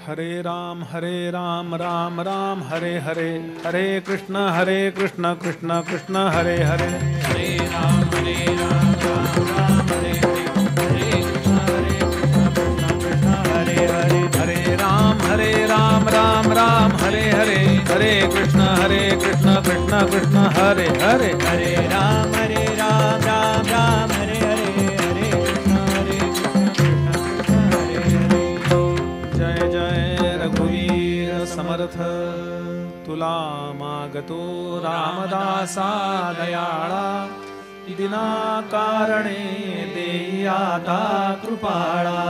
हरे राम राम राम हरे हरे, हरे कृष्ण कृष्ण कृष्ण हरे हरे, हरे राम राम हरे हरे, हरे कृष्ण कृष्ण कृष्ण हरे हरे, हरे राम राम हरे हरे, हरे कृष्ण कृष्ण कृष्ण हरे हरे, हरे राम राम हरे हरे, हरे कृष्ण कृष्ण कृष्ण हरे हरे। जय जय रघुवीर समर्थ, तुला मागतो रामदासा दयाळा, दिनाकारणे देई आता कृपाळा,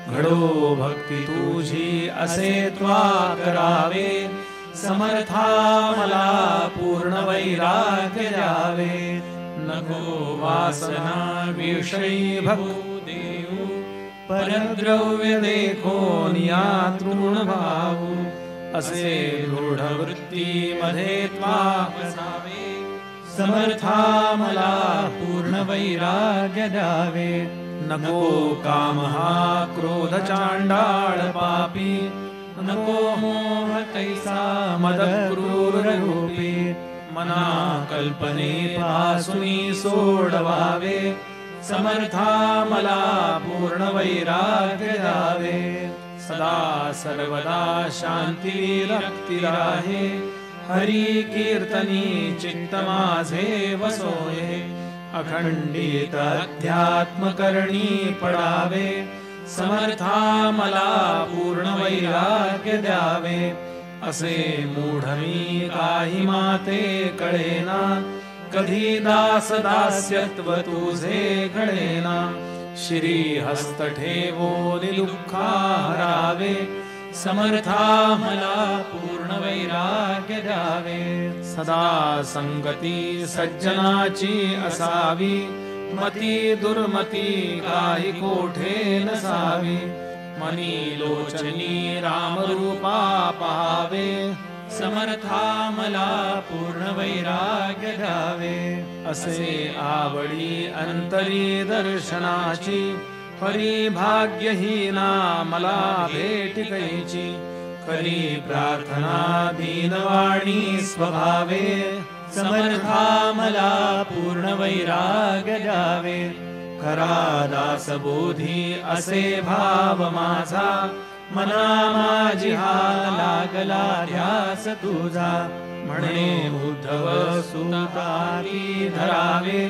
घडो भक्ती तुझी असे त्वा करावे, समर्था मला पूर्ण वैराग्य द्यावे, नको वासना विषयी भक्ती देऊ, परद्रव्य देखोन या तृण भाऊ, असे दृढ वृत्ती मध्ये त्वा बसावे, समर्था मला पूर्ण वैराग्य द्यावे, नको काम हा क्रोध चांडाळ पापी, नको मोह तैसा मद क्रूर रूपी, मना कल्पने पासूनी सोडवावे, समर्था मला पूर्ण वैराग्य द्यावे, सदा सर्वदा शांती विरक्ती राहे, हरी कीर्तनी चित्त माझे वसोये, अखंडित अध्यात्म करणी पडावे, समर्था मला पूर्ण वैराग्य द्यावे, असे मूढ मी काही माते कळेना, कधी दास दास्यत्व तुझे घडेना, श्री हस्त ठेवोनी दुःखा हरावे, समर्था मला पूर्ण वैराग्य द्यावे, सदा संगती सज्जनाची असावी, मती दुर्मती काही कोठे नसावी, मनी लोचनी रामरूपा पाहावे, समर्था मला पूर्ण वैराग्य द्यावे, असे आवडी अंतरी दर्शनाची, हरी भाग्यहीना मला भेट कैची, करी प्रार्थना दीनवाणी स्वभावे, समर्था मला पूर्ण वैराग्य द्यावे, खरा दास बोधी असे भाव माझा, मना माझी हा लागला ध्यास तुझा, म्हणे उद्धव सुतारी धरावे,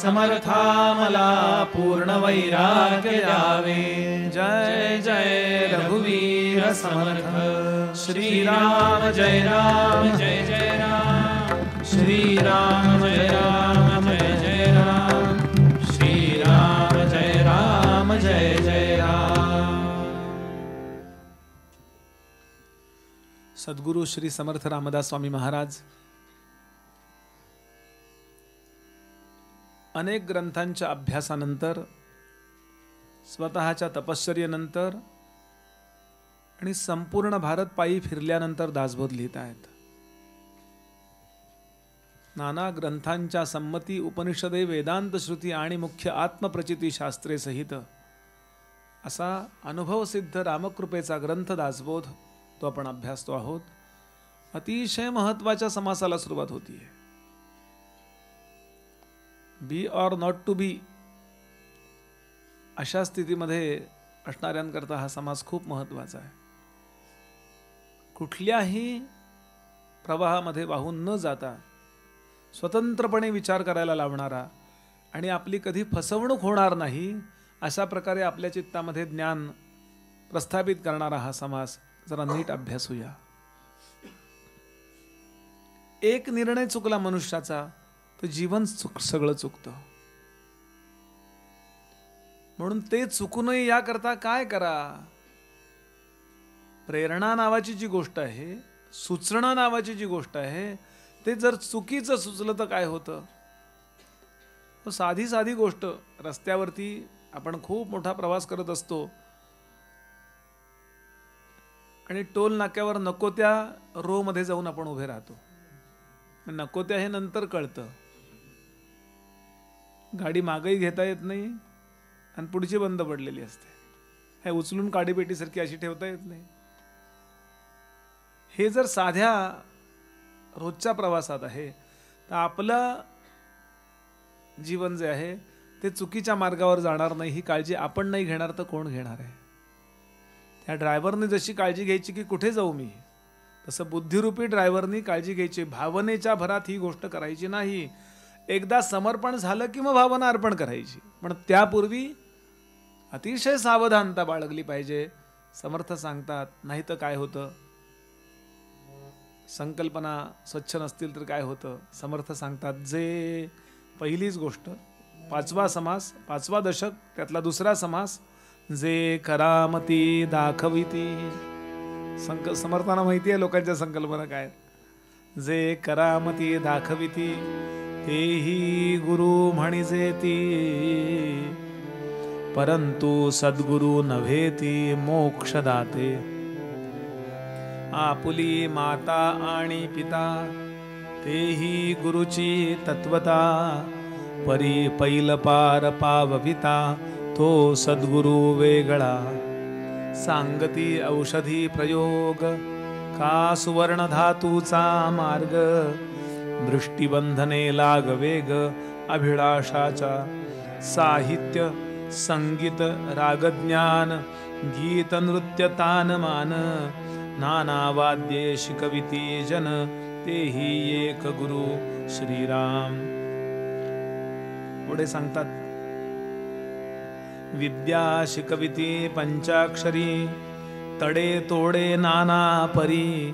समर्था मला पूर्ण वैराग्य द्यावे, जय जय रघुवीर समर्थ, श्रीराम जय राम जय जय राम, श्रीराम जय राम जय जय राम, श्रीराम जय राम जय जय राम। सद्गुरु श्री समर्थ रामदास स्वामी महाराज अनेक ग्रंथांच्या अभ्यासानंतर, स्वतःच्या तपश्चर्येनंतर आणि संपूर्ण भारत पायी फिरल्यानंतर दासबोध लिहित आहेत. नाना ग्रंथांच्या संमती, उपनिषदे, वेदांत श्रुती आणि मुख्य आत्मप्रचिती शास्त्रे सहित असा अनुभवसिद्ध रामकृपेचा ग्रंथ दासबोध तो आपण अभ्यासतो आहोत. अतिशय महत्त्वाच्या समासाला सुरुवात होतीये. बी ऑर नॉट टू बी अशा स्थितीमध्ये असणाऱ्यांकरता हा समास खूप महत्त्वाचा आहे. कुठल्याही प्रवाहामध्ये वाहून न जाता स्वतंत्रपणे विचार करायला लावणारा आणि आपली कधी फसवणूक होणार नाही अशा प्रकारे आपल्या चित्तामध्ये ज्ञान प्रस्थापित करणारा हा समास जरा नीट अभ्यासूया. एक निर्णय चुकला मनुष्याचा तर जीवन सगळं चुकतं. म्हणून ते चुकू नये याकरता काय करा? प्रेरणा नावाची जी गोष्ट आहे, सुचणं नावाची जी गोष्ट आहे, ते जर चुकीचं सुचलं तर काय होतं? साधी साधी गोष्ट, रस्त्यावरती आपण खूप मोठा प्रवास करत असतो आणि टोल नाक्यावर नको त्या रो मध्ये जाऊन आपण उभे राहतो. नको त्या हे नंतर कळतं. गाडी मागही घेता येत नाही आणि पुढची बंद पडलेली असते. हे उचलून काडीपेटीसारखी अशी ठेवता येत नाही. हे जर साध्या रोजच्या प्रवासात आहे तर आपलं जीवन जे आहे ते चुकीच्या मार्गावर जाणार नाही ही काळजी आपण नाही घेणार तर कोण घेणार आहे? त्या ड्रायव्हरने जशी काळजी घ्यायची की कुठे जाऊ मी, तसं बुद्धिरूपी ड्रायव्हरनी काळजी घ्यायची. भावनेच्या भरात ही गोष्ट करायची नाही. एकदा समर्पण झालं की मग भावना अर्पण करायची, पण त्यापूर्वी अतिशय सावधानता बाळगली पाहिजे. समर्थ सांगतात नाही तर काय होतं, संकल्पना स्वच्छ नसतील तर काय होतं. समर्थ सांगतात जे पहिलीच गोष्ट, 5वा समास, 5वा दशक त्यातला 2रा समास, जे करामती दाखविती. समर्थांना माहिती आहे लोकांच्या संकल्पना काय. जे करामती दाखविती तेही गुरु म्हणिजेती, परंतु सद्गुरु नव्हेती मोक्षदाते. आपुली माता आणि पिता तेही गुरुची तत्वता, परी पैल पार पावविता तो सद्गुरु वेगळा. सांगती औषधी प्रयोग का सुवर्ण धातूचा मार्ग, दृष्टिबंधने लाग वेग अभिलाषाचा. साहित्य संगीत रागज्ञान गीत नृत्य तानमान, नाना वाद्ये शिकविती जन तेही एक गुरु श्रीराम. पुढे सांगतात विद्या शिकविती पंचाक्षरी, तडे तोडे नाना परी,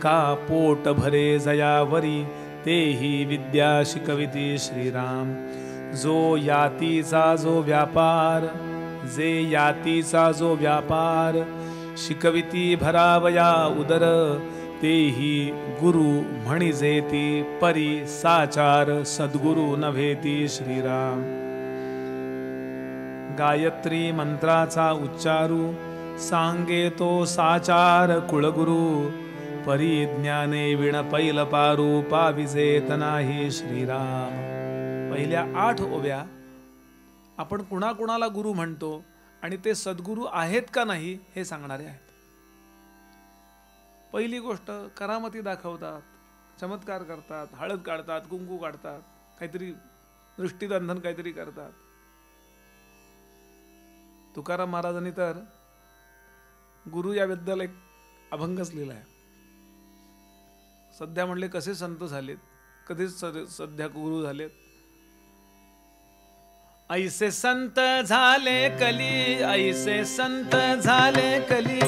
का पोट भरे जयावरी तेही विद्या शिकविती श्रीराम. जो यातीचा जो व्यापार, जे यातीचा जो व्यापार, शिकविती भरावया उदर तेही गुरु म्हणिजेती, परी साचार सद्गुरु नव्हेती श्रीराम. गायत्री मंत्राचा उच्चारू सांगे तो साचार कुळगुरु, परी ज्ञाने विण पैल पारू पाविजेत नाही श्रीराम. पहिल्या 8 ओव्या आपण कुणाकुणाला गुरु म्हणतो आणि ते सद्गुरु आहेत का नाही हे सांगणारे आहेत. पहिली गोष्ट करामती दाखवतात, चमत्कार करतात, हळद काढतात, कुंकू काढतात, काहीतरी दृष्टीबंधन काहीतरी करतात. तुकाराम महाराजांनी तर गुरु याबद्दल एक अभंगच लिहिला आहे. सध्या म्हणले कसे संत झालेत, कधीच सध्या गुरु झालेत. ऐसे संत झाले कली, ऐसे संत झाले कली,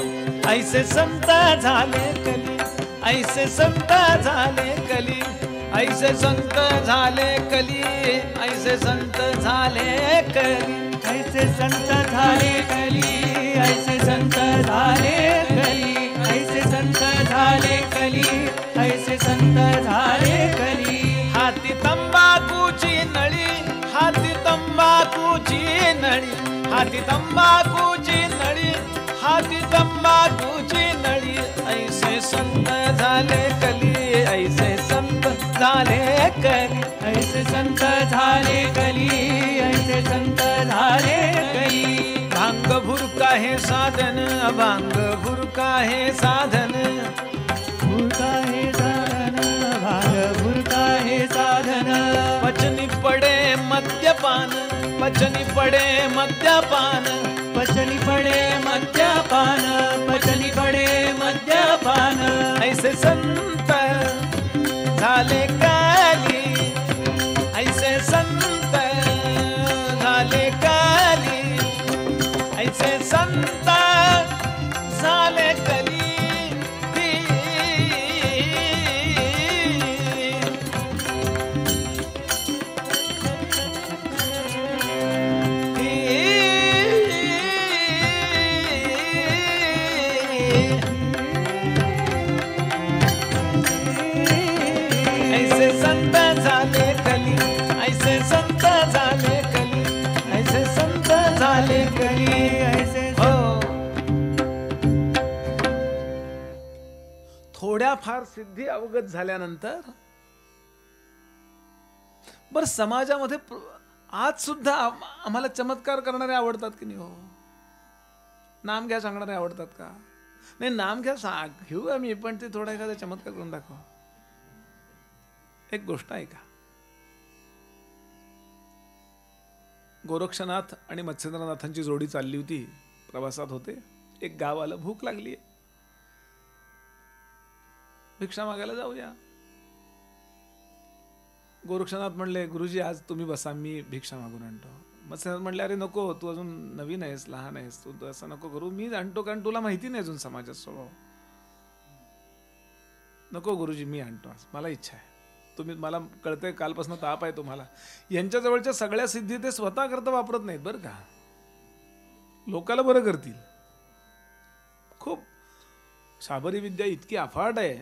ऐसे संत झाले कली, ऐसे संत झाले कली, ऐसे संत झाले कली, ऐसे संत झाले कली, ऐसे संत झाले कली, ऐसे संत झाले कली, ऐसे संत झाले कली, ऐसे संत झाले कली. हाती तंबाखूची नळी, हाती तंबाखूची नळी, हाती तंबाखूची नळी, हाती तंबाखूची नळी, ऐसे संत झाले कली, ऐसे संत झाले कली, ऐसे संत झाले कली, ऐसे संत झाले कली. भांग भुरका हे साधन, भांग भुरका हे साधन, भुरका हे साधन, भांग भुरका हे साधन. पचनी पडे मद्यपान, पचनी पडे मद्यपान, पचनी पडे मद्यपान, पचनी पडे मद्यपान. ऐसे संत झाले काली, ऐसे संत झाले काली, ऐसे संत झाले कली. ऐसे संत झाले कली, ऐसे संत झाले कली, ऐसे संत झाले कली, ऐसे. हो, थोड्या फार सिद्धी अवगत झाल्यानंतर बर समाजामध्ये आज सुद्धा आम्हाला चमत्कार करणारे आवडतात की नाही? हो, नाम घ्या सांगणारे आवडतात का? नाही नाम घ्या, घेऊ आम्ही, पण ते थोडा एखादा चमत्कार करून दाखवा. एक गोष्ट आहे का, गोरक्षनाथ आणि मत्स्येंद्रनाथांची जोडी चालली होती, प्रवासात होते. एक गाव आलं, भूक लागली, भिक्षा मागायला जाऊया. गोरक्षनाथ म्हणले, गुरुजी आज तुम्ही बसा, मी भिक्षा मागून आणतो. मत्स्यनाथ म्हणले, अरे नको, तू अजून नवीन आहेस, लहान आहेस, तू असं नको करू, मी आणतो, कारण तुला माहिती नाही अजून समाजाचा स्वभाव. नको गुरुजी, मी आणतो, आज मला इच्छा आहे. तुम्ही, मला कळतंय कालपासून ताप आहे तुम्हाला. यांच्या जवळच्या सगळ्या सिद्धी ते स्वतः करता वापरत नाहीत बरं का, लोकाला बरं करतील. खूप शाबरी विद्या इतकी अफाट आहे.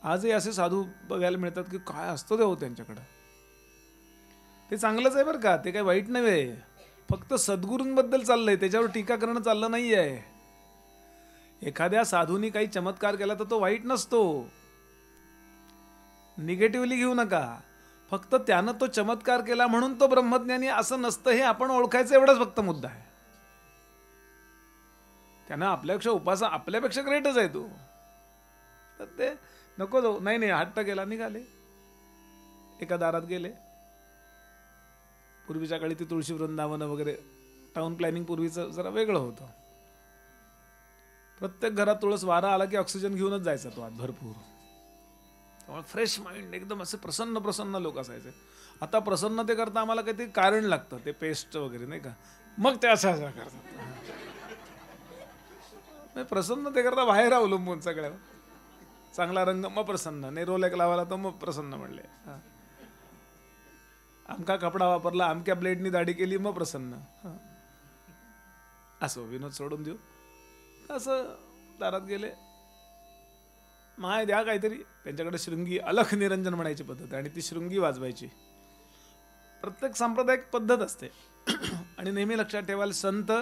आजही असे साधू बघायला मिळतात की काय असतं ते हो त्यांच्याकडं. ते चांगलंच आहे बरं का, ते काही वाईट नव्हे, फक्त सद्गुरूंबद्दल चाललंय, त्याच्यावर टीका करणं चाललं नाही आहे. एखाद्या साधूंनी काही चमत्कार केला तर तो वाईट नसतो, निगेटिव्हली घेऊ नका. फक्त त्यानं तो चमत्कार केला म्हणून तो ब्रह्मज्ञानी असं नसतं, हे आपण ओळखायचं, एवढाच फक्त मुद्दा आहे. त्यानं आपल्यापेक्षा आपल्यापेक्षा ग्रेटच आहे तो, तर ते नको जाऊ. नाही हट्ट केला, निघाले, एका दारात गेले. पूर्वीच्या काळी ती तुळशी वृंदावन वगैरे टाउन प्लॅनिंग पूर्वीचं जरा वेगळं होतं. प्रत्येक घरात तुळस, वारा आला की ऑक्सिजन घेऊनच जायचा तो आत भरपूर. त्यामुळे फ्रेश माइंड, एकदम असे प्रसन्न प्रसन्न लोक असायचे. आता प्रसन्नते करता आम्हाला काहीतरी कारण लागतं, ते पेस्ट वगैरे नाही का, मग ते असं करतात. प्रसन्नते करता बाहेर अवलंबून सगळ्या. चांगला रंग मग प्रसन्न, नाही रोलेक लावायला तर मग प्रसन्न म्हणले. अमका कपडा वापरला, अमक्या ब्लेडनी दाढी केली, मग प्रसन्न. असो, विनोद सोडून देऊ. असं दारात गेले, माय द्या काहीतरी. त्यांच्याकडे शृंगी, अलख निरंजन म्हणायची पद्धत, आणि ती शृंगी वाजवायची. प्रत्येक सांप्रदायिक पद्धत असते. आणि नेहमी लक्षात ठेवायला, संत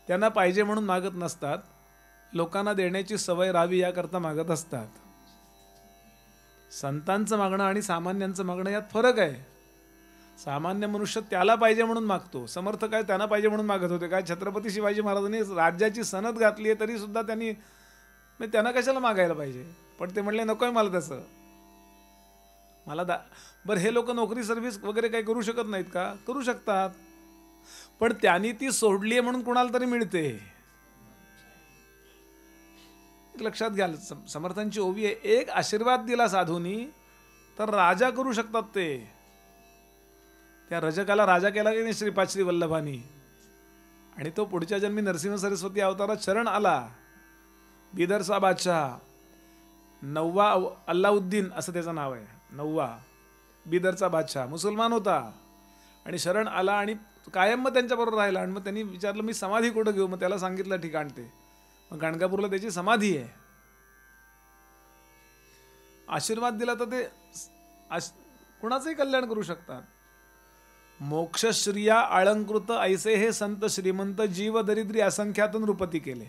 त्यांना पाहिजे म्हणून मागत नसतात, लोकांना देण्याची सवय राहावी याकरता मागत असतात. संतांचं मागणं आणि सामान्यांचं मागणं यात फरक आहे. सामान्य मनुष्य त्याला पाहिजे म्हणून मागतो, समर्थ काय त्यांना पाहिजे म्हणून मागत होते. काय छत्रपती शिवाजी महाराजांनी राज्याची सनद घातली आहे तरी सुद्धा त्यांना कशाला मागायला पाहिजे. पण ते म्हणले नकोय मला तसं, मला बरं. हे लोक नोकरी सर्व्हिस वगैरे काही करू शकत नाहीत का? करू शकतात, पण त्यांनी ती सोडली आहे म्हणून कुणाला तरी मिळते. लक्षात घ्या, समर्थांची ओवी आहे, एक आशीर्वाद दिला साधूंनी तर राजा करू शकतात ते. त्या रजकाला राजा केला की नाही श्रीपाद श्री वल्लभानी, आणि तो पुढच्या जन्मी नरसिंह सरस्वती अवतारात शरण आला. बिदरचा बादशाह, 9वा अल्लाउद्दीन असं त्याचं नाव आहे, 9वा बिदरचा बादशाह मुसलमान होता, आणि शरण आला आणि कायम मग त्यांच्याबरोबर राहिला. आणि मग त्यांनी विचारलं मी समाधी कुठं घेऊ, मग त्याला सांगितलं ठिकाण ते. मग गाणगापूरला त्याची समाधी आहे. आशीर्वाद दिला तर ते कुणाचंही कल्याण करू शकतात. मोक्षश्रिया अलंकृत ऐसे हे संत श्रीमंत, जीव दरिद्री असंख्यातून नृपती केले.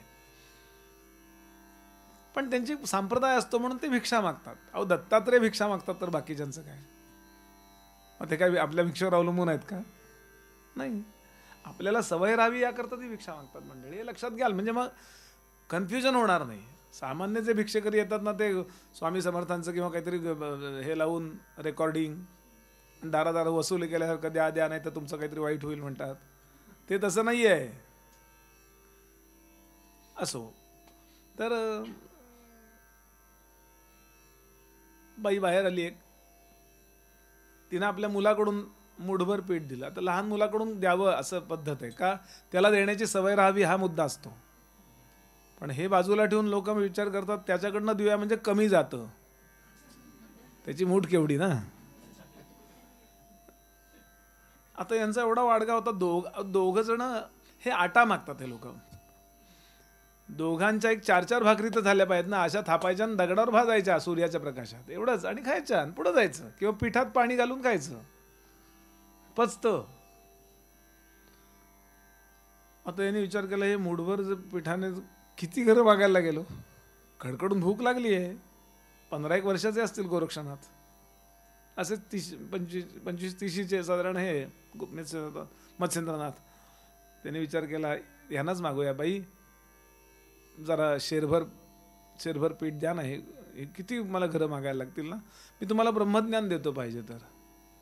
पण त्यांची संप्रदाय असतो म्हणून ते भिक्षा मागतात. अहो दत्तात्रय भिक्षा मागतात तर बाकीच्यांचं काय? मग ते काय आपल्या भिक्षेवर अवलंबून आहेत का? नाही, आपल्याला सवय राहावी याकरता ती भिक्षा मागतात मंडळी, हे लक्षात घ्याल. म्हणजे मग कन्फ्युजन होणार नाही. सामान्य जे भिक्षेकरी येतात ना, ते स्वामी समर्थांचं किंवा काहीतरी हे लावून रेकॉर्डिंग, दारादार वसूल केल्यासारखं द्या द्या, नाही तर तुमचं काहीतरी वाईट होईल म्हणतात. ते तसं नाही आहे. असो, तर बाई बाहेर आली एक, तिनं आपल्या मुलाकडून मुठभर पीठ दिलं. आता लहान मुलाकडून द्यावं असं पद्धत आहे का? त्याला देण्याची सवय राहावी हा मुद्दा असतो. पण हे बाजूला ठेवून लोक विचार करतात त्याच्याकडनं देऊया म्हणजे कमी जातं, त्याची मूठ केवढी ना. आता यांचा एवढा वाडगा होता, दोघ जण हे आटा मागतात. हे लोक दोघांच्या एक 4-4 भाकरी तर झाल्या पाहिजेत ना, अशा थापायच्या आणि दगडावर भाजायच्या सूर्याच्या प्रकाशात, एवढंच, आणि खायच्या आणि पुढे जायचं किंवा पिठात पाणी घालून खायचं, पचतं. आता यांनी विचार केला हे मूठभर पिठाने किती घरं मागायला गेलो, खडखडून भूक लागली आहे. 15-1 वर्षाचे असतील गोरक्षनाथ, असे 25-30चे साधारण हे मत्स्येंद्रनाथ. त्याने विचार केला ह्यांनाच मागूया. बाई जरा शेरभर पीठ द्या ना, हे किती मला घरं मागायला लागतील ना, मी तुम्हाला ब्रह्मज्ञान देतो पाहिजे तर.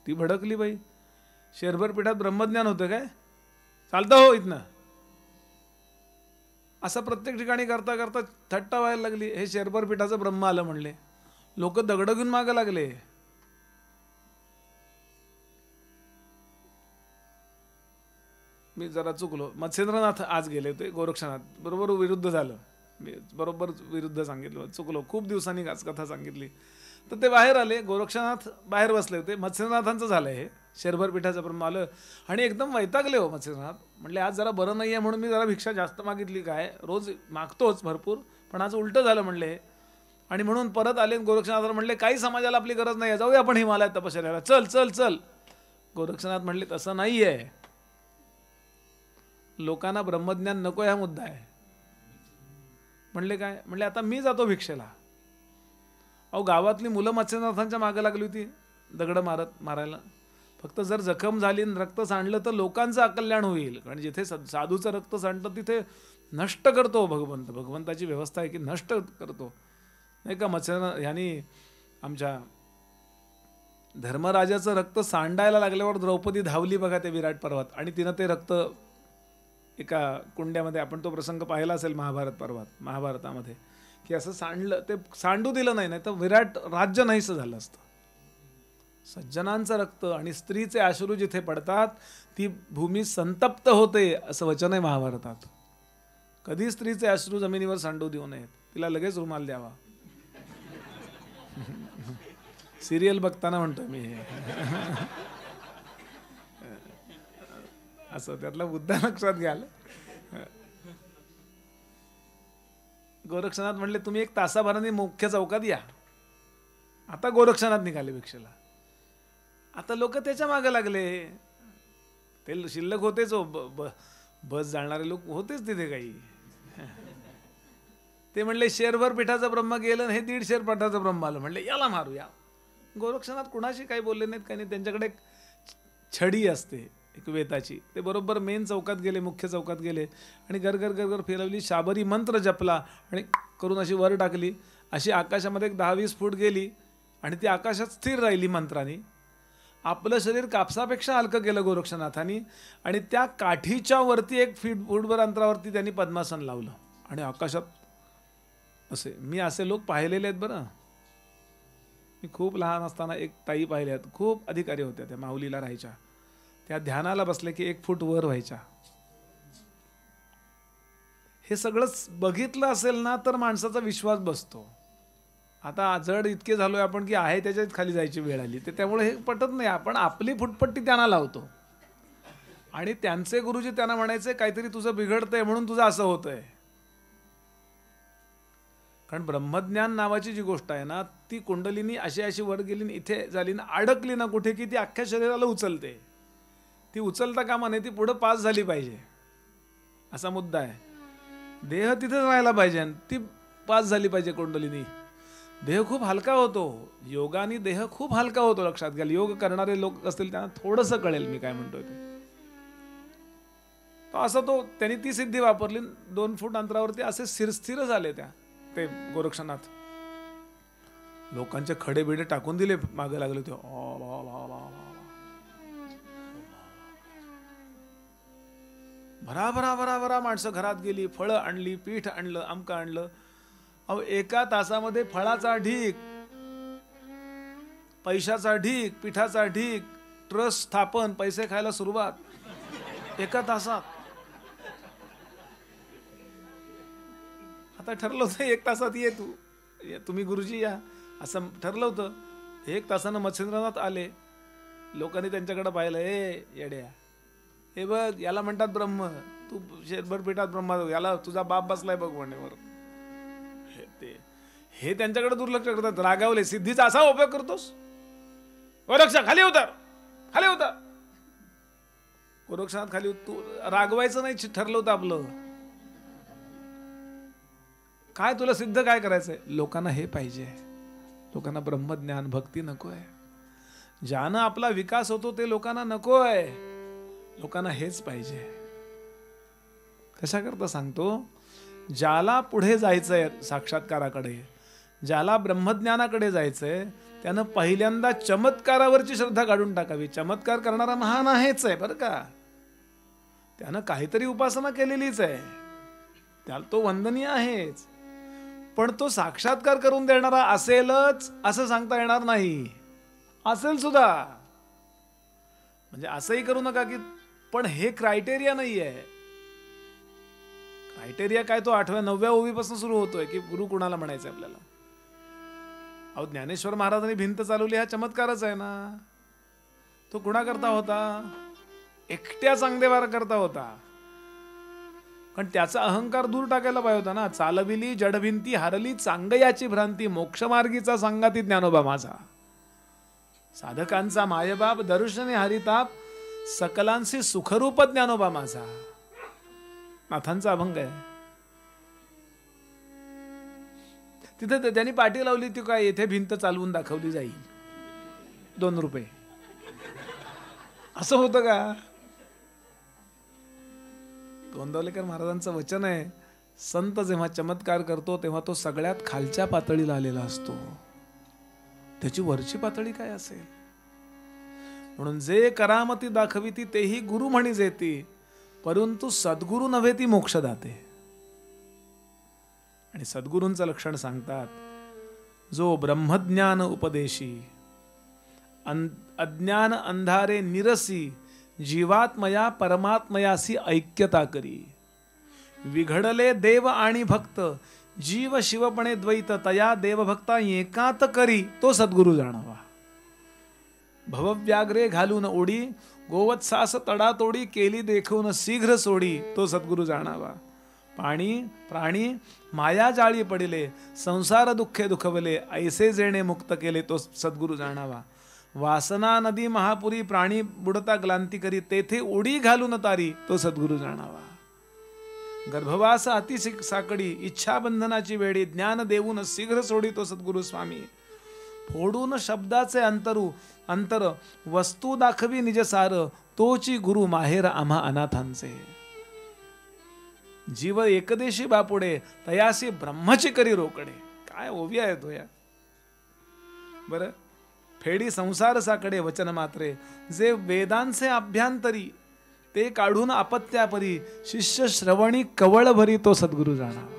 ती भडकली बाई, शेरभर पीठात ब्रह्मज्ञान होतं काय? चालतं हो इथनं. असं प्रत्येक ठिकाणी करता करता थट्टा व्हायला लागली. हे शेरभर पीठाचं ब्रह्म आलं म्हणले. लोक दगड घेऊन मागं लागले. मी जरा चुकलो. मत्स्येंद्रनाथ आज गेले होते, गोरक्षनाथ बरोबर विरुद्ध झालं. मी बरोबर विरुद्ध सांगितलं, चुकलो. खूप दिवसांनी आज कथा सांगितली. तर ते बाहेर आले, गोरक्षनाथ बाहेर बसले होते. मत्स्येंद्रनाथांचं झालं हे शेरभर पिठाचं ब्रह्म आलं आणि एकदम वैतागले हो मत्स्येंद्रनाथ. म्हणले आज जरा बरं नाही आहे म्हणून मी जरा भिक्षा जास्त मागितली, काय रोज मागतोच भरपूर, पण आज उलटं झालं म्हणले. आणि म्हणून परत आले. गोरक्षनाथ म्हणले काही समाजाला आपली गरज नाही आहे, जाऊया आपण हिमालयात तपश्चर्याला, चल चल चल. गोरक्षनाथ म्हणले तसं नाही आहे, लोकांना ब्रह्मज्ञान नको हा मुद्दा आहे. म्हणले काय? म्हणले आता मी जातो भिक्षेला. अहो गावातली मुलं मत्स्यनाथांच्या मागं लागली होती दगड मारायला. फक्त जर जखम झाली आणि रक्त सांडलं तर लोकांचं अकल्याण होईल. कारण जिथे साधूचं रक्त सांडतं तिथे नष्ट करतो भगवंत. भगवंताची व्यवस्था आहे की नष्ट करतो, नाही का? मत्स्यनाथ यांनी आमच्या धर्मराजाचं रक्त सांडायला लागल्यावर द्रौपदी धावली बघा ते विराट पर्वत, आणि तिनं ते रक्त एका कुंड्यामध्ये, आपण तो प्रसंग पाहिला असेल महाभारतामध्ये, की असं सांडलं. ते सांडू दिलं नाही, नाही तर विराट राज्य नाहीसं झालं असतं. सज्जनांचं रक्त आणि स्त्रीचे अश्रू जिथे पडतात ती भूमी संतप्त होते, असं वचन आहे महाभारतात. कधी स्त्रीचे अश्रू जमिनीवर सांडू देऊ नयेत, तिला लगेच रुमाल द्यावा. सिरियल बघताना म्हणतो मी हे. असं त्यातला मुद्दा लक्षात घ्याल. गोरक्षनाथ म्हणले तुम्ही 1 तासाभराने मुख्य चौकात या. आता गोरक्षनाथ निघाले भिक्षेला. आता लोक त्याच्या मागे लागले. ते शिल्लक होतेच हो, बस जाणारे लोक होतेच तिथे काही. ते म्हणले शेरभर पिठाचं ब्रह्म गेलं, हे 1.5 शेर पिठाचं ब्रह्म आलं. म्हणले याला मारूया. गोरक्षनाथ कुणाशी काही बोलले नाहीत, काही नाही. त्यांच्याकडे एक छडी असते एक वेताची. ते बरोबर मेन चौकात गेले, मुख्य चौकात गेले आणि गरगर गरगर फिरवली, शाबरी मंत्र जपला आणि करून अशी वर टाकली. अशी आकाशामध्ये 10-20 फूट गेली आणि ती आकाशात स्थिर राहिली मंत्राने. आपलं शरीर कापसापेक्षा हलकं केलं गोरक्षनाथांनी आणि त्या काठीच्या वरती 1 फूटभर अंतरावरती त्यांनी पद्मासन लावलं आणि आकाशात असे. मी असे लोक पाहिलेले आहेत बरं. मी खूप लहान असताना एक ताई पाहिल्यात, खूप अधिकारी होत्या, त्या माऊलीला राहायच्या. त्या ध्यानाला बसले की 1 फूट वर व्हायच्या. हे सगळं बघितलं असेल ना तर माणसाचा विश्वास बसतो. आता जड इतके झालोय आपण की आहे त्याच्यात खाली जायची वेळ आली, त्यामुळे हे पटत नाही. आपण आपली फुटपट्टी त्यांना लावतो आणि त्यांचे गुरुजी त्यांना म्हणायचे काहीतरी तुझं बिघडतंय म्हणून तुझं असं होतंय. कारण ब्रह्मज्ञान नावाची जी गोष्ट आहे ना, ती कुंडलिनी अशी वर गेली, इथे झाली ना, अडकली ना कुठे की ती अख्ख्या शरीराला उचलते. ती उचलता कामा नये, ती पुढे पास झाली पाहिजे, असा मुद्दा आहे. देह तिथेच राहायला पाहिजे, ती पास झाली पाहिजे कुंडलिनी. देह खूप हलका होतो, योगाने देह खूप हलका होतो. लक्षात घ्या, योग करणारे लोक असतील त्यांना थोडंसं कळेल मी काय म्हणतोय ते. तो त्यांनी ती सिद्धी वापरली. 2 फूट अंतरावरती असे स्थिर झाले ते गोरक्षनाथ. लोकांचे खडे बिडे टाकून दिले, मागे लागले ते. भरा भरा भरा भरा माणसं घरात गेली, फळं आणली, पीठ आणलं, आमका आणलं. अहो 1 तासामध्ये फळाचा ढीक, पैशाचा ढीक, पिठाचा ढीक, ट्रस्ट स्थापन, पैसे खायला सुरुवात 1 तासात. आता ठरलं होतं 1 तासात ये तुम्ही गुरुजी या, असं ठरलं होतं. 1 तासानं मत्स्येंद्रनाथ आले. लोकांनी त्यांच्याकडे पाहिलं, येड्या, हे बघ याला म्हणतात ब्रह्म, तू शेरभर पिठात ब्रह्मा, याला तुझा बाप बसलाय बघ म्हणेवर. हे त्यांच्याकडे दुर्लक्ष करतात, रागावले. सिद्धीचा असा उपयोग करतोस, गोरक्षा खाली उतर, खाली उतर. गोरक्षनाथ खाली तू रागवायचं नाही ठरलं होतं आपलं. काय तुला सिद्ध काय करायचंय? लोकांना हे पाहिजे, लोकांना ब्रह्मज्ञान भक्ती नको आहे. ज्यानं आपला विकास होतो ते लोकांना नको आहे, लोकांना हेच पाहिजे. कशा करता सांगतो, ज्याला पुढे जायचंय साक्षात्काराकडे, ज्याला ब्रह्मज्ञानाकडे जायचंय, त्यानं पहिल्यांदा चमत्कारावरची श्रद्धा काढून टाकावी. चमत्कार करणारा महान आहेच आहे बरं का, त्यानं काहीतरी उपासना केलेलीच आहे, त्याला तो वंदनीय आहेच. पण तो साक्षात्कार करून देणारा असेलच असं सांगता येणार नाही. असेल सुद्धा, म्हणजे असंही करू नका की पण हे क्रायटेरिया नाही आहे. क्रायटेरिया काय तो 8व्या 9व्या ओवीपासून सुरू होतोय की गुरु कुणाला म्हणायचं आपल्याला. अहो ज्ञानेश्वर महाराजांनी भिंत चालवली हा चमत्कारच आहे ना. तो कुणाकरता होता? एकट्या चांगदेवार करता होता. पण त्याचा अहंकार दूर टाकायला पाहिजे होता ना. चालविली जडभिंती हरली चांगयाची भ्रांती, मोक्षमार्गीचा सांगाती ज्ञानोबा माझा. साधकांचा मायबाप दर्शने हरिताप, सकलांशी सुखरूप ज्ञानोबा माझा. नाथांचा अभंग आहे. तिथे त्यांनी पाठी लावली ती काय, येथे भिंत चालवून दाखवली जाईल 2 रुपये. असं होतं का? गोंदवलेकर महाराजांचं वचन आहे, संत जेव्हा चमत्कार करतो तेव्हा तो सगळ्यात खालच्या पातळीला आलेला असतो. त्याची वरची पातळी काय असेल? म्हणून जे करामती दाखविती तेही गुरु म्हणी जेती, परंतु सद्गुरु नव्हे ती मोक्षदाते. आणि सद्गुरूंचं लक्षण सांगतात, जो ब्रह्मज्ञान उपदेशी, अज्ञान अंधारे निरसी, जीवात्मया परमात्मयासी ऐक्यता करी. विघडले देव आणि भक्त, जीव शिवपणे द्वैत, तया देवभक्ता एकात करी, तो सद्गुरु जाणावा. भवव्याग्रे घालून ओढी, गोवत्सास तडातोडी केली देखून शीघ्र सोडी, तो सद्गुरु जाणावा. पाणी प्राणी माया जाळी पडिले, संसार दुःखे दुखवले, ऐसे जेणे मुक्त केले, तो सद्गुरु जाणावा. वासना नदी महापुरी, प्राणी बुडता ग्लांती करी, तेथे उडी घालून तारी, तो सद्गुरु जाणावा. गर्भवास अति साकडी, इच्छा बंधनाची वेडी, ज्ञान देऊन शीघ्र सोडी, तो सद्गुरु स्वामी. फोडून शब्दाचे अंतर, वस्तू दाखवी निज सार, तोची गुरु माहेर आम्हा अनाथांचे. जीव एकदेशी बापुडे, तयासी ब्रह्मची करी रोकडे. काय ओवी आहे तो या. बरं, फेडी संसार साकडे वचन मात्रे, जे वेदांचे अभ्यांतरी, ते काढून अपत्यापरी, शिष्य श्रवणी कवळ भरी, तो सद्गुरु जाणावा.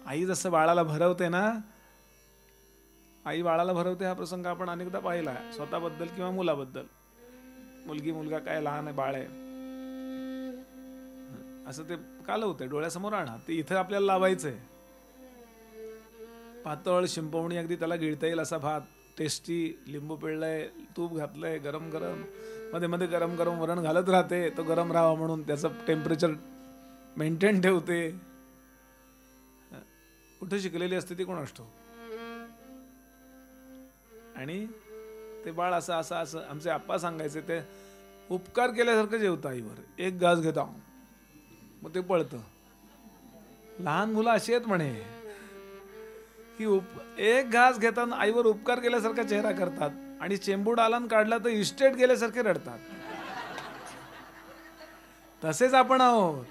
आई जसं बाळाला भरवते ना, आई बाळाला भरवते हा प्रसंग आपण अनेकदा पाहिला, स्वतःबद्दल किंवा मुलाबद्दल. मुलगी मुलगा काय लहान आहे, बाळ आहे, असं ते कालवते, डोळ्यासमोर आणा, ते इथं आपल्याला लावायचंय. पातळ शिंपवणी, अगदी त्याला गिळता येईल असा भात, टेस्टी, लिंबू पिळलंय, तूप घातलंय, गरम गरम, मध्ये मध्ये गरम गरम वरण घालत राहते, तो गरम राहावा म्हणून त्याचं टेम्परेचर मेंटेन ठेवते. कुठे शिकलेली असते ती कोण असतो. आणि ते बाळ असं असं असं, आमचे आप्पा सांगायचे, ते उपकार केल्यासारखं जेवतं आईवर. एक घास घेता मग ते पळतं. लहान मुलं अशी आहेत म्हणे की एक घास घेताना आईवर उपकार केल्यासारखा चेहरा करतात, आणि चेंबूड आलान काढला तर इस्टेट गेल्यासारखे रडतात. तसेच आपण आहोत.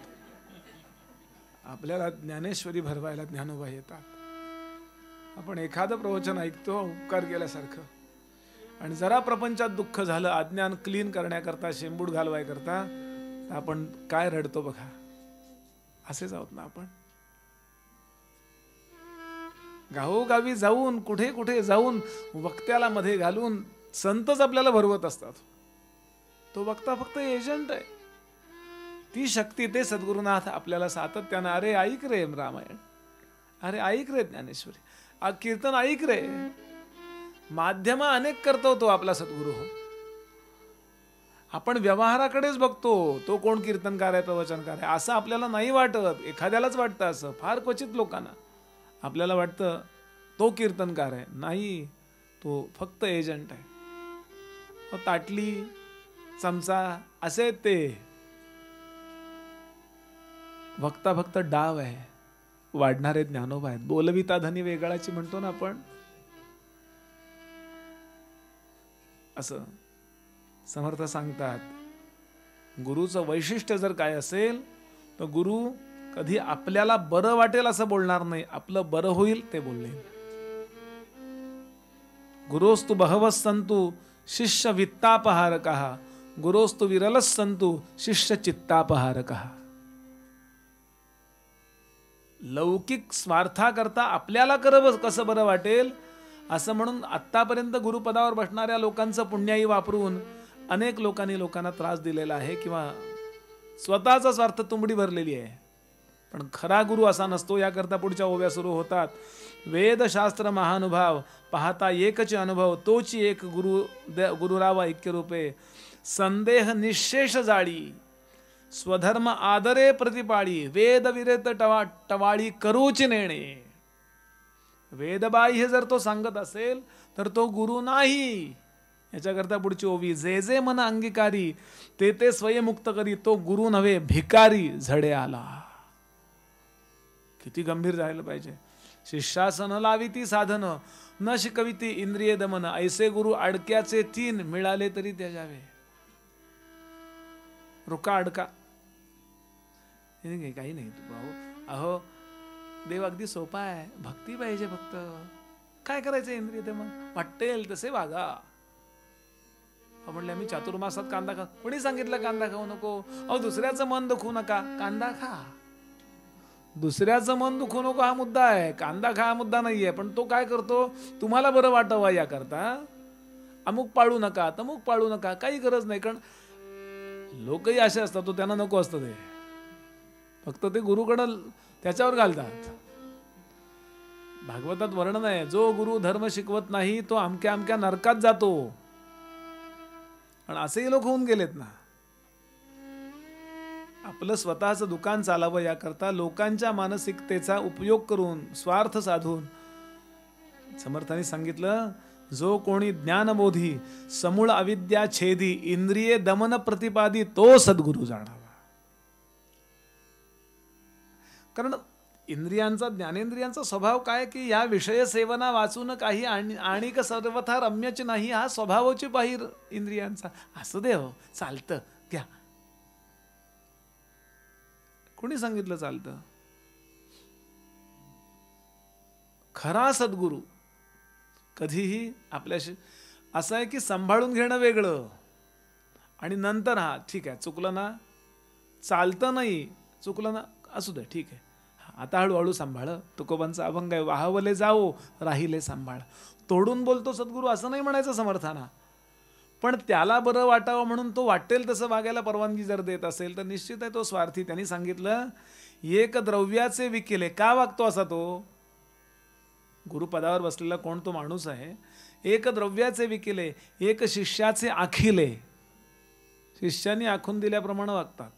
आपल्याला ज्ञानेश्वरी भरवायला ज्ञानोबा येतात. आपण एखादं प्रवचन ऐकतो उपकार केल्यासारखं, आणि जरा प्रपंचात दुःख झालं, अज्ञान क्लीन करण्याकरता, शेंबूड घालवाय करता, तर आपण काय रडतो बघा. असेच आहोत ना आपण. गावोगावी जाऊन, कुठे कुठे जाऊन, वक्त्याला मध्ये घालून संतच आपल्याला भरवत असतात. तो वक्ता फक्त एजंट आहे. ती शक्ती, ते सद्गुरुनाथ आपल्याला सातत्यानं, अरे ऐक रे रामायण, अरे ऐक रे ज्ञानेश्वरी, कीर्तन ऐक रे. माध्यम अनेक करतो तो आपला सद्गुरु हो. आपण व्यवहाराकडेच बघतो, तो कोण कीर्तनकार आहे, प्रवचनकार आहे, असं आपल्याला नाही वाटत. एखाद्यालाच वाटतं असं, फार क्वचित लोकांना. आपल्याला वाटतं तो कीर्तनकार आहे. नाही, तो फक्त एजंट आहे. ताटली, चमचा असे ते. वक्ता फक्त डाव आहे. वाढणारे ज्ञानोबा आहेत. बोलविता धनी वेगळाची म्हणतो ना आपण, असं समर्थ सांगतात. गुरुचं वैशिष्ट्य जर काय असेल तर गुरु कधी आपल्याला बरं वाटेल असं बोलणार नाही, आपलं बरं होईल ते बोलले. गुरोस्तु बहवस संतु शिष्य वित्तापहारकः, गुरोस्तु विरलस संतु शिष्य चित्तापहारकः. लौकिक स्वार्थाकरता आपल्याला कसं बरं वाटेल असं म्हणून आत्तापर्यंत गुरुपदावर बसणाऱ्या लोकांचं पुण्याई वापरून अनेक लोकांना त्रास दिलेला आहे किंवा स्वतःचा स्वार्थ तुंबडी भरलेली आहे. पण खरा गुरु असा नसतो. याकरता पुढच्या ओव्या सुरू होतात. वेदशास्त्र महानुभाव पाहता एकच अनुभव, तोची एक गुरुरावा ऐक्य रूपे, संदेह निशेष जाळी, स्वधर्म आदरे प्रतिपाळी, वेद विरेत टवाळी करूची नेणे. वेदबाह्य जर तो सांगत असेल तर तो गुरु नाही. याच्याकरता पुढची ओवी, जे जे मन अंगीकारी ते ते स्वयमुक्त करी, तो गुरु नव्हे भिकारी झडे आला. किती गंभीर जायला पाहिजे. शिष्यासन लावी ती साधन, न शिकविती इंद्रिय दमन, ऐसे गुरु अडक्याचे तीन, मिळाले तरी त्याजावे. रुका अडका काही नाही तू भाऊ. अहो देव अगदी सोपा आहे, भक्ती पाहिजे फक्त. काय करायचं इंद्रिय दमन, वाटेल तसे वागा. म्हणले आम्ही चातुर्मासात कांदा खा. कोणी सांगितलं कांदा खाऊ नको? अहो दुसऱ्याचं मन दुखू नका, कांदा खा. दुसऱ्याचं मन दुखू नको हा मुद्दा आहे, कांदा खा हा मुद्दा नाहीये. पण तो काय करतो, तुम्हाला बरं वाटावं याकरता अमुक पाळू नका तमुक पाळू नका, काही गरज नाही. कारण लोकही असे असतात, तो त्यांना नको असतं ते, फक्त ते गुरुकडं त्याच्यावर घालतात. भागवतात वर्णन आहे, जो गुरु धर्म शिकवत नाही तो अमक्या अमक्या नरकात जातो. आणि असेही लोक होऊन गेलेत ना. आपलं स्वतःचं दुकान चालावं याकरता लोकांच्या मानसिकतेचा उपयोग करून स्वार्थ साधून समर्थांनी सांगितलं, जो कोणी ज्ञानबोधी समूळ अविद्या छेदी इंद्रिये दमन प्रतिपादी तो सद्गुरु जाणावा. कारण इंद्रियांचा ज्ञानेंद्रियांचा स्वभाव काय की या विषय सेवना वाचून काही आणि सर्वथा रम्यच नाही, हा स्वभावाची बाहेर इंद्रियांचा. असं दे हो, चालतं घ्या. कोणी सांगितलं चालतं? खरा सद्गुरु कधीही आपल्याशी असं आहे की सांभाळून घेणं वेगळं आणि नंतर हा ठीक आहे चुकलं ना, चालतं नाही, चुकलं ना, असू दे ठीक आहे, आता हळूहळू सांभाळ. तुकोबांचा अभंग आहे, वाहवले जाओ राहिले सांभाळ. तोडून बोलतो सद्गुरू असं नाही म्हणायचं समर्थाना, पण त्याला बरं वाटावं म्हणून तो वाटेल तसं वागायला परवानगी जर देत असेल तर निश्चित आहे तो स्वार्थी. त्यांनी सांगितलं, एक द्रव्याचे विकिले. का वागतो असा तो? गुरुपदावर बसलेला कोण तो माणूस आहे. एक द्रव्याचे विकिले, एक शिष्याचे आखिले. शिष्याने आखून दिल्याप्रमाणे वागतात.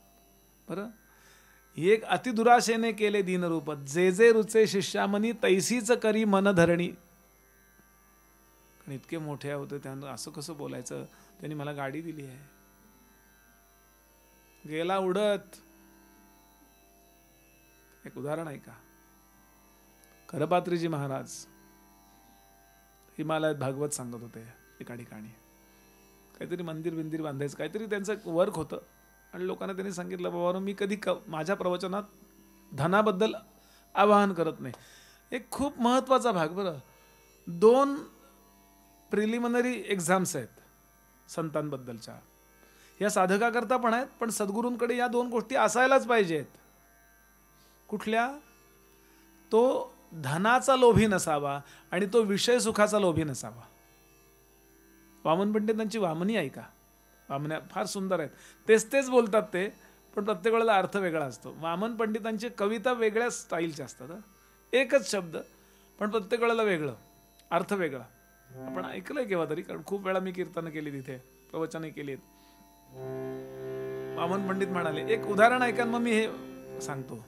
बरं, एक अतिदुराशेने केले दीनरूप, जे जे रुचे शिष्यामनी तैसीच करी मन धरणी. इतके मोठे होते त्यांना असं कसं बोलायचं. त्यांनी मला गाडी दिली आहे, गेला उडत. एक उदाहरण आहे का, करपात्रीजी महाराज हिमालयात भागवत सांगत होते. एका ठिकाणी काहीतरी मंदिर बिंदिर बांधायचं काहीतरी त्यांचं वर्क होतं आणि लोकांना त्यांनी सांगितलं, बाबा मी कधी माझ्या प्रवचनात धनाबद्दल आवाहन करत नाही. एक खूप महत्वाचा भाग. बरं, 2 प्रिलिमिनरी एक्झाम्स आहेत संतांबद्दलच्या, या साधकाकरता पण आहेत, पण सद्गुरूंकडे या 2 गोष्टी असायलाच पाहिजेत. कुठल्या? तो धनाचा लोभी नसावा आणि तो विषय सुखाचा लोभी नसावा. वामन पंडितांची वामनी ऐका, वामन्या फार सुंदर आहेत. तेच बोलतात ते, पण प्रत्येक वेळेला अर्थ वेगळा असतो. वामन पंडितांची कविता वेगळ्या स्टाईलच्या असतात. एकच शब्द पण प्रत्येक वेळेला वेगळं, अर्थ वेगळा. आपण ऐकलंय केव्हा तरी, कारण खूप वेळा मी कीर्तन केली, तिथे प्रवचने केली. वामन पंडित म्हणाले, एक उदाहरण ऐका मग मी हे सांगतो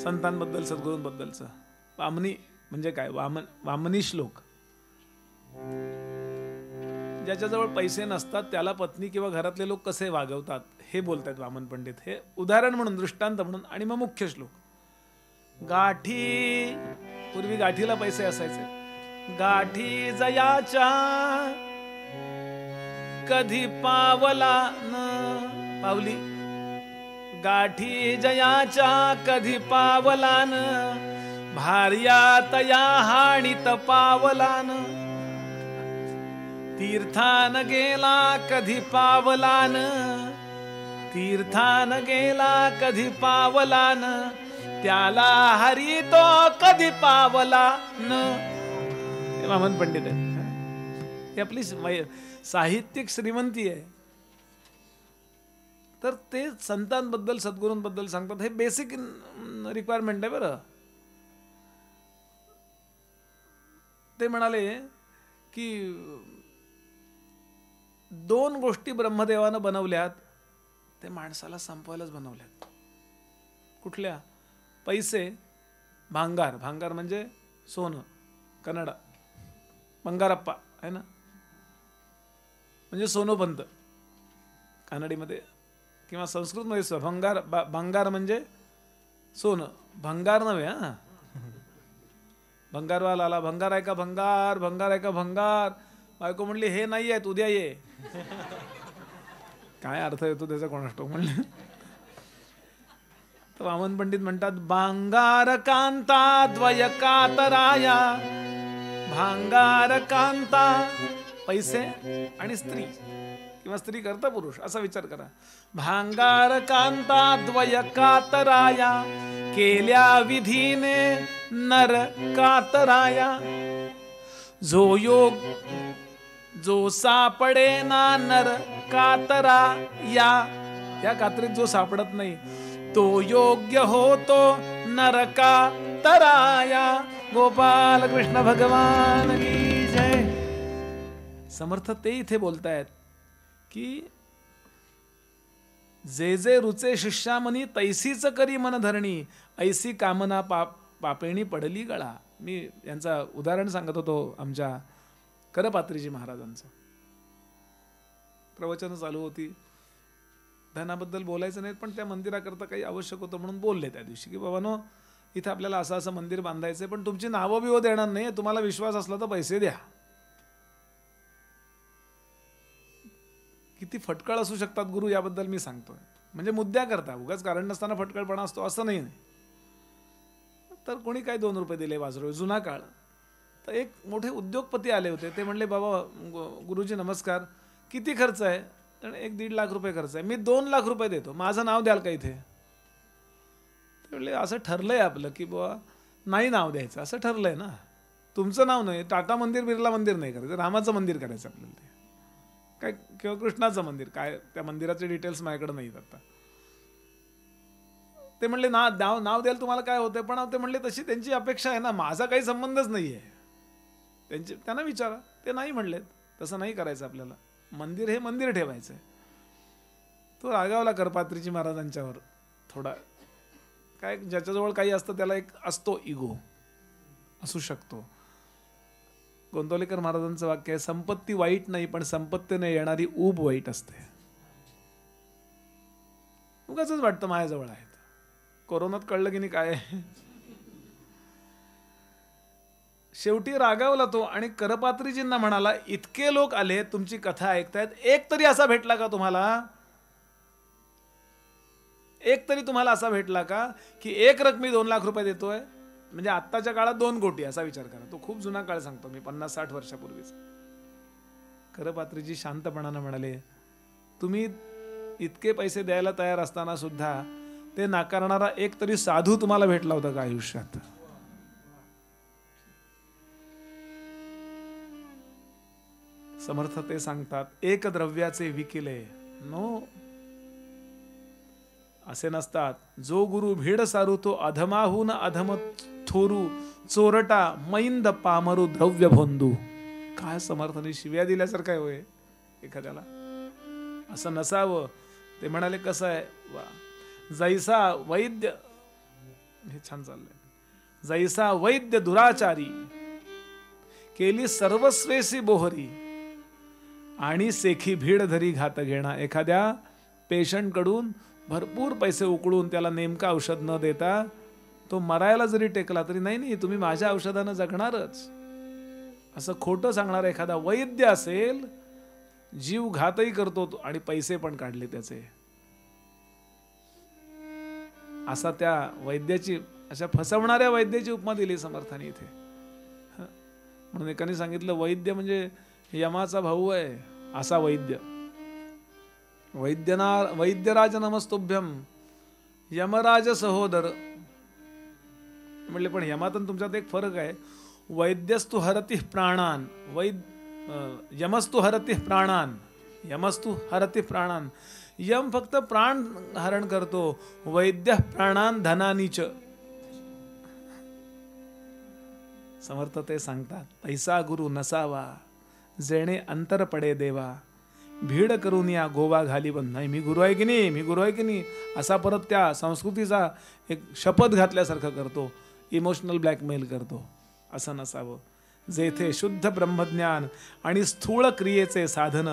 संतांबद्दल सद्गुरूंबद्दलचं. वामनी म्हणजे काय? वामनी श्लोक. ज्याच्याजवळ पैसे नसतात त्याला पत्नी किंवा घरातले लोक कसे वागवतात हे बोलतात वामन पंडित. हे उदाहरण म्हणून, दृष्टांत म्हणून. आणि मग मुख्य श्लोक. गाठी, पूर्वी गाठीला पैसे असायचे. गाठी जयाच्या कधी पावला न पावली. गाठी जयाच्या कधी पावलान, भार्या तया हाणीत पावलान. तीर्थान गेला कधी पावलान, तीर्थान गेला कधी पावलान. त्याला हरी तो कधी पावलान. हे वामन पंडित आहेत. ही आपली साहित्यिक श्रीमंती आहे. तर ते संतांबद्दल सद्गुरूंबद्दल सांगतात. हे बेसिक रिक्वायरमेंट आहे बरं. ते म्हणाले की 2 गोष्टी ब्रह्मदेवानं बनवल्यात, ते माणसाला संपवायलाच बनवल्यात. कुठल्या? पैसे, भांगार. भांगार म्हणजे सोनं, कन्नडा बंगारप्पा आहे ना, म्हणजे सोनोपंत कानडीमध्ये किंवा संस्कृतमध्ये. भंगार भंगार म्हणजे सोनं, भंगार नव्हे. हा, भंगारवाला आला, भंगार आहे का भंगार, भंगार आहे का भंगार. बायको म्हणली हे नाही आहेत, उद्या ये. काय अर्थ येतो त्याचा कोणास ठाऊक म्हणले. तर वामन पंडित म्हणतात, भांगार कांता द्वय कातराया. भांगार कांता, पैसे आणि स्त्री किंवा स्त्री करता पुरुष असा विचार करा. भांगार कांता द्वय कातराया, केल्या विधीने नर कातराया. जो योग जो सापडे ना नर कातरा या कात्रीत जो सापडत नाही तो योग्य होतो नरका तराया. गोपाल कृष्ण भगवान की जय. समर्थ ते इथे बोलतायत की जे जे रुचे शिष्यामनी तैसीच करी मन धरणी, ऐसी कामना पापेणी पडली गळा. मी यांचा उदाहरण सांगत होतो आमच्या करपात्रीजी महाराजांचं. प्रवचन चालू होती, धनाबद्दल बोलायचं नाही पण त्या मंदिराकरता काही आवश्यक होतं म्हणून बोलले त्या दिवशी की बाबांनो इथं आपल्याला असं असं मंदिर बांधायचंय, पण तुमची नावं बिवं देणार नाही, तुम्हाला विश्वास असला तर पैसे द्या. किती फटकळ असू शकतात गुरु याबद्दल मी सांगतोय. म्हणजे मुद्द्या करता, उगाच कारण नसताना फटकळपणा असतो असं नाही. तर कोणी काय 2 रुपये दिले वाजरो, जुना काळ. तर एक मोठे उद्योगपती आले होते. ते म्हणले बाबा गुरुजी नमस्कार, किती खर्च आहे? तर 1-1.5 लाख रुपये खर्च आहे. मी 2 लाख रुपये देतो, माझं नाव द्याल का इथे? ते म्हणले असं ठरलंय आपलं की बाबा नाही नाव द्यायचं, असं ठरलंय ना. तुमचं नाव नाही, टाटा मंदिर बिर्ला मंदिर नाही करायचं, रामाचं मंदिर करायचं आपल्याला. ते काय किंवा कृष्णाचं मंदिर, काय त्या मंदिराचे डिटेल्स माझ्याकडे नाहीत आता. ते म्हणले नाव द्याल तुम्हाला काय होतंय, पण ते म्हणले तशी त्यांची अपेक्षा आहे ना, माझा काही संबंधच नाही आहे. त्यांना विचारा, ते नाही म्हणलेत. तसं नाही करायचं आपल्याला, मंदिर हे मंदिर ठेवायचं आहे. तो रागावला करपात्रीजी महाराजांच्यावर थोडा. काय ज्याच्याजवळ काही असतं त्याला एक असतो इगो, असू शकतो. गोंदवलेकर महाराजांचं वाक्य आहे, संपत्ती वाईट नाही पण संपत्तीने येणारी ऊब वाईट असते. उगाच वाटतं माझ्याजवळ आहेत, कोरोनात कळलं की नाही काय. शेवटी रागावला तो आणि करपात्रीजींना म्हणाला, इतके लोक आले तुमची कथा ऐकतायत, एक तरी असा भेटला का तुम्हाला? एक तरी तुम्हाला असा भेटला का की एक रकमी 2 लाख रुपये देतोय? म्हणजे आत्ताच्या काळात 2 कोटी असा विचार करा. तो खूप जुना काळ सांगतो मी, 50-60 वर्षापूर्वीच. करपात्रीजी शांतपणानं म्हणाले, तुम्ही इतके पैसे द्यायला तयार असताना सुद्धा ते नाकारणारा एक तरी साधू तुम्हाला भेटला होता का आयुष्यात? समर्थ ते सांगतात, एक द्रव्याचे विकिले नो असे नसतात. जो गुरु भीड सारू तो अधमाहून अधम थोरू, चोरटा मैंद पामरू द्रव्य भोंदू. काय समर्थाने शिव्या दिल्यासारखं काय होय एखाद्याला? असं नसावं. ते म्हणाले कसं आहे, वा जैसा वैद्य, हे छान चाललंय, जैसा वैद्य दुराचारी केली सर्वस्वेसी बोहरी आणि सेखी भीड धरी घात घेणा. एखाद्या पेशंट कडून भरपूर पैसे उकळून त्याला नेमकं औषध न देता तो मरायला जरी टेकला तरी नाही तुम्ही माझ्या औषधानं जगणारच असं खोटं सांगणारा एखादा वैद्य असेल, जीव घातही करतो आणि पैसे पण काढले त्याचे, असा त्या वैद्याची, अशा फसवणाऱ्या वैद्याची उपमा दिली समर्थाने इथे. म्हणून एकाने सांगितलं वैद्य म्हणजे यमाचा भाऊ आहे, असा वैद्य. वैद्यराज नमस्तुभ्यम, यमराज सहोदर. म्हणले पण यमातून तुमच्यात एक फरक आहे. वैद्यस्तु हरती प्राणान, यमस्तु हरती प्राणान, यमस्तु हरती प्राणान. यम फक्त प्राण हरण करतो, वैद्य प्राणान धनानीच. समर्थ ते सांगतात, तैसा गुरु नसावा जेणे अंतर पडे देवा, भीड करून या गोवा घाली बंद. नाही मी गुरु आहे की नाही, मी गुरु आहे की नाही, असा परत त्या संस्कृतीचा एक शपथ घातल्यासारखं करतो, इमोशनल ब्लॅकमेल करतो. असं नसावं. जेथे शुद्ध ब्रह्मज्ञान आणि स्थूळ क्रियेचे साधन,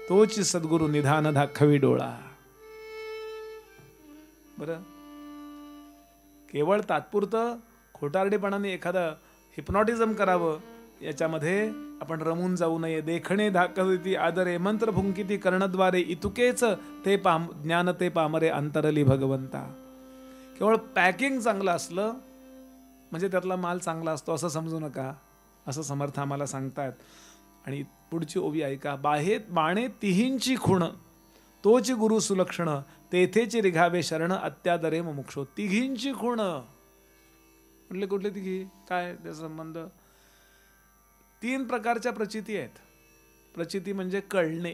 तोच सद्गुरु निधान दाखवी डोळा. बरं, केवळ तात्पुरतं खोटारडेपणाने एखादं हिप्नॉटिझम करावं, याच्यामध्ये आपण रमून जाऊ नये. देखणे दाखविती आदरे, मंत्र भुंकिती कर्णद्वारे, इतुकेच ते ज्ञान ते पामरे अंतरली भगवंता. केवळ पॅकिंग चांगलं असलं म्हणजे त्यातला माल चांगला असतो असं समजू नका, असं समर्थ आम्हाला सांगतात. आणि पुढची ओवी ऐका. बाणे तिहींची खुण, तोची गुरु सुलक्षण, तेथेची रिघावे शरण, अत्यादरे मुमुक्षो. तिघींची खुण म्हटले कुठले तिघी, काय त्याचा संबंध? 3 प्रकारच्या प्रचिती आहेत. प्रचिती म्हणजे कळणे,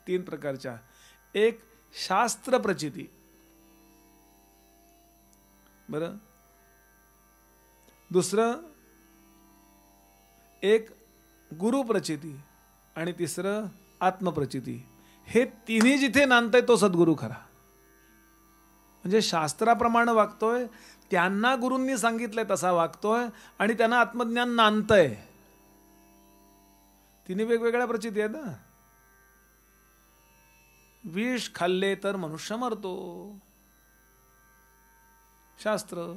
3 प्रकारच्या. एक शास्त्र प्रचिती, बरं. दुसरं एक गुरु प्रचिती, आणि तिसरं आत्मप्रचिती. हे तिन्ही जिथे नांदतंय तो सद्गुरू खरा. म्हणजे शास्त्राप्रमाणे वागतोय, त्यांना गुरूंनी सांगितलंय तसा वागतोय, आणि त्यांना आत्मज्ञान नांदतंय. तिन्ही वेगवेगळ्या प्रचिती आहेत ना. विष खाल्ले तर मनुष्य मरतो, शास्त्र.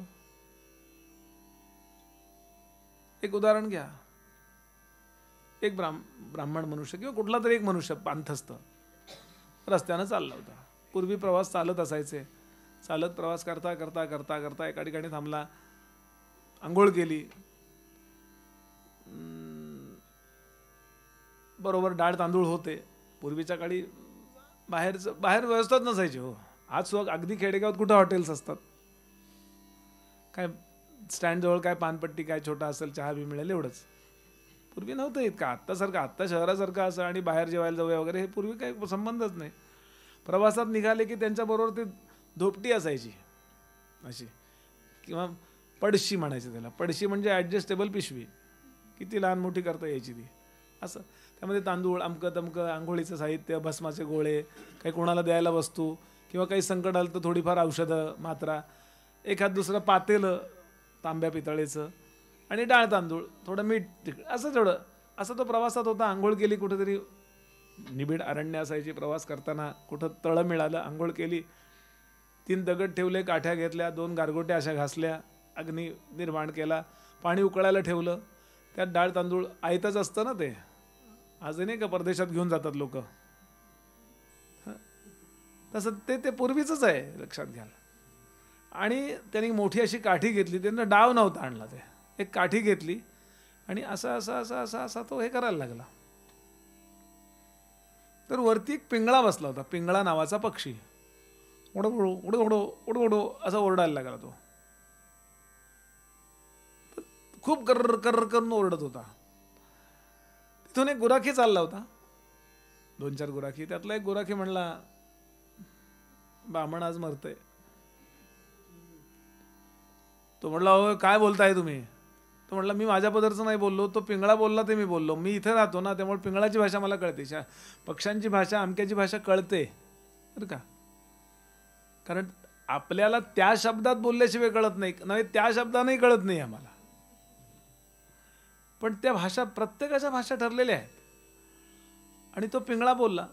एक उदाहरण घ्या. एक ब्राह्मण मनुष्य किंवा कुठला तरी एक मनुष्य पांथस्थ रस्त्यानं चालला होता. पूर्वी प्रवास चालत असायचे. चालत प्रवास करता करता करता करता एका ठिकाणी थांबला, आंघोळ केली. बरोबर डाळ तांदूळ होते. पूर्वीच्या काळी बाहेर व्यवस्थाच नसायची हो. आज सुद्धा अगदी खेडेगावात कुठं हॉटेल्स असतात, काय स्टँड जवळ काय पानपट्टी, काय छोटा असेल चहा बी मिळेल, एवढंच. पूर्वी नव्हतं इतकं आत्तासारखं. आत्ता शहरासारखं असं आणि बाहेर जेवायला जाऊया वगैरे हे पूर्वी काही संबंधच नाही. प्रवासात निघाले की त्यांच्याबरोबर ते धोपटी असायची अशी, किंवा पडशी म्हणायची त्याला. पडशी म्हणजे ॲडजस्टेबल पिशवी, किती लहान मोठी करता यायची ती. असं त्यामध्ये तांदूळ, अमकं तमकं, आंघोळीचं साहित्य, भस्माचे गोळे, काही कोणाला द्यायला वस्तू, किंवा काही संकट आलं तर थोडीफार औषधं, मात्रा, एखाद दुसरं पातेलं तांब्या पितळेचं, आणि डाळ तांदूळ, थोडं मीठ, असं तेवढं. असं तो प्रवासात होता. आंघोळ केली, कुठेतरी निबिड अरण्य असायची. प्रवास करताना कुठं तळं मिळालं, आंघोळ केली, 3 दगड ठेवले, काठ्या घेतल्या, 2 गारगोट्या अशा घासल्या, अग्नी निर्माण केला, पाणी उकळायला ठेवलं. त्यात डाळ तांदूळ आयतच असतं ना ते. आज नाही का परदेशात घेऊन जातात लोक, तसं ते पूर्वीचंच आहे, लक्षात घ्या. आणि त्यांनी मोठी अशी काठी घेतली. त्यांना डाव नव्हता आणला, ते एक काठी घेतली आणि असा असा असा असा असा तो हे करायला लागला. तर वरती एक पिंगळा बसला होता, पिंगळा नावाचा पक्षी. उडो उडो उडो उडो उडो उडो असा ओरडायला लागला. तो खूप कर्र कर्र करून ओरडत होता. तिथून एक गुराखी चालला होता, 2-4 गुराखी. त्यातला एक गुराखी म्हणला, ब्राह्मण आज मरतय. तो म्हणला, हो काय बोलताय तुम्ही? तो म्हणला, मी माझ्या पदरचं नाही बोललो, तो पिंगळा बोलला ते मी बोललो. मी इथे राहतो ना, त्यामुळे पिंगळाची भाषा मला कळते, पक्ष्यांची भाषा, अमक्याची भाषा कळते बरं का. कारण आपल्याला त्या शब्दात बोलल्याशिवाय कळत नाही, नव्हे त्या शब्दानेही कळत नाही आम्हाला. पण त्या भाषा प्रत्येकाच्या भाषा ठरलेल्या आहेत. आणि तो पिंगळा बोलला,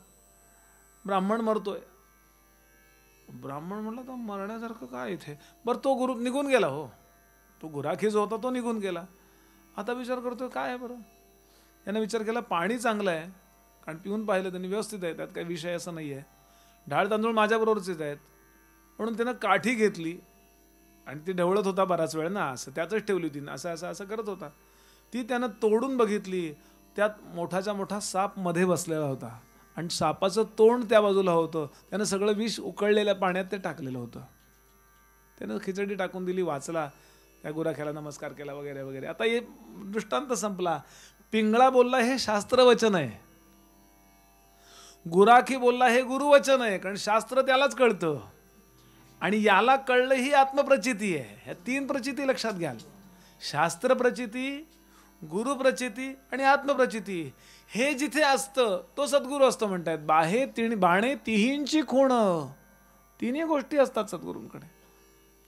ब्राह्मण मरतोय. ब्राह्मण म्हणला, तर मरण्यासारखं काय इथे? बरं, तो गुरु निघून गेला. हो, तो गुराखी जो होता तो निघून गेला. आता विचार करतोय काय आहे बरं. यानं विचार केला, पाणी चांगलं आहे, कारण पिऊन पाहिलं त्यांनी, व्यवस्थित आहे, त्यात काही विषय असं नाही आहे. डाळ तांदूळ माझ्याबरोबरचेच आहेत. म्हणून त्यानं काठी घेतली आणि ती ढवळत होता बराच वेळ ना, असं त्यातच ठेवली होती, असं असं असं करत होता. ती त्यानं तोडून बघितली, त्यात मोठाच्या मोठा साप मध्ये बसलेला होता आणि सापाचं तोंड त्या बाजूला होतं. त्यानं सगळं विष उकळलेल्या पाण्यात ते टाकलेलं होतं. त्यानं खिचडी टाकून दिली, वाचला, त्या गुराख्याला नमस्कार केला वगैरे वगैरे. आता हे दृष्टांत संपला. पिंगळा बोलला हे शास्त्रवचन आहे, गुराखी बोलला हे गुरुवचन आहे, कारण शास्त्र त्यालाच कळतं आणि याला कळलं ही आत्मप्रचिती आहे. ह्या 3 प्रचिती लक्षात घ्याल, शास्त्र प्रचिती, गुरु प्रचिती आणि आत्मप्रचिती. हे जिथे असतं तो सद्गुरू असतो म्हणतात. बाणे तिहींची खूण, तिन्ही गोष्टी असतात सद्गुरूंकडे.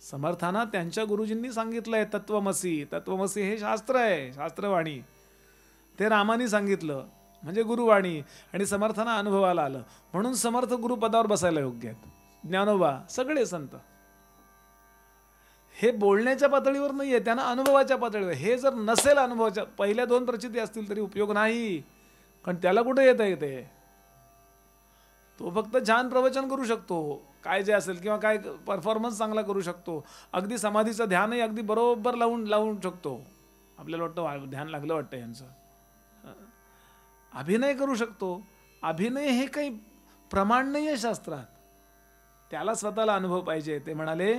समर्थांना त्यांच्या गुरुजींनी सांगितलंय तत्वमसी. तत्वमसी हे शास्त्र आहे, शास्त्रवाणी. ते रामानी सांगितलं म्हणजे गुरुवाणी, आणि समर्थांना अनुभवाला आलं म्हणून समर्थ गुरुपदावर बसायला योग्य आहेत. ज्ञानोबा सगळे संत हे बोलण्याच्या पातळीवर नाही आहे, त्यांना अनुभवाच्या पातळीवर. हे जर नसेल अनुभवाच्या, पहिल्या 2 प्रचिती असतील तरी उपयोग नाही, कारण त्याला कुठे येता येते. तो फक्त छान प्रवचन करू शकतो, काय जे असेल, किंवा काय परफॉर्मन्स चांगला करू शकतो. अगदी समाधीचं ध्यानही अगदी बरोबर लावून शकतो. आपल्याला वाटतं ध्यान लागलं वाटतं यांचं. अभिनय करू शकतो. अभिनय हे काही प्रमाण नाही आहे शास्त्रात, त्याला स्वतःला अनुभव पाहिजे. ते म्हणाले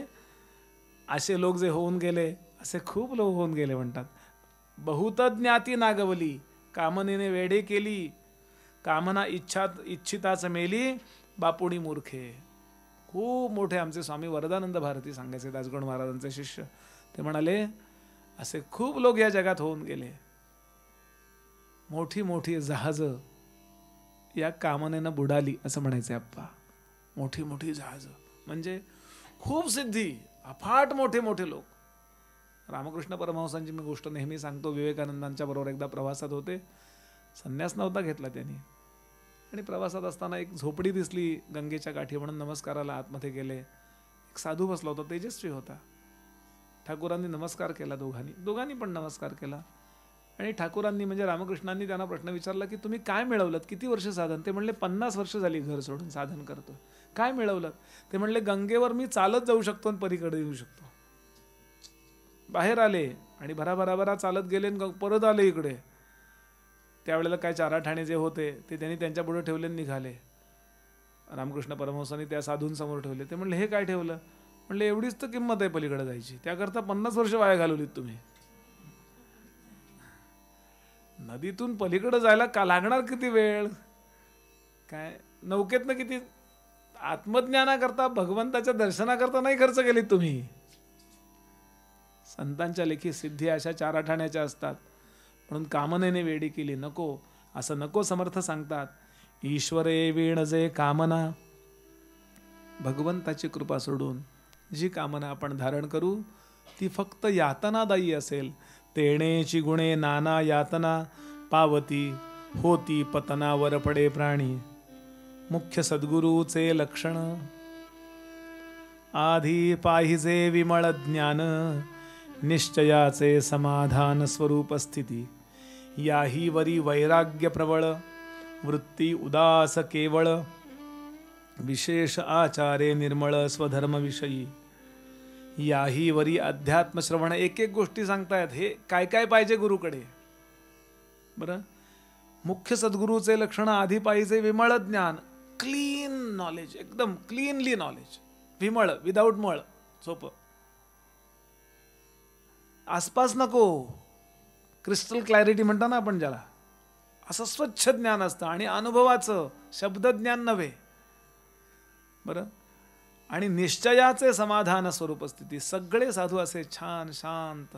असे लोक जे होऊन गेले, असे खूप लोक होऊन गेले म्हणतात. बहुत ज्ञाती नागवली, कामनेने वेडे केली, कामना इच्छिताच मेली, बापुणी मूर्खे. खूप मोठे आमचे स्वामी वरदानंद भारती सांगायचे, दासगण महाराजांचे शिष्य. ते म्हणाले असे खूप लोक या जगात होऊन गेले. मोठी मोठी जहाजं या कामनेनं बुडाली असं म्हणायचे आप्पा. मोठी मोठी जहाजं म्हणजे खूप सिद्धी, अफाट मोठे मोठे लोक. रामकृष्ण परमहंसांची मी गोष्ट नेहमी सांगतो. विवेकानंदांच्या बरोबर एकदा प्रवासात होते, संन्यास नव्हता घेतला त्यांनी, आणि प्रवासात असताना एक झोपडी दिसली गंगेच्या काठी, म्हणून नमस्काराला आतमध्ये गेले. एक साधू बसला होता, तेजस्वी होता. ठाकूरांनी नमस्कार केला, दोघांनी पण नमस्कार केला. आणि ठाकूरांनी म्हणजे रामकृष्णांनी त्यांना प्रश्न विचारला की तुम्ही काय मिळवलं, किती वर्ष साधन. ते म्हणले 50 वर्ष झाली घर सोडून साधन करतो. काय मिळवलं. ते म्हणले गंगेवर मी चालत जाऊ शकतो आणि पलीकडे येऊ शकतो. बाहेर आले आणि भराभरा चालत गेले, परत आले इकडे. त्यावेळेला काय 4 आठाणे जे होते ते त्यांनी त्यांच्या पुढे ठेवले, निघाले. रामकृष्ण परमहंसांनी त्या साधूंसमोर ठेवले. ते म्हणले हे काय ठेवलं. म्हणले एवढीच तर किंमत आहे पलीकडे जायची, त्याकरता 50 वर्ष वाया घालवलीत तुम्ही. नदीतून पलीकडे जायला का लागणार किती वेळ, काय नौकेतनं किती आत्मज्ञानाकरता, भगवंताच्या दर्शनाकरता नाही खर्च केलीत तुम्ही. संतांच्या लेखी सिद्धी अशा 4 आठाण्याच्या असतात, म्हणून कामनेने वेडी केली नको, असं नको समर्थ सांगतात. ईश्वरे वीण जे कामना, भगवंताची कृपा सोडून जी कामना आपण धारण करू ती फक्त यातनादायी असेल. तेणेची गुणे नाना यातना, पावती होती पतनावर पडे प्राणी. मुख्य सद्गुरूचे लक्षण, आधी पाहिजे विमळ ज्ञान, निश्चयाचे समाधान स्वरूप स्थिती. याही वरी वैराग्य प्रबळ, वृत्ती उदास केवळ, विशेष आचारे निर्मळ स्वधर्मविषयी. याही वरी अध्यात्म श्रवण. एक एक गोष्टी सांगतायत. हे काय काय पाहिजे गुरुकडे. बरं, मुख्य सद्गुरूचे लक्षण, आधी पाहिजे विमळ ज्ञान, क्लीन नॉलेज, एकदम क्लीनली नॉलेज. विमळ, विदाऊट मळ, सोपं. आसपास नको, क्रिस्टल क्लॅरिटी म्हणता ना आपण ज्याला, असं स्वच्छ ज्ञान असतं आणि अनुभवाचं, शब्दज्ञान नव्हे. बरं, आणि निश्चयाचे समाधान स्वरूप स्थिती. सगळे साधू असे छान शांत,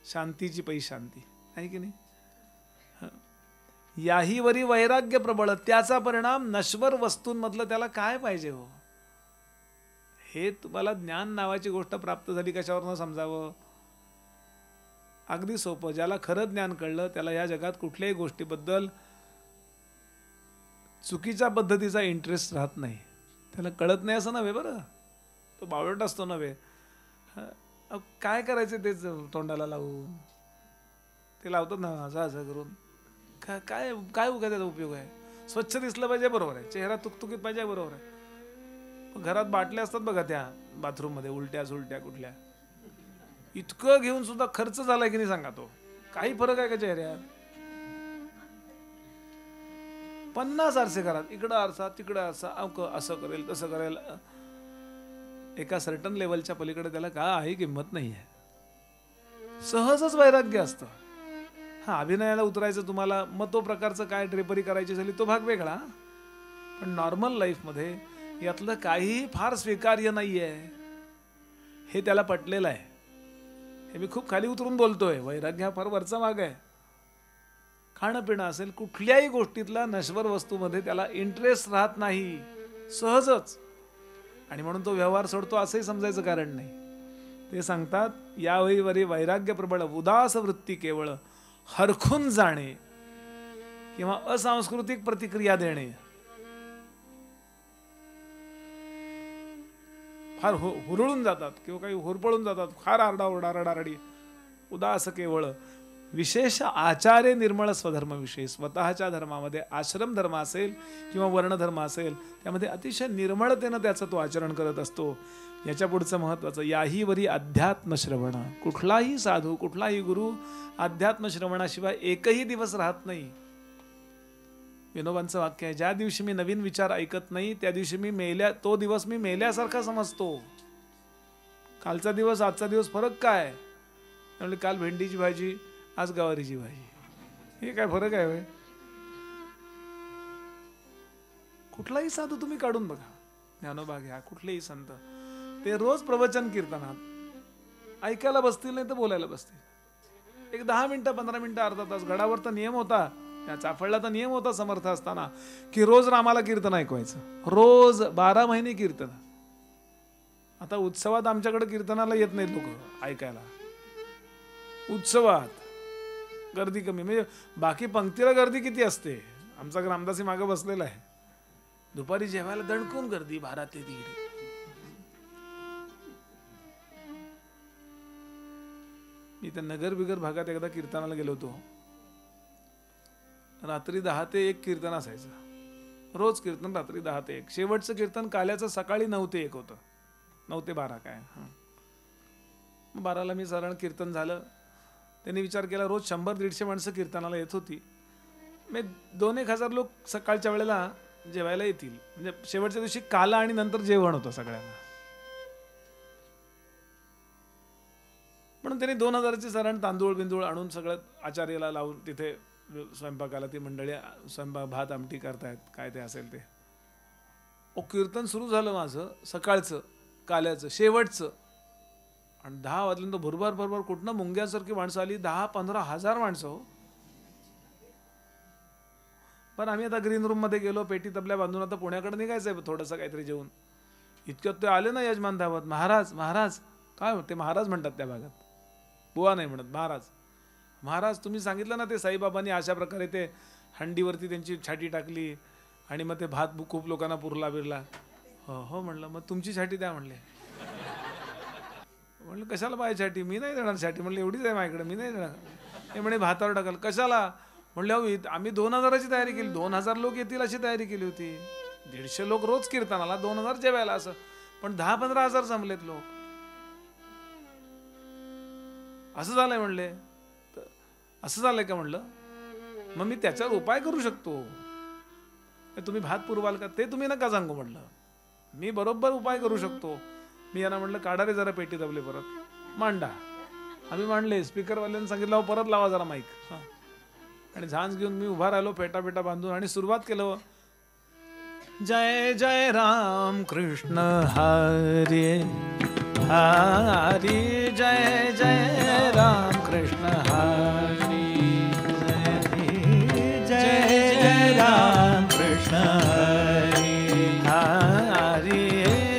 शांतीची पै शांती आहे की नाही. याही वरी वैराग्य प्रबळ, त्याचा परिणाम नश्वर वस्तूंमधलं त्याला काय पाहिजे हो. हे तुम्हाला ज्ञान नावाची गोष्ट प्राप्त झाली, कशावरनं समजावं. अगदी सोपं. ज्याला खरं ज्ञान कळलं त्याला या जगात कुठल्याही गोष्टीबद्दल चुकीच्या पद्धतीचा इंटरेस्ट राहत नाही. त्याला कळत नाही असं नव्हे. बरं, तो बावळट असतो नव्हे. काय करायचं तेच तोंडाला लावून, ते लावतात ना असं असं करून. काय काय उगा त्याचा उपयोग आहे. स्वच्छ दिसलं पाहिजे, बरोबर आहे. चेहरा तुकतुकीत पाहिजे, बरोबर आहे. घरात बाटल्या असतात बघा त्या बाथरूम मध्ये उलट्या सुलट्या कुठल्या, इतकं घेऊन सुद्धा खर्च झालाय की नाही सांगा तो. काही फरक आहे का चेहऱ्यात? 50 आरसे घरात, इकडं आरसा तिकडं आरसा, असं करेल तसं करेल. एका सर्टन लेवलच्या पलीकडे त्याला काय आहे किंमत नाही आहे. सहजच वैराग्य असतं. हा, अभिनयाला उतरायचं तुम्हाला, मग तो प्रकारचं काय ड्रेपरी करायची झाली तो भाग वेगळा. पण नॉर्मल लाईफमध्ये यातलं काहीही फार स्वीकार्य नाहीये, हे त्याला पटलेलं आहे. हे मी खूप खाली उतरून बोलतोय. वैराग्य हा फार वरचा भाग आहे. खाणं पिणं असेल, कुठल्याही गोष्टीतला नश्वर वस्तूमध्ये त्याला इंटरेस्ट राहत नाही, सहजच. आणि म्हणून तो व्यवहार सोडतो असंही समजायचं कारण नाही. ते सांगतात, यावेळी वरी वैराग्य प्रबळ उदास वृत्ती केवळ हरखून जाणे किंवा असांस्कृतिक प्रतिक्रिया देणे. फार हुरळून जातात किंवा काही होरपळून जातात, फार आरडाओरडा रडारडी. उदास केवळ विशेष आचार्य निर्मळ स्वधर्म विषयी, स्वतःच्या धर्मामध्ये आश्रम धर्म असेल किंवा वर्णधर्म असेल त्यामध्ये अतिशय निर्मळतेनं त्याचं तो आचरण करत असतो. याच्या पुढचं महत्वाचं, याही वरी अध्यात्म श्रवण. कुठलाही साधू कुठलाही गुरु अध्यात्म श्रवणाशिवाय एकही दिवस राहत नाही. विनोबांचं वाक्य आहे, ज्या दिवशी मी नवीन विचार ऐकत नाही त्या दिवशी तो दिवस मी मेल्यासारखा समजतो. कालचा दिवस आजचा दिवस फरक काय? म्हणजे काल भेंडीची भाजी आज गवारीची भाजी, हे काय फरक आहे होय? कुठलाही साधू तुम्ही काढून बघा, ज्ञानोबा घ्या, कुठलेही संत, ते रोज प्रवचन कीर्तनात ऐकायला बसतील नाही तर बोलायला बसतील. एक 10 मिनिटं 15 मिनिटं अर्धा तास. गडावर तर नियम होता, त्या चाफळला तर नियम होता समर्थ असताना, की रोज रामाला कीर्तन ऐकवायचं, रोज 12 महिने कीर्तन. आता उत्सवात आमच्याकडे कीर्तनाला येत नाहीत लोक ऐकायला. उत्सवात गर्दी कमी, म्हणजे बाकी पंक्तीला गर्दी किती असते. आमचा ग्रामदासी मागे बसलेला आहे, दुपारी जेवायला दणकून गर्दी 12 ते 1:30. मी त्या नगर बिगर भागात एकदा कीर्तनाला गेलो होतो. रात्री 10 ते 1 कीर्तन असायचं, रोज कीर्तन रात्री 10 ते 1. शेवटचं कीर्तन काल्याचं सकाळी 9 ते 1 होतं, 9 ते 12 काय. 12ला मी साधारण कीर्तन झालं. त्यांनी विचार केला, रोज 100-150 माणसं कीर्तनाला येत होती, मी 2,000-1,000 लोक सकाळच्या वेळेला जेवायला येतील. म्हणजे शेवटच्या दिवशी काला आणि नंतर जेवण होतं सगळ्यांना. म्हणून त्यांनी 2,000ची साधारण तांदूळ बिंदूळ आणून सगळं आचार्याला लावून तिथे स्वयंपाकाला ती मंडळी स्वयंपाक भात आमटी करतायत, काय ते असेल ते. कीर्तन सुरू झालं माझं सकाळचं काल्याचं शेवटचं, आणि 10 वाजल्यानंतर भरभर भरभर कुठनं मुंग्यासारखी माणसं आली, 10-15 हजार माणसं हो. पण आम्ही आता ग्रीन रूम मध्ये गेलो, पेटी तबल्या बांधून आता पुण्याकडे निघायचंय थोडंसं काहीतरी जेवून. इतक्यात ते आले ना यजमान धावत, महाराज महाराज. काय ते महाराज म्हणतात त्या भागात, बुवा नाही म्हणत, महाराज. महाराज तुम्ही सांगितलं ना ते साईबाबांनी अशा प्रकारे ते हंडीवरती त्यांची छाटी टाकली आणि मग ते भात खूप लोकांना पुरला बिरला. हो म्हणलं, मग तुमची छाटी द्या म्हणले. म्हणलं कशाला पाहिजे छाटी, मी नाही देणार छाटी. म्हणलं एवढीच आहे माझ्याकडे, मी नाही देणार. हे म्हणे भातावर टाकाल. कशाला? म्हणलं आम्ही 2,000ची तयारी केली, 2,000 लोक येतील अशी तयारी केली होती. 150 लोक रोज कीर्तनाला, 2,000 जेवायला असं. पण 10-15 हजार जमलेत लोक. असं झालंय म्हणले. असं झालंय का म्हणलं, मग मी त्याच्यावर उपाय करू शकतो. तुम्ही भात पुरवाल का ते तुम्ही नका सांगू म्हणलं, मी बरोबर उपाय करू शकतो. मी यांना म्हणलं काढा रे जरा पेटी तबले परत मांडा. आम्ही मांडले, स्पीकरवाल्यांनी सांगितलं परत लावा जरा माईक. आणि झांज घेऊन मी उभा राहिलो पेटा पेटा बांधून आणि सुरुवात केलं. जय जय राम कृष्ण हरी हरी, जय जय राम कृष्ण हरी, जय जय राम कृष्ण हरी हरी,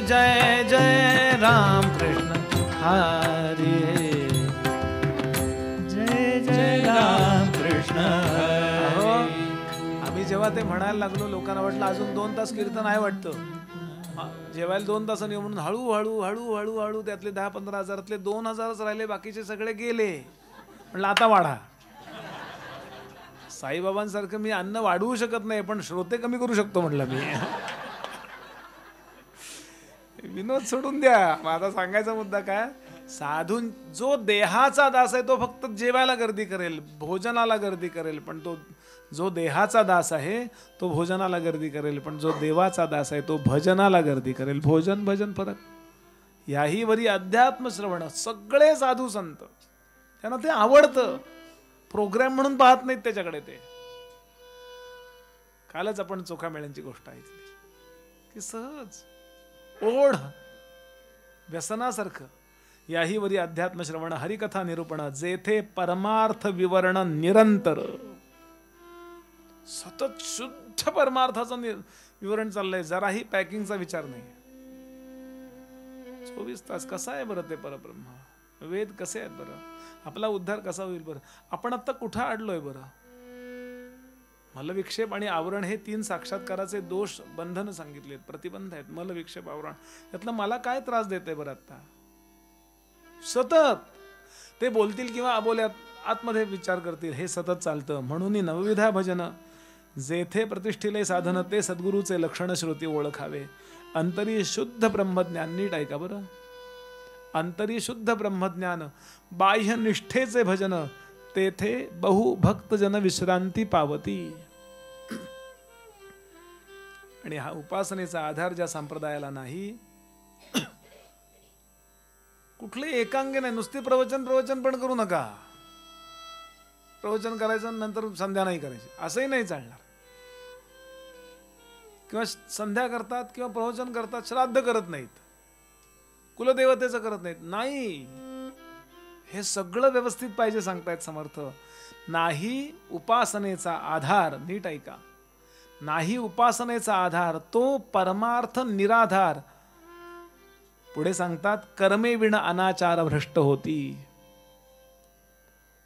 जय जय राम कृष्ण हरी, जय जय राम कृष्ण हरी. आम्ही जेव्हा ते म्हणायला लागलो लोकांना वाटलं अजून 2 तास कीर्तन आहे वाटतं. जेवायला 2 तासांनी म्हणून हळूहळू हळूहळू हळू त्यातले 10-15 हजारातले 2,000च राहिले, बाकीचे सगळे गेले. म्हणलं आता वाढा. साईबाबांसारखं मी अन्न वाढवू शकत नाही, पण श्रोते कमी करू शकतो म्हणलं मी. विनोद सोडून द्या. माझा सांगायचा मुद्दा काय, साधून जो देहाचा दास आहे तो फक्त जेवायला गर्दी करेल, भोजनाला गर्दी करेल, पण तो जो देहाचा दास आहे तो भोजनाला गर्दी करेल, पण जो देवाचा दास आहे तो भजनाला गर्दी करेल. भोजन भजन फरक. याही वरी अध्यात्म श्रवण. सगळे साधू संत त्यांना ते आवडतं, प्रोग्राम म्हणून पाहत नाहीत त्याच्याकडे. ते कालच आपण चोखा मेळ्यांची गोष्ट ऐकली की सहज ओढ व्यसनासारखं. याही वरी अध्यात्म श्रवण हरिकथा निरूपण जेथे परमार्थ विवरण निरंतर. सतत शुद्ध परमार्थाचं विवरण चाललंय, जराही पॅकिंगचा विचार नाही. 24 तास. कसा आहे बरं ते परब्रह्म? वेद कसे आहेत बरं? आपला उद्धार कसा होईल बरं? आपण आता कुठं अडलोय बरं? मलविक्षेप आणि आवरण हे 3 साक्षात्काराचे दोष बंधन सांगितलेत, प्रतिबंध आहेत. मलविक्षेप आवरण यातलं मला काय त्रास देते बरं? आता सतत ते बोलतील किंवा अबोल्यात आतमध्ये विचार करतील, हे सतत चालतं. म्हणून नवविधा भजन जेथे प्रतिष्ठिले साधन ते सद्गुरूचे लक्षण श्रुती ओळखावे. अंतरी शुद्ध ब्रह्मज्ञान. नीट ऐका बरं. अंतरी शुद्ध ब्रह्मज्ञान बाह्य निष्ठेचे भजन तेथे बहु भक्तजन विश्रांती पावती. आणि हा उपासनेचा आधार ज्या संप्रदायाला नाही, कुठले एकांगी नाही. नुसते प्रवचन पण करू नका. प्रवचन करायचं नंतर संध्या नाही करायची असंही नाही चालणार. किंवा संध्या करतात किंवा प्रवचन करतात, श्राद्ध करत नाहीत, कुलदेवतेचं करत नाहीत. नाही, हे सगळं व्यवस्थित पाहिजे सांगतायत समर्थ. नाही उपासनेचा आधार. नीट ऐका. नाही उपासनेचा आधार तो परमार्थ निराधार. पुढे सांगतात कर्मे विण अनाचार भ्रष्ट होती.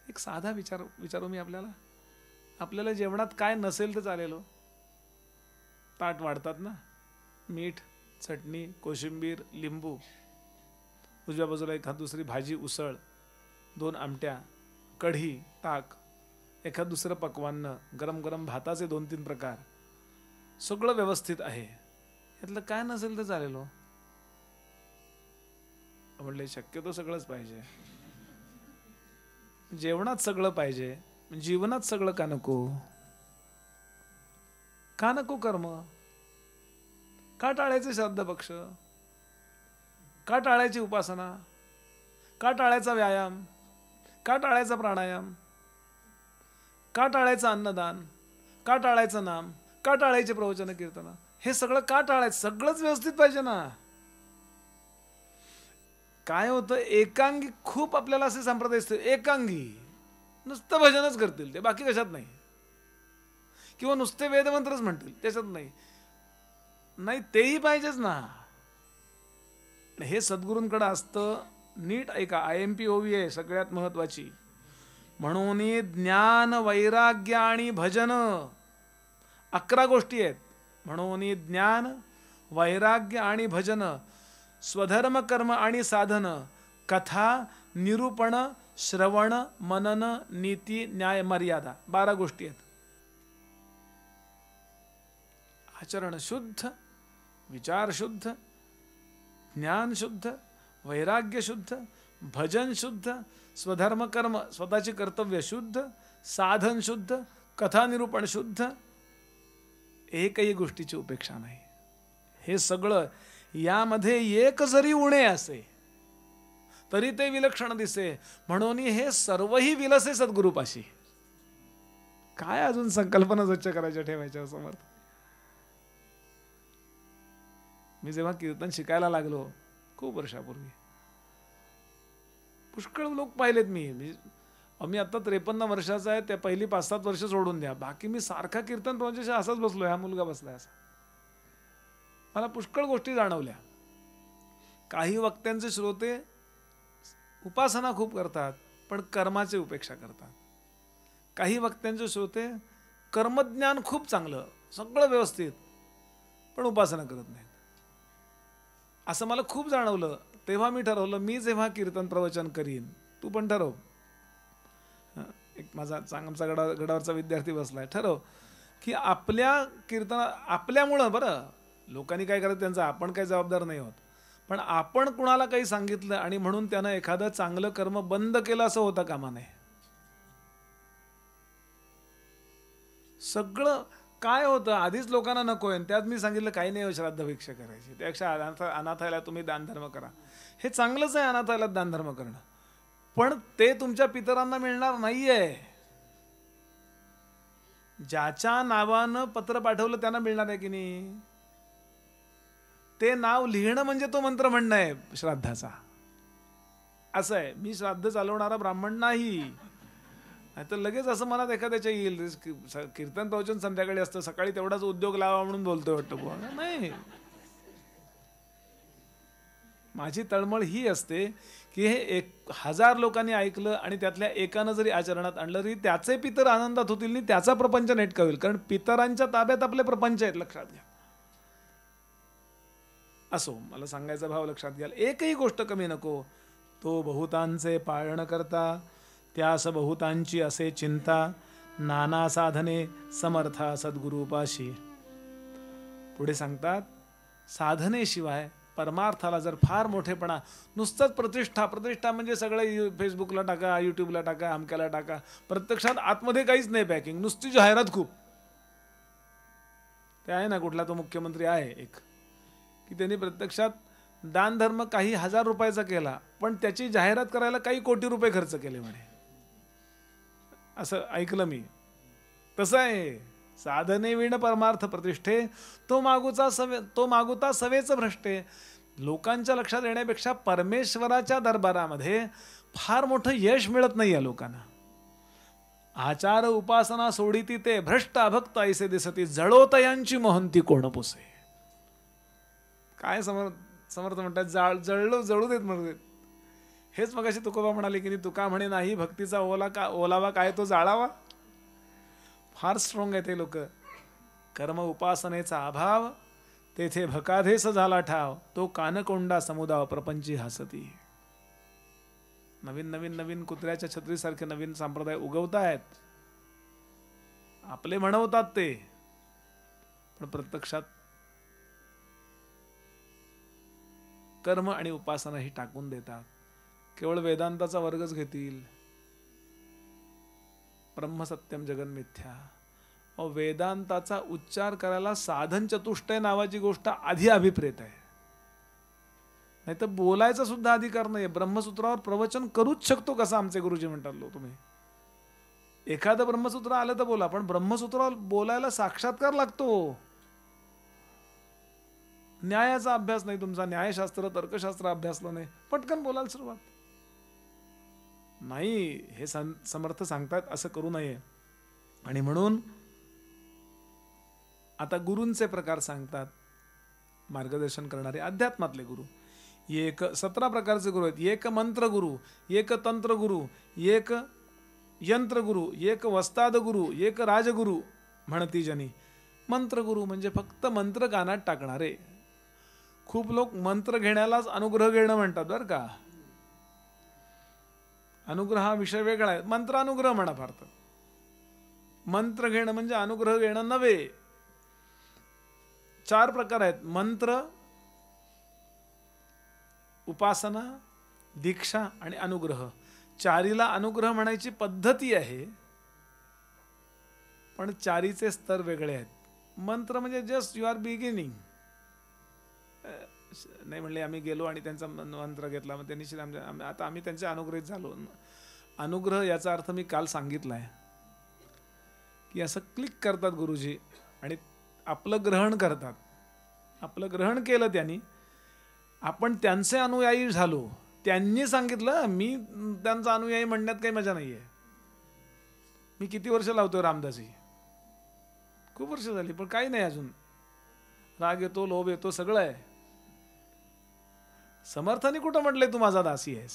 एक साधा विचारू मी आपल्याला जेवणात काय नसेल तर चालेल. ताट वाढतात ना, मीठ, चटणी, कोशिंबीर, लिंबू, उजव्या बाजूला एखाद दुसरी भाजी, उसळ, 2 आमट्या, कढी, ताक, एखाद दुसरं पक्वान्न, गरम गरम भाताचे 2-3 प्रकार, सगळं व्यवस्थित आहे. यातलं काय नसेल तर चालेल. म्हणले शक्यतो सगळंच पाहिजे. जेवणात सगळं पाहिजे, जीवनात सगळं का नको? का नको कर्म? का टाळायचे श्राद्ध पक्ष? का टाळायची उपासना? का टाळायचा व्यायाम? का टाळायचा प्राणायाम? का टाळायचं अन्नदान? का टाळायचं नाम? का टाळायचे प्रवचन कीर्तन? हे सगळं का टाळायचं? सगळंच व्यवस्थित पाहिजे ना. काय होतं, एकांगी खूप आपल्याला असे संप्रदाय असते, एकांगी नुसतं भजनच करतील ते, बाकी कशात नाही. किंवा नुसते वेदमंत्रच म्हणतील, त्याच्यात नाही, तेही पाहिजेच ना. हे सद्गुरूंकडे असतं. नीट ऐका. IMP-OV आहे सगळ्यात महत्वाची. म्हणून ज्ञान, वैराग्य आणि भजन 11 गोष्टी आहेत. म्हणून ज्ञान, वैराग्य आणि भजन, स्वधर्म कर्म आणि साधन, कथा, निरूपण, श्रवण, मनन, नीती, न्याय, मर्यादा, 12 गोष्टी आहेत. आचरण शुद्ध, विचार शुद्ध, ज्ञान शुद्ध, वैराग्य शुद्ध, भजन शुद्ध, स्वधर्म कर्म स्वतःची कर्तव्य शुद्ध, साधन शुद्ध, कथा निरूपण शुद्ध, एकही गोष्टीची उपेक्षा नाही. हे सगळं यामध्ये एक जरी उणे असे तरी ते विलक्षण दिसे. म्हणून हे सर्वही विलसे सद्गुरूपाशी. काय अजून संकल्पना स्वच्छ करायच्या ठेवायच्या समोर. मी जेव्हा कीर्तन शिकायला लागलो खूप वर्षापूर्वी, पुष्कळ लोक पाहिलेत. मी आता 53 वर्षाचा आहे. त्या पहिली 5-7 वर्ष सोडून द्या, बाकी मी सारखा कीर्तन प्रवचनाशी असाच बसलोय. हा मुलगा बसलाय असा. मला पुष्कळ गोष्टी जाणवल्या. काही वक्त्यांचे श्रोते उपासना खूप करतात पण कर्माची उपेक्षा करतात. काही वक्त्यांचे श्रोते कर्मज्ञान खूप चांगलं, सगळं व्यवस्थित, पण उपासना करत नाहीत. असं मला खूप जाणवलं. तेव्हा मी ठरवलं, मी जेव्हा कीर्तन प्रवचन करीन, तू पण ठरव. एक माझा आमचा गडावरचा विद्यार्थी बसलाय, ठरव की आपल्या कीर्तना आपल्यामुळं, बरं लोकांनी काय करत त्यांचा आपण काही जबाबदार नाही होत, पण आपण कुणाला काही सांगितलं आणि म्हणून त्यानं एखादं चांगलं कर्म बंद केलं असं होता कामा नये. सगळं काय होतं आधीच लोकांना नको आहे, त्यात मी सांगितलं काही नाही श्राद्ध भिक्षा करायची, त्यापेक्षा अनाथाला तुम्ही दानधर्म करा. हे चांगलंच आहे अनाथाला दानधर्म करणं, पण ते तुमच्या पितरांना मिळणार नाहीये. ज्याच्या नावानं पत्र पाठवलं त्यांना मिळणार आहे की नाही. ते नाव लिहिणं म्हणजे तो मंत्र म्हणणं आहे श्राद्धाचा. असं आहे. मी श्राद्ध चालवणारा ब्राह्मण नाही. तर लगेच असं मनात एखाद्याच्या येईल कीर्तन प्रवचन संध्याकाळी असतं, सकाळी तेवढाच उद्योग लावा म्हणून बोलतोय वाटतं बुवा. नाही, माझी तळमळ ही असते की हे 1000 लोकांनी ऐकलं आणि त्यातल्या एकानं जरी आचरणात आणलं तरी त्याचे पितर आनंदात होतील आणि त्याचा प्रपंच नेटका होईल. कारण पितरांच्या ताब्यात आपले प्रपंच आहेत, लक्षात घ्या. असो, मला सांगायचा भाव लक्षात घ्याल. एकही गोष्ट कमी नको. तो बहुतांचे पाळण करता, त्यास बहुतांची असे चिंता, नाना साधने समर्था सद्गुरूपाशी. पुढे सांगतात, साधनेशिवाय परमार्थाला जर फार मोठेपणा, नुसतंच प्रतिष्ठा म्हणजे सगळं फेसबुकला टाका, यूट्यूबला टाका, अमक्याला टाका, प्रत्यक्षात आतमध्ये काहीच नाही पॅकिंग, नुसती जाहिरात खूप. ते आहे ना कुठला तो मुख्यमंत्री आहे एक, की त्यांनी प्रत्यक्षात दानधर्म काही 1000 रुपयाचा केला, पण त्याची जाहिरात करायला काही कोटी रुपये खर्च केले म्हणे. असं ऐकलं मी. तसं आहे. साधने विण परमार्थ प्रतिष्ठे, तो मागुता सवेच भ्रष्टे. लोकांच्या लक्षात येण्यापेक्षा परमेश्वराच्या दरबारामध्ये फार मोठं यश मिळत नाही या लोकांना. आचार उपासना सोडिती ते भ्रष्ट अभक्त ऐसे दिसती, जळोतयांची मोहंती कोण पुसे. काय समर्थ म्हणतात, जळू देत म्हणू देत. हेच मगाशी तुकोबा म्हणाले की तुका म्हणे नाही भक्तीचा ओलावा काय तो जाळावा. फार स्ट्रॉंग आहे ते लोक. कर्म उपासनेचा अभाव, तेथे भकाधेस झाला ठाव, तो कानकोंडा समुदाव प्रपंची हसती. नवीन कुत्र्याच्या छत्रीसारखे नवीन संप्रदाय उगवतायत. आपले म्हणवतात ते, पण प्रत्यक्षात कर्म आणि उपासना ही टाकून देतात. केवळ वेदांताचा वर्गच घेतील. ब्रह्मसत्यम जगन मिथ्या. वेदांताचा उच्चार करायला साधन चतुष्टय नावाची गोष्ट आधी अभिप्रेत आहे. नाही तर बोलायचा सुद्धा अधिकार नाही. ब्रह्मसूत्रावर प्रवचन करूच शकतो कसा, आमचे गुरुजी म्हणतात लो तुम्ही. एखादं ब्रह्मसूत्र आलं तर बोला, पण ब्रह्मसूत्रावर बोलायला साक्षात्कार लागतो. न्यायाचा अभ्यास नाही तुमचा, न्यायशास्त्र तर्कशास्त्र अभ्यासलं नाही, पटकन बोलायला सुरुवात नाही. हे समर्थ सांगतात असं करू नये. आणि म्हणून आता गुरूंचे प्रकार सांगतात. मार्गदर्शन करणारे अध्यात्मातले गुरु 17 प्रकारचे गुरु आहेत. एक मंत्र गुरु, एक तंत्र गुरु, एक यंत्र गुरु, एक वस्ताद गुरु, एक राजगुरु म्हणती जनी. मंत्र गुरु म्हणजे फक्त मंत्र कानात टाकणारे. खूप लोक मंत्र घेण्यालाच अनुग्रह घेणं म्हणतात बरं का. अनुग्रह हा विषय वेगळा आहे. मंत्र अनुग्रह म्हणा फार तर. मंत्र घेणं म्हणजे अनुग्रह घेणं नव्हे. 4 प्रकार आहेत: मंत्र, उपासना, दीक्षा आणि अनुग्रह. 4ला अनुग्रह म्हणायची पद्धती आहे, पण 4चे स्तर वेगळे आहेत. मंत्र म्हणजे जस्ट यू आर बिगिनिंग. नाही म्हणले आम्ही गेलो आणि त्यांचा मंत्र घेतला, मग त्यांनी आता आम्ही त्यांचे अनुग्रहित झालो. अनुग्रह याचा अर्थ मी काल सांगितला आहे की असं क्लिक करतात गुरुजी आणि आपलं ग्रहण करतात. आपलं ग्रहण केलं त्यांनी, आपण त्यांचे अनुयायी झालो. त्यांनी सांगितलं, मी त्यांचा अनुयायी म्हणण्यात काही मजा नाही आहे. मी किती वर्ष लावतोय रामदासी, खूप वर्ष झाली, पण काही नाही अजून. राग येतो, लोभ येतो, सगळं आहे. समर्थाने कुठं म्हटलंय तू माझा दासी आहेस,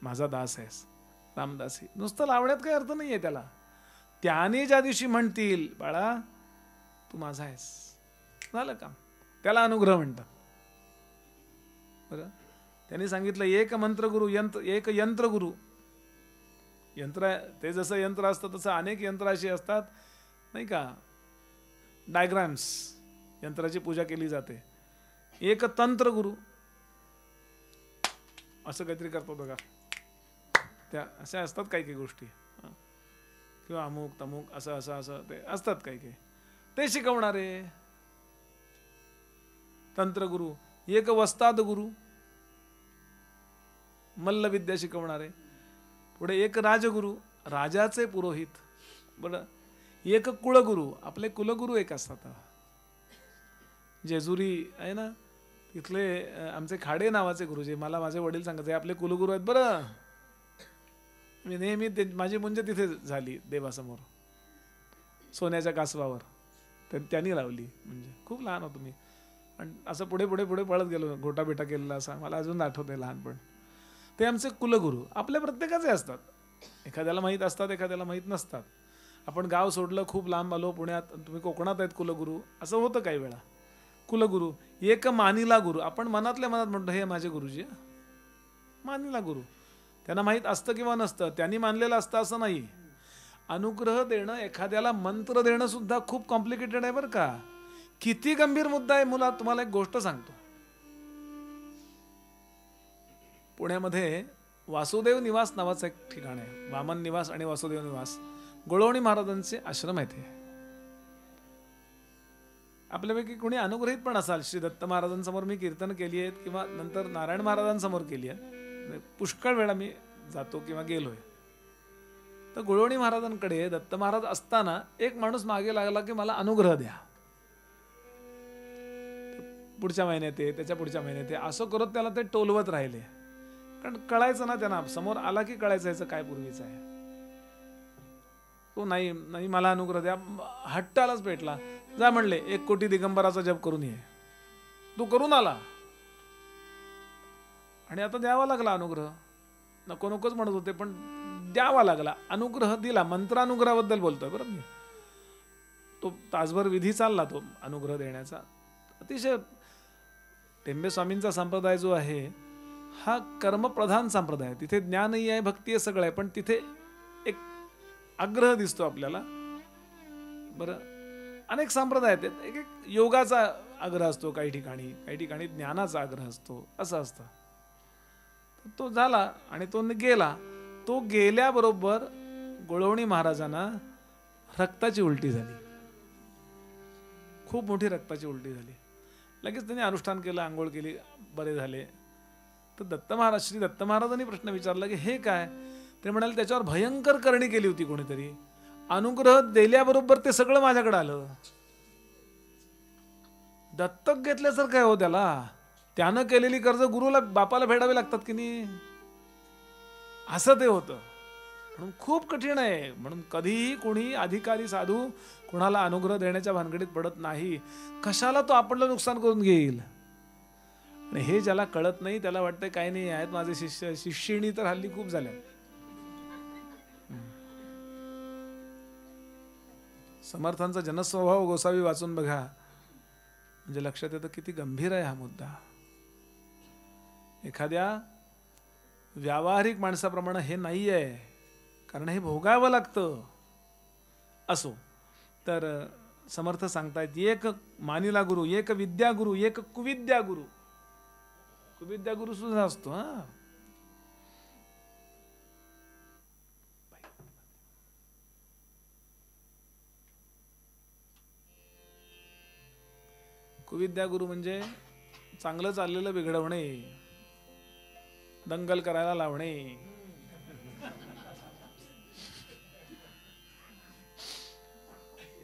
माझा दास आहेस, रामदासी. नुसतं लावण्यात काही अर्थ नाहीये त्याला. त्याने ज्या दिवशी म्हणतील बाळा तू माझा आहेस, झालं काम. त्याला अनुग्रह म्हणतात. बरं, त्यांनी सांगितलं एक मंत्रगुरु, एक यंत्रगुरु. यंत्र ते जसं यंत्र असतं तसं अनेक यंत्र अशी असतात नाही का, डायग्राम्स, यंत्राची पूजा केली जाते. एक तंत्रगुरु, असं काहीतरी करतो बघा, त्या अशा असतात काही काही गोष्टी, किंवा अमुक तमुक असं असं असं ते असतात काही काही. ते शिकवणारे तंत्रगुरु, एक वस्ताद गुरु मल्लविद्या शिकवणारे. पुढे एक राजगुरु, राजाचे पुरोहित. बरं, एक कुळगुरु, आपले कुलगुरु एक असतात. जेजुरी आहे ना, तिथले आमचे खाडे नावाचे गुरुजी, मला माझे वडील सांगायचे आपले कुलगुरु आहेत बरं. मी नेहमी माझी मुंज तिथे झाली देवासमोर, सोन्याच्या कासवावर त्यांनी लावली. म्हणजे खूप लहान होतो मी, आणि असं पुढे पुढे पुढे पळत गेलो, गोटा बिटा केलेला असा मला अजून आठवतंय लहानपण. ते आमचे कुलगुरू आपल्या प्रत्येकाचे असतात. एखाद्याला माहीत असतात, एखाद्याला माहीत नसतात. आपण गाव सोडलं, खूप लांब आलो पुण्यात, तुम्ही कोकणात आहेत कुलगुरू, असं होतं काही वेळा. कुलगुरू, एक मानिला गुरु, आपण मनातल्या मनात म्हणतो हे माझे गुरुजी, मानिला गुरु. त्यांना माहीत असतं किंवा नसतं, त्यांनी मानलेलं असतं असं नाही. अनुग्रह देणं, एखाद्याला मंत्र देणं सुद्धा खूप कॉम्प्लिकेटेड आहे बरं का. किती गंभीर मुद्दा आहे. मुला तुम्हाला एक गोष्ट सांगतो. पुण्यामध्ये वासुदेव निवास नावाचं एक ठिकाण आहे, वामन निवास आणि वासुदेव निवास, गोळवणी महाराजांचे आश्रम आहे. ते आपल्यापैकी कोणी अनुग्रहित पण असाल, श्री दत्त महाराजांसमोर मी कीर्तन केली आहेत, किंवा नंतर नारायण महाराजांसमोर केली आहे. पुष्कळ वेळा मी जातो किंवा गेलोय. तर गोळवणी महाराजांकडे दत्त महाराज असताना एक माणूस मागे लागला की मला अनुग्रह द्या, पुढच्या महिन्यात ये, त्याच्या पुढच्या महिन्यात ये, असं करत त्याला ते टोलवत राहिले. कारण कळायचं ना त्यांना, समोर आला की कळायचं याचं काय पूर्वीचं आहे. तो नाही नाही मला अनुग्रह द्या, हट्टालाच पेटला. जा म्हणले 1 कोटी दिगंबराचा जप करून ये. तो करून आला आणि आता द्यावा लागला अनुग्रह. नको नकोच म्हणत होते पण द्यावा लागला. अनुग्रह दिला. मंत्रानुग्रहाबद्दल बोलतोय बरं मी. तो तासभर विधी चालला तो अनुग्रह देण्याचा. अतिशय टेंबे स्वामींचा संप्रदाय जो आहे हा कर्मप्रधान संप्रदाय आहे. तिथे ज्ञानही आहे, भक्ती आहे, सगळं आहे, पण तिथे एक आग्रह दिसतो आपल्याला. बरं, अनेक संप्रदाय आहेत. एक एक योगाचा आग्रह असतो काही ठिकाणी ज्ञानाचा आग्रह असतो, असं असतं. तो झाला आणि तो गेला. तो गेल्याबरोबर गोळवणी महाराजांना रक्ताची उलटी झाली, खूप मोठी रक्ताची उलटी झाली. लगेच त्यांनी अनुष्ठान केलं, आंघोळ केली, बरे झाले. तर श्री दत्त महाराजांनी प्रश्न विचारला की हे काय? ते म्हणाले त्याच्यावर भयंकर करणी केली होती कोणीतरी. अनुग्रह दिल्याबरोबर ते सगळं माझ्याकडे आलं. दत्तक घेतल्यासारखं काय हो त्याला? त्यानं केलेली कर्ज गुरुला बापाला फेडावी लागतात की नाही, असं ते होतं. म्हणून खूप कठीण आहे. म्हणून कधीही कोणी अधिकारी साधू कोणाला अनुग्रह देण्याच्या भानगडीत पडत नाही. कशाला तो आपलं नुकसान करून घेईल. आणि हे ज्याला कळत नाही त्याला वाटतंय काही नाही, आहेत माझे शिष्य, शिष्यिणी तर हल्ली खूप झाल्या. समर्थांचा जनस्वभाव गोसावी वाचून बघा, म्हणजे लक्षात येतं किती गंभीर आहे हा मुद्दा. एखाद्या व्यावहारिक माणसाप्रमाणे हे नाही आहे, कारण हे भोगावं लागतं. असो तर समर्थ सांगतायत एक मानिला गुरु, एक विद्या गुरु, एक कुविद्या गुरु. कुविद्या गुरु सुद्धा असतो. हा, कुविद्या गुरु म्हणजे चांगलं चाललेलं बिघडवणे, दंगल करायला लावणे.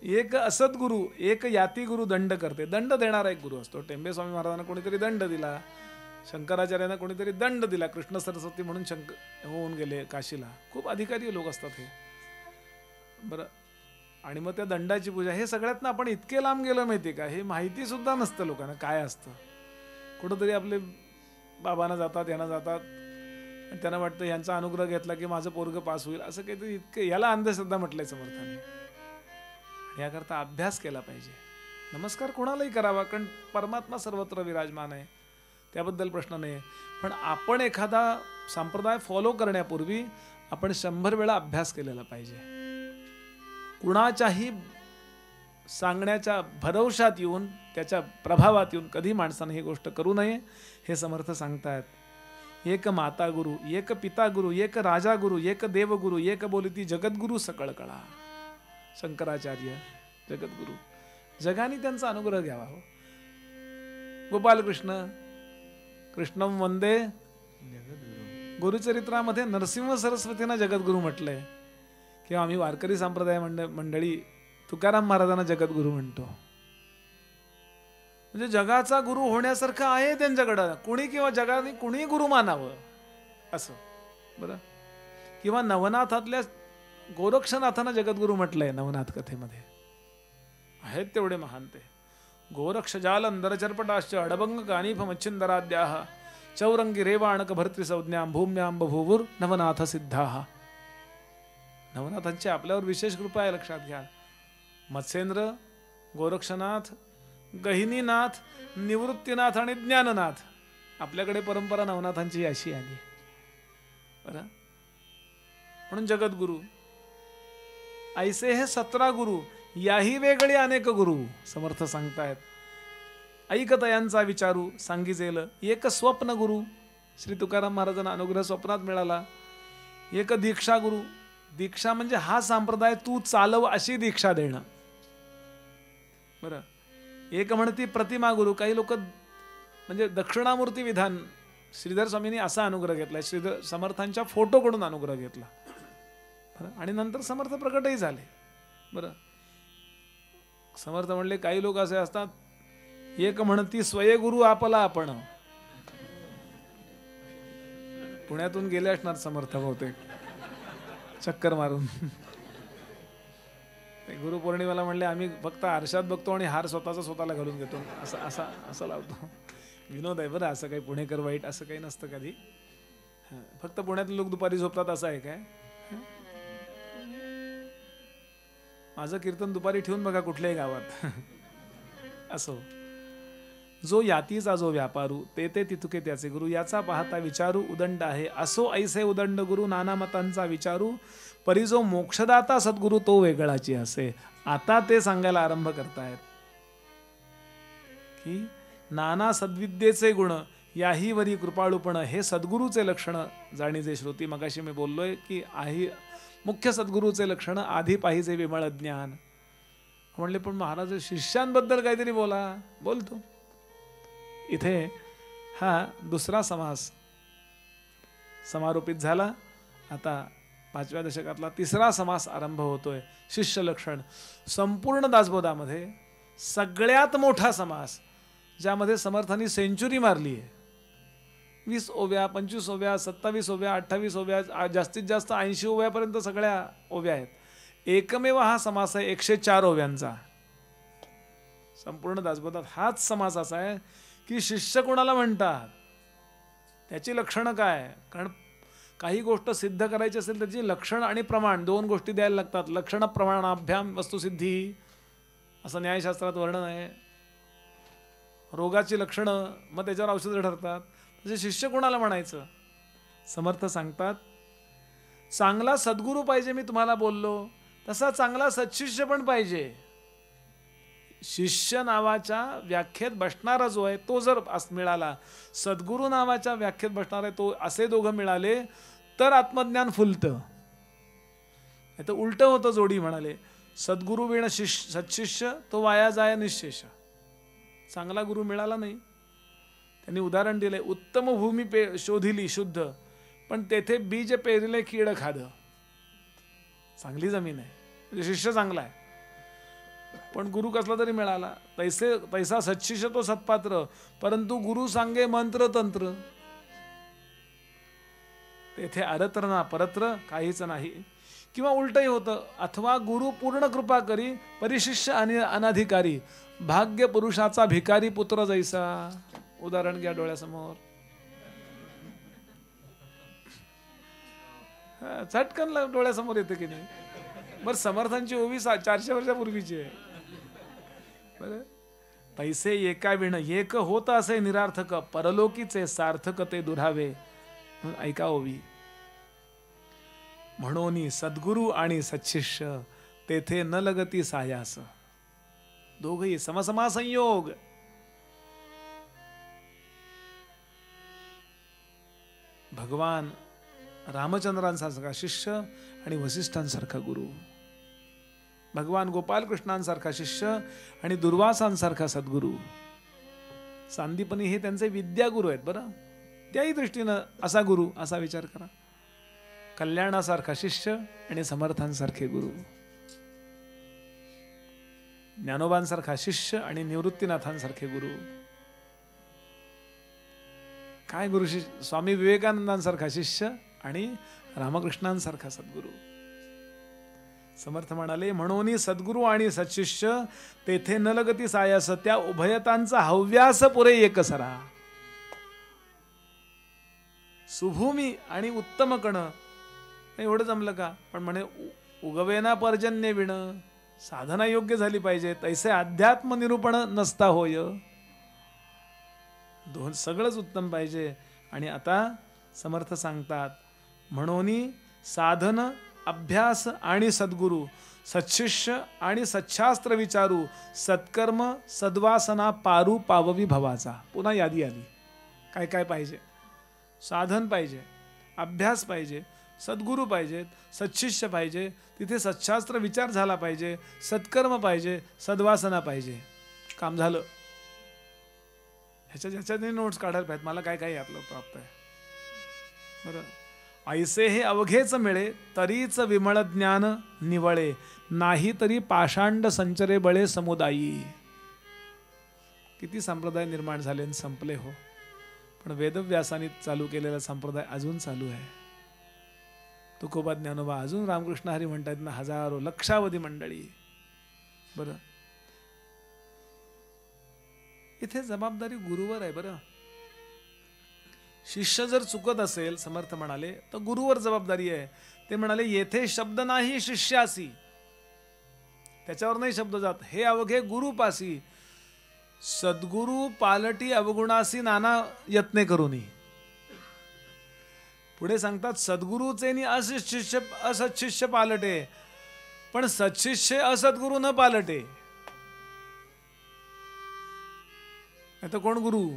एक असत गुरु, एक याती गुरु दंड करते. दंड देणारा एक गुरु असतो. टेंबे स्वामी महाराजांना कोणीतरी दंड दिला, शंकराचार्यांना कोणीतरी दंड दिला. कृष्ण सरस्वती म्हणून होऊन गेले काशीला. खूप अधिकारी लोक असतात हे. बरं, आणि मग त्या दंडाची पूजा, हे सगळ्यातनं आपण इतके लांब गेलो माहिती का, हे माहिती सुद्धा नसतं लोकांना काय असतं. कुठंतरी आपले बाबांना जातात, यांना जातात, आणि त्यांना वाटतं यांचा अनुग्रह घेतला की माझं पोरग पास होईल, असं काहीतरी. इतकं याला अंधश्रद्धा म्हटलंय समर्थाने. याकरता अभ्यास केला पाहिजे. नमस्कार कोणालाही करावा, कारण परमात्मा सर्वत्र विराजमान आहे, त्याबद्दल प्रश्न नाही. पण आपण एखादा संप्रदाय फॉलो करण्यापूर्वी आपण 100 वेळा अभ्यास केलेला पाहिजे. कुणाच्याही सांगण्याच्या भरवशात येऊन, त्याच्या प्रभावात येऊन कधी माणसाने ही गोष्ट करू नये, हे समर्थ सांगतायत. एक माता गुरु, एक पिता गुरु, एक राजा गुरु, एक देवगुरु, एक बोलिती जगद्गुरु सकळ कळा. शंकराचार्य जगद्गुरु, जगाने त्यांचा अनुग्रह घ्यावा. हो गोपालकृष्ण कृष्णम वंदे गुरुचरित्रामध्ये नरसिंह सरस्वतींना जगद्गुरु म्हटलंय, किंवा आम्ही वारकरी संप्रदाय मंडळी तुकाराम महाराजांना जगद्गुरु म्हणतो. म्हणजे जगाचा गुरु होण्यासारखं आहे त्यांच्याकडं. कुणी किंवा जगाने कुणी गुरु मानावं असं. बरं, किंवा नवनाथातल्या गोरक्षनाथांना जगद्गुरु म्हटलंय नवनाथ कथेमध्ये. आहेत तेवढे महान ते. गोरक्ष जाल अंदरचर्पटाश्च अडभंग कानिफ मच्छिंदराद्याः चौरंगी रेवाणक भर्तृ संज्ञां भूम्यां बभूवुर नवनाथ सिद्धाः. नवनाथांची आपल्यावर विशेष कृपा आहे, लक्षात घ्या. मत्स्येंद्र, गोरक्षनाथ, गहिनीनाथ, निवृत्तीनाथ आणि ज्ञाननाथ, आपल्याकडे परंपरा नवनाथांची अशी आली. बरं, म्हणून जगद्गुरु. ऐसे हे 17 गुरु, याही वेगळे अनेक गुरु समर्थ सांगतायत. ऐकतयांचा विचारू सांगिजेल एक स्वप्न गुरु. श्री तुकाराम महाराजांना अनुग्रह स्वप्नात मिळाला. एक दीक्षा गुरु, दीक्षा म्हणजे हा संप्रदाय तू चालव अशी दीक्षा देणं. बरं, एक म्हणती प्रतिमा गुरु. काही लोक म्हणजे दक्षिणामूर्ती विधान, श्रीधर स्वामींनी असा अनुग्रह घेतला, श्रीधर समर्थांच्या फोटोकडून अनुग्रह घेतला. बरं, आणि नंतर समर्थ प्रकटही झाले. बरं, समर्थ म्हणले काही लोक असे असतात, एक म्हणती स्वये गुरु आपला आपण. पुण्यातून गेले असणार समर्थ बहुतेक चक्कर मारून. गुरुपौर्णिमेला म्हणले आम्ही फक्त आरशात बघतो आणि हार स्वतःला घालून घेतो, असं लावतो. विनोद आहे बरं, असं काही पुणेकर वाईट असं काही नसतं कधी. फक्त पुण्यातले लोक दुपारी झोपतात असं आहे काय? माझं कीर्तन दुपारी ठेवून बघा कुठल्याही गावात. असो, जो यातीचा जो व्यापारू ते तितुके त्याचे गुरु. याचा पाहता विचारू उदंड आहे, असो ऐसे उदंड गुरु. नाना मतांचा विचारू परी जो मोक्षदाता सद्गुरु तो वेगळाची असे. आता ते सांगायला आरंभ करतायत की नाना सद्विद्येचे गुण याही वरी कृपाळूपण हे सद्गुरूचे लक्षण जाणीजे श्रुती. मगाशी मी बोललोय की आहे मुख्य सद्गुरूचे लक्षण आधी पाहिजे विमळ ज्ञान. म्हणले पण महाराज शिष्यांबद्दल काहीतरी बोलतो. इथे हा दुसरा समास समारोपित झाला. आता 5व्या दशकातला तिसरा समास आरंभ होतोय, शिष्य लक्षण. संपूर्ण दासबोधामध्ये सगळ्यात मोठा समास, ज्यामध्ये समर्थांनी सेंचुरी मारली आहे. 20 ओव्या, 25 ओव्या, 27 ओव्या, 28 ओव्या, जास्तीत जास्त 80 ओव्यापर्यंत सगळ्या ओव्या आहेत. एकमेव हा समास आहे 104 ओव्यांचा. संपूर्ण दासबोधात हाच समास असा आहे की शिष्य कोणाला म्हणतात, त्याची लक्षणं काय. कारण काही गोष्ट सिद्ध करायची असेल त्याची लक्षण आणि प्रमाण दोन गोष्टी द्यायला लागतात. लक्षण प्रमाणाभ्याम वस्तुसिद्धी असं न्यायशास्त्रात वर्णन आहे. रोगाची लक्षणं मग त्याच्यावर औषधं ठरतात. तसे शिष्य कोणाला म्हणायचं. समर्थ सांगतात चांगला सद्गुरू पाहिजे. मी तुम्हाला बोललो तसा चांगला सत्शिष्य पण पाहिजे. शिष्य नावाच्या व्याख्येत बसणारा जो आहे तो जर मिळाला, सद्गुरू नावाच्या व्याख्येत बसणारा आहे तो, असे दोघं मिळाले तर आत्मज्ञान फुलतं. तर उलट होतं जोडी. म्हणाले सद्गुरू विण सत्शिष्य तो वाया जाय निशेष. चांगला गुरु मिळाला नाही. त्यांनी उदाहरण दिले, उत्तम भूमी शोधिली शुद्ध पण तेथे बीज पेरले कीड खाद. चांगली जमीन आहे म्हणजे शिष्य चांगला आहे, पण गुरु कसला तरी मिळाला. तैसा सत्शिष्य तो सत्पात्र, परंतु गुरु सांगे मंत्र तंत्र. तेथे अरत्र ना परत्र काहीच नाही. किंवा उलटही होतं, अथवा गुरु पूर्ण कृपा करी परिशिष्य आणि अनाधिकारी. भाग्य पुरुषाचा भिकारी पुत्र जैसा. उदाहरण घ्या डोळ्यासमोर. चटकन डोळ्यासमोर येते की नाही. बरं, समर्थांची ओवी 400 वर्षापूर्वीची आहे. बरं, पैसे एका विण एक होत असे निरार्थक, परलोकीचे सार्थक ते दुरावे. ऐका ओवी. म्हणून सद्गुरू आणि सत्शिष्य तेथे न लगती सायास. दोघही समसमा संयोग. भगवान रामचंद्रांसारखा शिष्य आणि वसिष्ठांसारखा गुरु, भगवान गोपालकृष्णांसारखा शिष्य आणि दुर्वासांसारखा सद्गुरू. सांदीपनी हे त्यांचे विद्यागुरु आहेत बरं. त्याही दृष्टीनं असा गुरु, असा विचार करा. कल्याणासारखा शिष्य आणि समर्थांसारखे गुरु, ज्ञानोबांसारखा शिष्य आणि निवृत्तीनाथांसारखे गुरु. काय गुरु? स्वामी विवेकानंदांसारखा शिष्य आणि रामकृष्णांसारखा सद्गुरू. समर्थ म्हणाले, म्हणून सद्गुरू आणि सत्शिष्य तेथे न लगती सायास, त्या उभयतांचा हव्यास पुरे एकसरा. सुभूमी आणि उत्तम कण एवढं जमलं का? पण म्हणे उगवेना पर्जन्य विण, साधना योग्य झाली पाहिजे, तैसे अध्यात्म निरूपण नसता होय. दोन सगळंच उत्तम पाहिजे. आणि आता समर्थ सांगतात, म्हणून साधन, अभ्यास आणि सद्गुरू, सत्शिष्य आणि सच्छास्त्र विचारू, सत्कर्म सद्वासना पारू पाववी भवाचा. पुन्हा यादी आली. काय काय पाहिजे? साधन पाहिजे, अभ्यास पाहिजे, सद्गुरू पाहिजेत, सत्शिष्य पाहिजे, तिथे सच्छास्त्र विचार झाला पाहिजे, सत्कर्म पाहिजे, सद्वासना पाहिजे. काम झालं. ह्याच्याने नोट्स काढायला पाहिजेत, मला काय काय यातलं प्राप्त आहे. बरं, ऐसे हे अवघेच मिळे, तरीच विमळ ज्ञान निवळे, नाही तरी पाषांड संचरे बळे समुदायी. किती संप्रदाय निर्माण झाले आणि संपले हो, पण वेदव्यासाने चालू केलेला संप्रदाय अजून चालू आहे. तुकोबा, ज्ञानोबा, अजून रामकृष्ण हरी म्हणतात ना, हजारो लक्षावधी मंडळी. बरं, इथे जबाबदारी गुरुवर आहे. बरं, शिष्य जर चुकत असेल, समर्थ म्हणाले, तर गुरुवर जबाबदारी आहे. ते म्हणाले, येथे शब्द नाही शिष्यासी, त्याच्यावर नाही शब्द जात, हे अवघे गुरुपासी, सद्गुरु पालटी अवगुणासी नाना यत्ने करूनी. पुढे सांगतात, सद्गुरूचे नि असत्शिष्य पालटे, पण सत्शिष्य असद्गुरु न पालटे. आता कोण गुरु?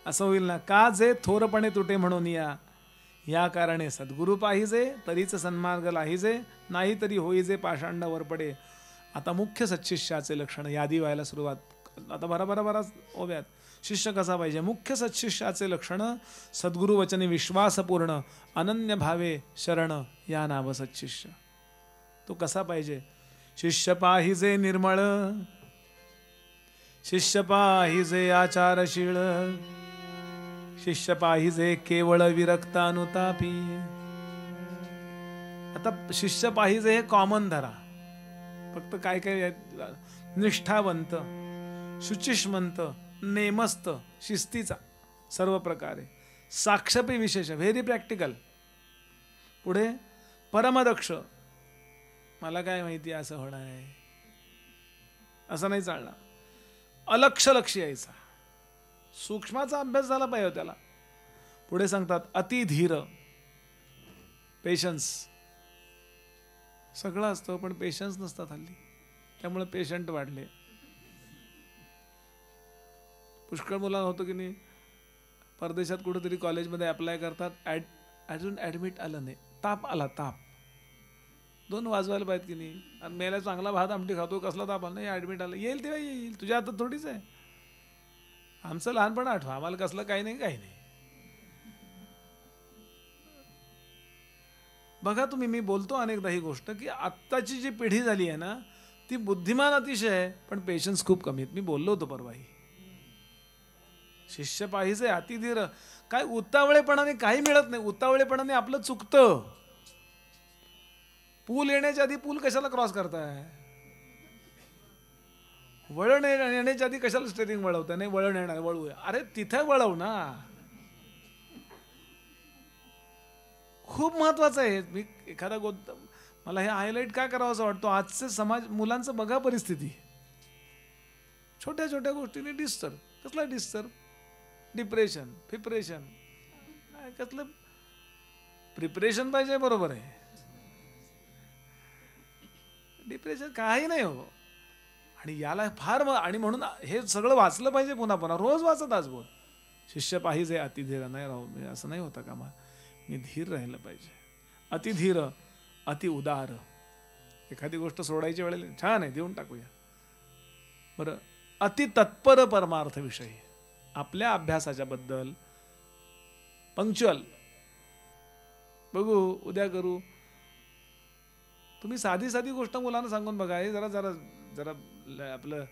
असं होईल ना. का जे थोरपणे तुटे म्हणून या कारणे सद्गुरु पाहिजे, तरीच सन्मार्ग लाहिजे, नाही तरी होईजे पाषांडावर पडे. आता मुख्य सत्शिष्याचे लक्षण यादी व्हायला सुरुवात. आता बराच ओव्यात. शिष्य कसा पाहिजे? मुख्य सत्शिष्याचे लक्षण, सद्गुरु वचने विश्वासपूर्ण, अनन्य भावे शरण, या नाव सत्शिष्य. तो कसा पाहिजे? शिष्य पाहिजे निर्मळ, शिष्य पाहिजे आचारशीळ, शिष्य पाहिजे केवळ विरक्तानुतापी. आता शिष्य पाहिजे हे कॉमन धरा. फक्त काय काय? निष्ठावंत, शुचिष्मंत, नेमस्त, शिस्तीचा सर्व प्रकारे, साक्षपी विशेष, व्हेरी प्रॅक्टिकल. पुढे परमदक्ष, मला काय माहिती असं होणार आहे, असं नाही चालणार. अलक्ष लक्ष यायचा, सूक्ष्माचा अभ्यास झाला पाहिजे त्याला. पुढे सांगतात अतिधीर, पेशन्स. सगळं असतं पण पेशन्स नसतात हल्ली, त्यामुळे पेशंट वाढले. पुष्कळ मुलांना होतं की नाही, परदेशात कुठेतरी कॉलेजमध्ये अप्लाय करतात, अजून ॲडमिट आलं नाही, ताप आला, ताप 2 वाजवायला पाहिजेत की नाही, आणि मेला चांगला भात आमटी खातो, कसला ताप आला नाही, ॲडमिट आलं, येईल तेव्हा येईल, तुझ्या हातात थोडीच आहे. आमचं लहानपण आठवा, आम्हाला कसलं काही नाही. बघा तुम्ही, मी बोलतो अनेकदा ही गोष्ट की आत्ताची जी पिढी झाली आहे ना, ती बुद्धिमान अतिशय आहे, पण पेशन्स खूप कमी आहेत. मी बोललो होतो परवाही, शिष्य पाहिजे अतिधीर. काय उतावळेपणाने काही मिळत नाही, उतावळेपणाने आपलं चुकतं. पूल येण्याच्या आधी पूल कशाला क्रॉस करताय? वळण येण्याच्या आधी कशाला स्टेरिंग वळवताय? नाही वळण येणार, वळवूया. अरे तिथे वळव ना, खूप महत्वाचं आहे. मी एखादा मला हे हायलाईट काय करावं असं वाटतं, आजचे समाज मुलांचं बघा परिस्थिती, छोट्या छोट्या गोष्टीने डिस्टर्ब. कसला डिस्टर्ब? डिप्रेशन, फिप्रेशन, कसलं प्रिपरेशन पाहिजे, बरोबर आहे, डिप्रेशन काही नाही हो. आणि याला फार आणि म्हणून हे सगळं वाचलं पाहिजे, पुन्हा पुन्हा रोज वाचत आज बोल. शिष्य पाहिजे अतिधीर. नाही राहू, असं नाही होता कामा. मी धीर राहिलं पाहिजे. अतिधीर, अति उदार. एखादी गोष्ट सोडायची वेळेला छान आहे, देऊन टाकूया. बरं, अति तत्पर परमार्थ विषयी, आपल्या अभ्यासाच्या बद्दल पंक्च्युअल, बघू उद्या करू. तुम्ही साधी साधी गोष्ट मुलांना सांगून बघा, हे जरा जरा जरा आपलं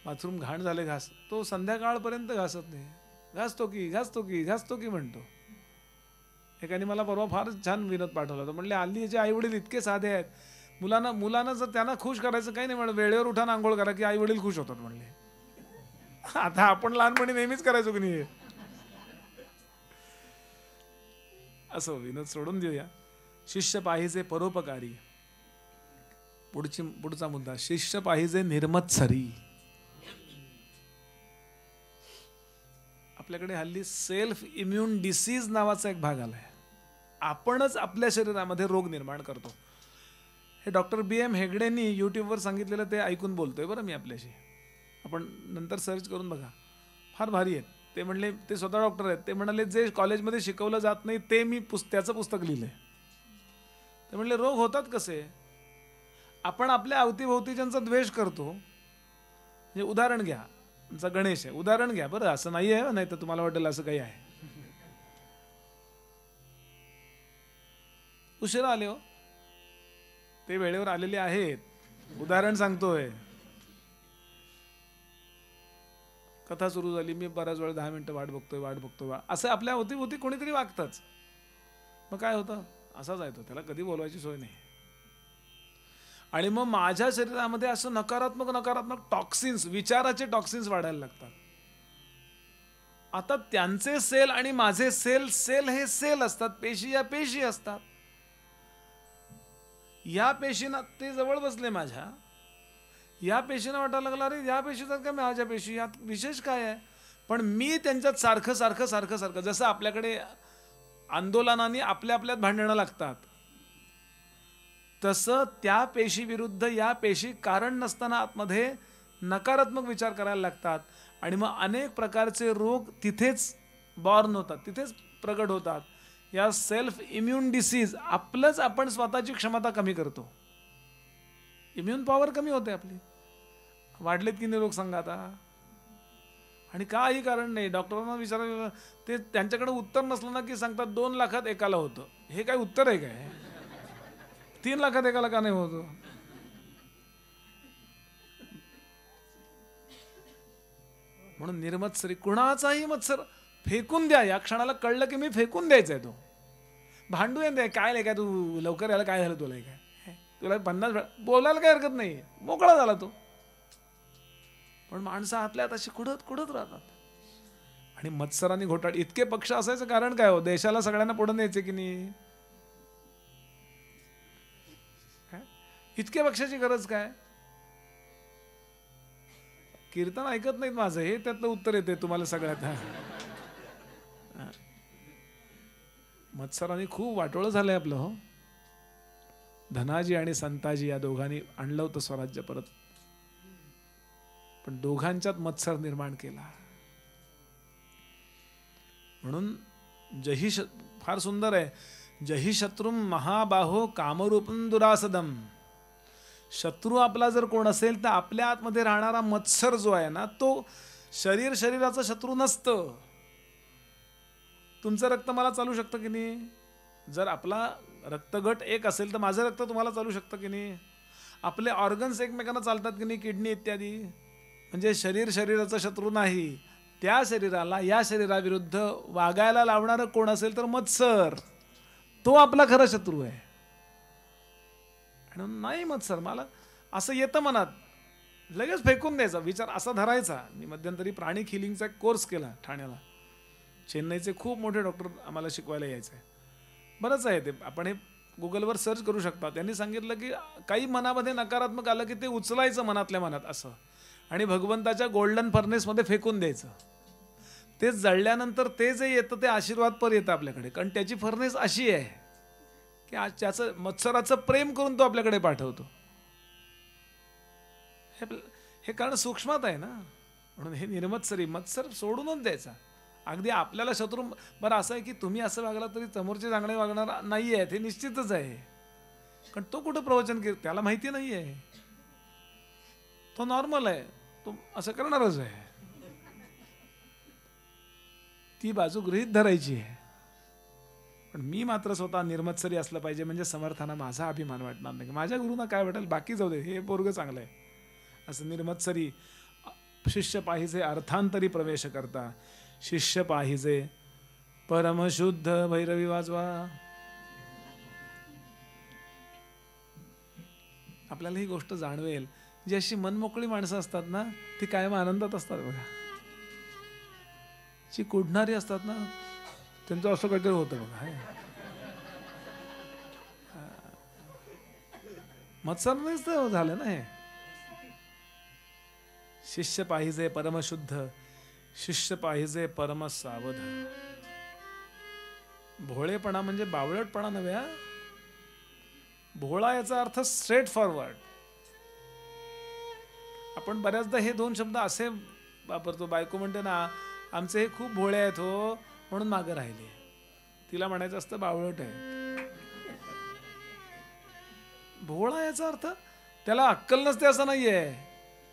बाथरूम घाण झाले घास, तो संध्याकाळपर्यंत घासत नाही. घासतो की म्हणतो. एकाने मला परवा फार छान विनोद पाठवला होता. म्हणले हल्लीचे आई वडील इतके साधे आहेत, मुलांना जर त्यांना खुश करायचं काही नाही म्हणलं, वेळेवर उठा आंघोळ करा की आई वडील खुश होतात म्हणले. आता आपण लहानपणी नेहमीच करायचो की नाही. असं विनोद सोडून देऊया. शिष्य पाहिजे परोपकारी. पुढचा मुद्दा, शिष्य पाहिजे निर्मत्सरी. आपल्याकडे हल्ली सेल्फ इम्युन डिसीज नावाचा एक भाग आलाय. आपणच आपल्या शरीरामध्ये रोग निर्माण करतो. हे डॉक्टर BM हेगडेंनी यूट्यूबवर सांगितलेलं ते ऐकून बोलतोय बरं मी आपल्याशी. आपण नंतर सर्च करून बघा, फार भारी आहेत. ते म्हणले, ते स्वतः डॉक्टर आहेत. ते म्हणाले जे कॉलेजमध्ये शिकवलं जात नाही ते मी त्याचं पुस्तक लिहिलंय. ते म्हणले रोग होतात कसे, आपण आपल्या अवतीभोवतीच्यांचा द्वेष करतो. म्हणजे उदाहरण घ्या, तुमचा गणेश आहे, उदाहरण घ्या बरं, असं नाही आहे, नाही तर तुम्हाला वाटेल असं काही आहे. उशिरा आले हो, ते वेळेवर आलेले आहेत. उदाहरण सांगतोय. कथा सुरू झाली, मी बऱ्याच वेळ 10 मिनिटं वाट बघतोय. असं आपल्या अवतीभोवती कोणीतरी वागतच. मग काय होतं, असाच आहे तो, त्याला कधी बोलवायची सोय नाही. आणि मग माझ्या शरीरामध्ये असं नकारात्मक टॉक्सिन्स, विचाराचे टॉक्सिन्स वाढायला लागतात. आता त्यांचे सेल आणि माझे सेल हे सेल असतात, पेशी या पेशी असतात. या पेशीना ते जवळ बसले माझ्या, या पेशीना वाटायला लागला अरे या पेशीतात का माझ्या पेशी, यात विशेष काय आहे. पण मी त्यांच्यात सारखं जसं आपल्याकडे आंदोलनाने आपल्यात भांडणं लागतात, तसं त्या पेशी विरुद्ध या पेशी कारण नसताना आतमध्ये नकारात्मक विचार करायला लागतात. आणि मग अनेक प्रकारचे रोग तिथेच बॉर्न होतात, तिथेच प्रगट होतात. या सेल्फ इम्युन डिसीज, आपलंच आपण स्वतःची क्षमता कमी करतो. इम्युन पॉवर कमी होते आपली. वाढलेत की नाही रोग सांगा आता. आणि काही कारण नाही. डॉक्टरांना विचारायला ते त्यांच्याकडे उत्तर नसलं ना की सांगतात 2 लाखात एकाला होतं. हे काय उत्तर आहे काय? 3 लाखात एकाला का नाही होतो? म्हणून निर्मत्सरी, कुणाचाही मत्सर फेकून द्या. या क्षणाला कळलं की मी फेकून द्यायचा आहे तो. भांडू येते काय काय तू लवकर यायला, काय झालं तुला, काय तुला 50 बोलायला काही हरकत नाही, मोकळा झाला तो. पण माणसं आतल्या आत अशी कुडत राहतात. आणि मत्सराने घोटाळ. इतके पक्ष असायचं कारण काय हो? देशाला सगळ्यांना पुढे न्यायचे की नाही? इतके पक्षाची गरज काय? कीर्तन ऐकत नाहीत माझं, हे त्यातलं उत्तर येते तुम्हाला सगळ्यात. मत्सराने खूप वाटोळं झालंय आपलं हो. धनाजी आणि संताजी या दोघांनी आणलं होतं स्वराज्य परत, पण दोघांच्यात मत्सर निर्माण केला. म्हणून फार सुंदर आहे. जही शत्रुम महाबाहो कामरूपम दुरासदम. शत्रू आपला जर कोण असेल तर आपल्या आतमध्ये राहणारा मत्सर जो आहे ना, तो शरीराचा शत्रू नसतं. तुमचं रक्त मला चालू शकतं की नाही? जर आपला रक्तगट एक असेल तर माझं रक्त तुम्हाला चालू शकतं की नाही? आपले ऑर्गन्स एकमेकांना चालतात की नाही, किडनी इत्यादी. म्हणजे शरीराचा शत्रू नाही. त्या शरीराला या शरीराविरुद्ध वागायला लावणारं कोण असेल तर मत्सर, तो आपला खरा शत्रू आहे. नाही मत्सर, मला असं येतं मनात, लगेच फेकून द्यायचा विचार असा धरायचा. मी मध्यंतरी प्राणिक हिलिंगचा एक कोर्स केला ठाण्याला. चेन्नईचे खूप मोठे डॉक्टर आम्हाला शिकवायला यायचे. बरंच आहे ते, आपण हे गुगलवर सर्च करू शकता. त्यांनी सांगितलं की काही मनामध्ये नकारात्मक आलं की ते उचलायचं मनातल्या मनात असं, आणि भगवंताच्या गोल्डन फर्नेसमध्ये फेकून द्यायचं. ते जळल्यानंतर ते जे येतं ते आशीर्वाद पर येतं आपल्याकडे. कारण त्याची फर्नेस अशी आहे की त्याचं मत्सराचं प्रेम करून तो आपल्याकडे पाठवतो. हे कारण सूक्ष्मात आहे ना. म्हणून हे निर्मत्सरी, मत्सर सोडूनच द्यायचा. अगदी आपल्याला शत्रू. बरं असं आहे की तुम्ही असं वागला तरी समोरचे चांगले वागणार नाही आहे, हे निश्चितच आहे. कारण तो कुठं प्रवचन त्याला माहिती नाही आहे, तो नॉर्मल आहे, तो असं करणारच आहे. ती बाजू गृहीत धरायची आहे. पण मी मात्र स्वतः निर्मत्सरी असलं पाहिजे, म्हणजे समर्थांना माझा अभिमान वाटणार नाही. माझ्या गुरुंना काय वाटेल बाकी जाऊ दे, हे पोरगं चांगलं आहे असं निर्मत्सरी शिष्य पाहिजे. अर्थांतरी प्रवेश करता शिष्य पाहिजे परमशुद्ध. भैरवी वाजवा. आपल्याला ही गोष्ट जाणवेल, जी अशी मनमोकळी माणसं असतात ना ती कायम आनंदात असतात बघा. जी कुढणारी असतात ना त्यांचं असं काहीतरी होतं बघा. मत्सर नाहीच तर झालं ना हे. शिष्य पाहिजे परमशुद्ध, शिष्य पाहिजे परम सावध. भोळेपणा म्हणजे बावळटपणा नव्हे. भोळा याचा अर्थ स्ट्रेट फॉरवर्ड. आपण बऱ्याचदा हे दोन शब्द असे वापरतो. बायको म्हणते ना आमचे हे खूप भोळे आहेत हो म्हणून मागे राहिले. तिला म्हणायचं असतं बावळट आहे. भोळा याचा अर्थ त्याला अक्कल नसते असं नाहीये,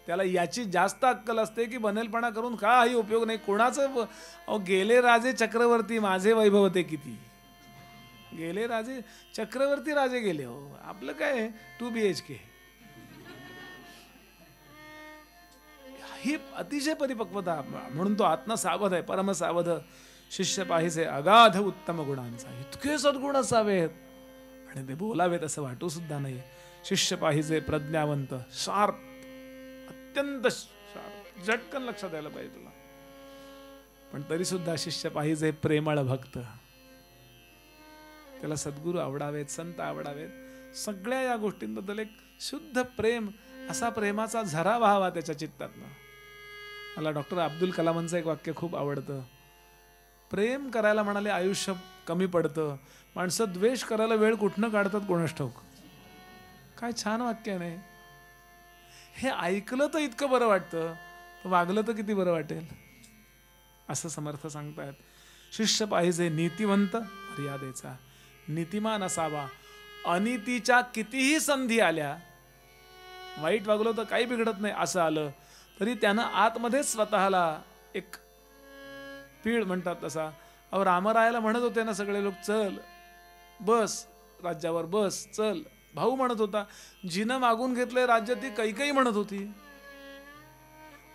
त्याला याची जास्त अक्कल असते की बनेलपणा करून काही उपयोग नाही. कोणाचं गेले राजे चक्रवर्ती माझे वैभव होते किती. गेले राजे चक्रवर्ती राजे गेले हो, आपलं काय 2 BHK. ही अतिशय परिपक्वता. म्हणून तो आत्मा सावध आहे, परम सावध. शिष्य पाहिजे अगाध उत्तम गुणांचा. इतके सद्गुण असावेत आणि ते बोलावेत असं वाटू सुद्धा नाही. शिष्य पाहिजे प्रज्ञावंत, शार्प, अत्यंत शार्प, झटकन लक्षात यायला पाहिजे तुला. पण तरी सुद्धा शिष्य पाहिजे प्रेमळ भक्त. त्याला सद्गुरू आवडावेत, संत आवडावेत. सगळ्या या गोष्टींबद्दल एक शुद्ध प्रेम, असा प्रेमाचा झरा व्हावा त्याच्या चित्तातनं. मला डॉक्टर अब्दुल कलामांचं एक वाक्य खूप आवडतं. प्रेम करायला म्हणाले आयुष्य कमी पडतं, माणसं द्वेष करायला वेळ कुठनं काढतात कोणास ठाऊक. काय छान वाक्य नाही हे. ऐकलं तर इतकं बरं वाटतं, वागलं तर किती बरं वाटेल असं समर्थ सांगतायत. शिष्य पाहिजे नीतिवंत, मर्यादेचा, नीतिमान असावा. अनितीच्या कितीही संधी आल्या, वाईट वागलो तर काही बिघडत नाही असं आलं तरी त्यानं आतमध्येच स्वतःला एक पीळ म्हणतात तसा. अहो रामरायाला म्हणत होते ना सगळे लोक, चल बस राज्यावर बस, चल. भाऊ म्हणत होता, जिनं मागून घेतलंय राज्य ती कैकेयी म्हणत होती.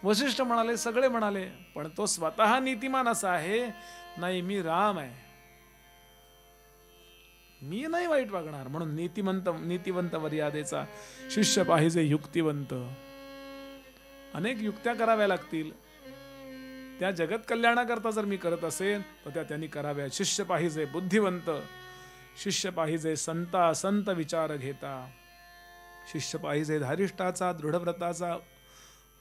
वशिष्ठ म्हणाले, सगळे म्हणाले, पण तो स्वतः नीतिमान असा आहे, नाही मी राम आहे, मी नाही वाईट वागणार. म्हणून नीतिवंत मर्यादेचा. शिष्य पाहिजे युक्तिवंत. अनेक युक्त्या कराव्या लागतील, त्या जगत कल्याणाकरता जर मी करत असेल तर त्या त्यांनी कराव्या. शिष्य पाहिजे बुद्धिवंत. शिष्य पाहिजे संत विचार घेता. शिष्य पाहिजे धारिष्ठाचा, दृढव्रताचा,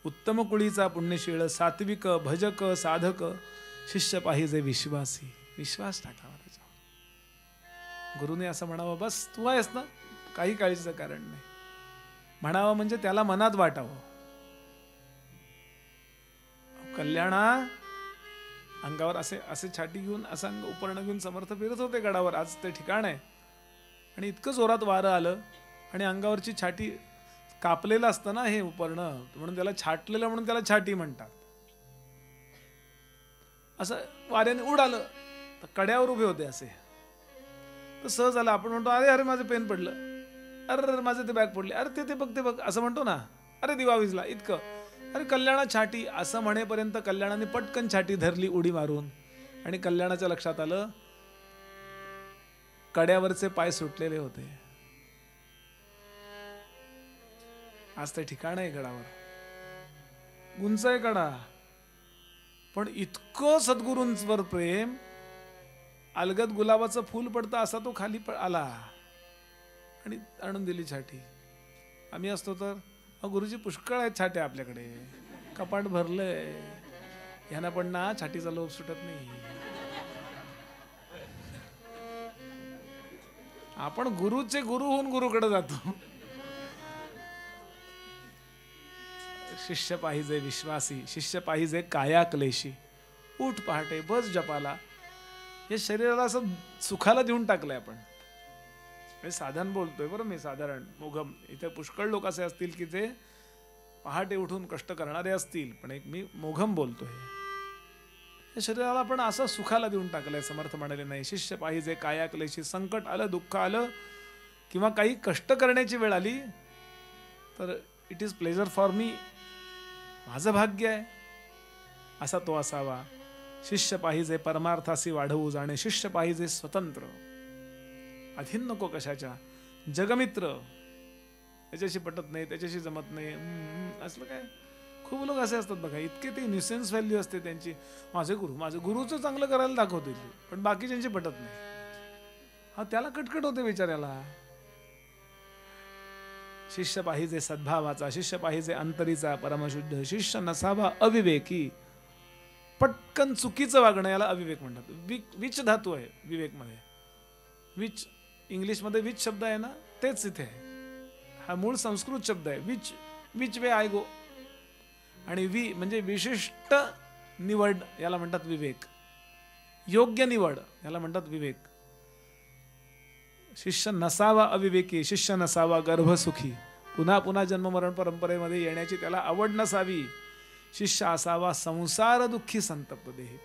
उत्तम कुळीचा, पुण्यशीळ, सात्विक, भजक, साधक. शिष्य पाहिजे विश्वासी. विश्वास टाकावा त्याच्यावर. गुरुने असं म्हणावं, बस तू आहेस ना, काही काळजीचं कारण नाही म्हणावं, म्हणजे त्याला मनात वाटावं. कल्याणा अंगावर असे छाटी घेऊन, असं अंग उपर्ण घेऊन समर्थ फिरत होते गडावर. आज ते ठिकाण आहे आणि इतकं जोरात वारं आलं आणि अंगावरची छाटी, कापलेलं असतं ना हे उपर्ण, म्हणून त्याला छाटलेलं, म्हणून त्याला छाटी म्हणतात. असं वाऱ्याने उडालं तर कड्यावर उभे होते असे. तर सहज आलं, आपण म्हणतो अरे अरे माझं पेन पडलं, अरे माझं ते बॅग पडले, अरे ते बघ असं म्हणतो ना, अरे दिवा विजला, इतकं. अरे कल्याणा छाटी असं म्हणेपर्यंत कल्याणाने पटकन छाटी धरली उडी मारून, आणि कल्याणाच्या लक्षात आलं कड्यावरचे पाय सुटलेले होते. आज ते ठिकाण आहे गडावर, उंच आहे गडा, पण इतकं सद्गुरूंवर प्रेम, अलगद गुलाबाचं फूल पडतं असा तो खाली आला आणि आणून दिली छाटी. आम्ही असतो तर गुरुजी पुष्कळ आहेत छाट्या आपल्याकडे, कपाट भरलंय, ह्यांना पण ना छाटीचा लोभ सुटत नाही. आपण गुरुचे गुरु होऊन गुरुकडे जातो. शिष्य पाहिजे विश्वासी. शिष्य पाहिजे काया क्लेशी. उठ पहाटे, बस जपाला. हे शरीराला असं सुखाला देऊन टाकलंय आपण. हे साधारण बोलतोय बरं मी, साधारण मोघम. इथे पुष्कळ लोक असे असतील की जे पहाटे उठून कष्ट करणारे असतील, पण एक मी मोघम बोलतोय. या शरीराला आपण असं सुखाला देऊन टाकलंय. समर्थ म्हणाले नाही, शिष्य पाहिजे काया क्लेशी. संकट आलं, दुःख आलं किंवा काही कष्ट करण्याची वेळ आली तर it is pleasure for me, माझं भाग्य आहे असा तो असावा. शिष्य पाहिजे परमार्थासी वाढवू जाणे. शिष्य पाहिजे स्वतंत्र, अधीन नको कशाच्या. जगमित्र, त्याच्याशी पटत नाही, त्याच्याशी जमत नाही, असलं काय. खूप लोक असे असतात बघा, इतके ते न्यूसेन्स व्हॅल्यू असते त्यांची. माझे गुरुचं चांगलं करायला दाखवतील, पण बाकीच्यांशी पटत नाही. हा, त्याला कटकट होते बिचाऱ्याला. शिष्य पाहिजे सद्भावाचा, शिष्य पाहिजे अंतरीचा परमशुद्ध. शिष्य नसावा अविवेकी. पटकन चुकीचं वागणं याला अविवेक म्हणतात. विच धातू आहे विवेक मध्ये. विच इंग्लिशमध्ये विच शब्द आहे ना, तेच इथे आहे. हा मूळ संस्कृत शब्द आहे. विच वे आय गो. आणि म्हणजे विशिष्ट निवड याला म्हणतात विवेक. योग्य निवड याला म्हणतात विवेक. शिष्य नसावा अविवेकी, शिष्य नसावा गर्भसुखी. पुन्हा पुन्हा जन्ममरण परंपरेमध्ये येण्याची त्याला आवड नसावी. शिष्य असावा संसार दुःखी संतप्त देही.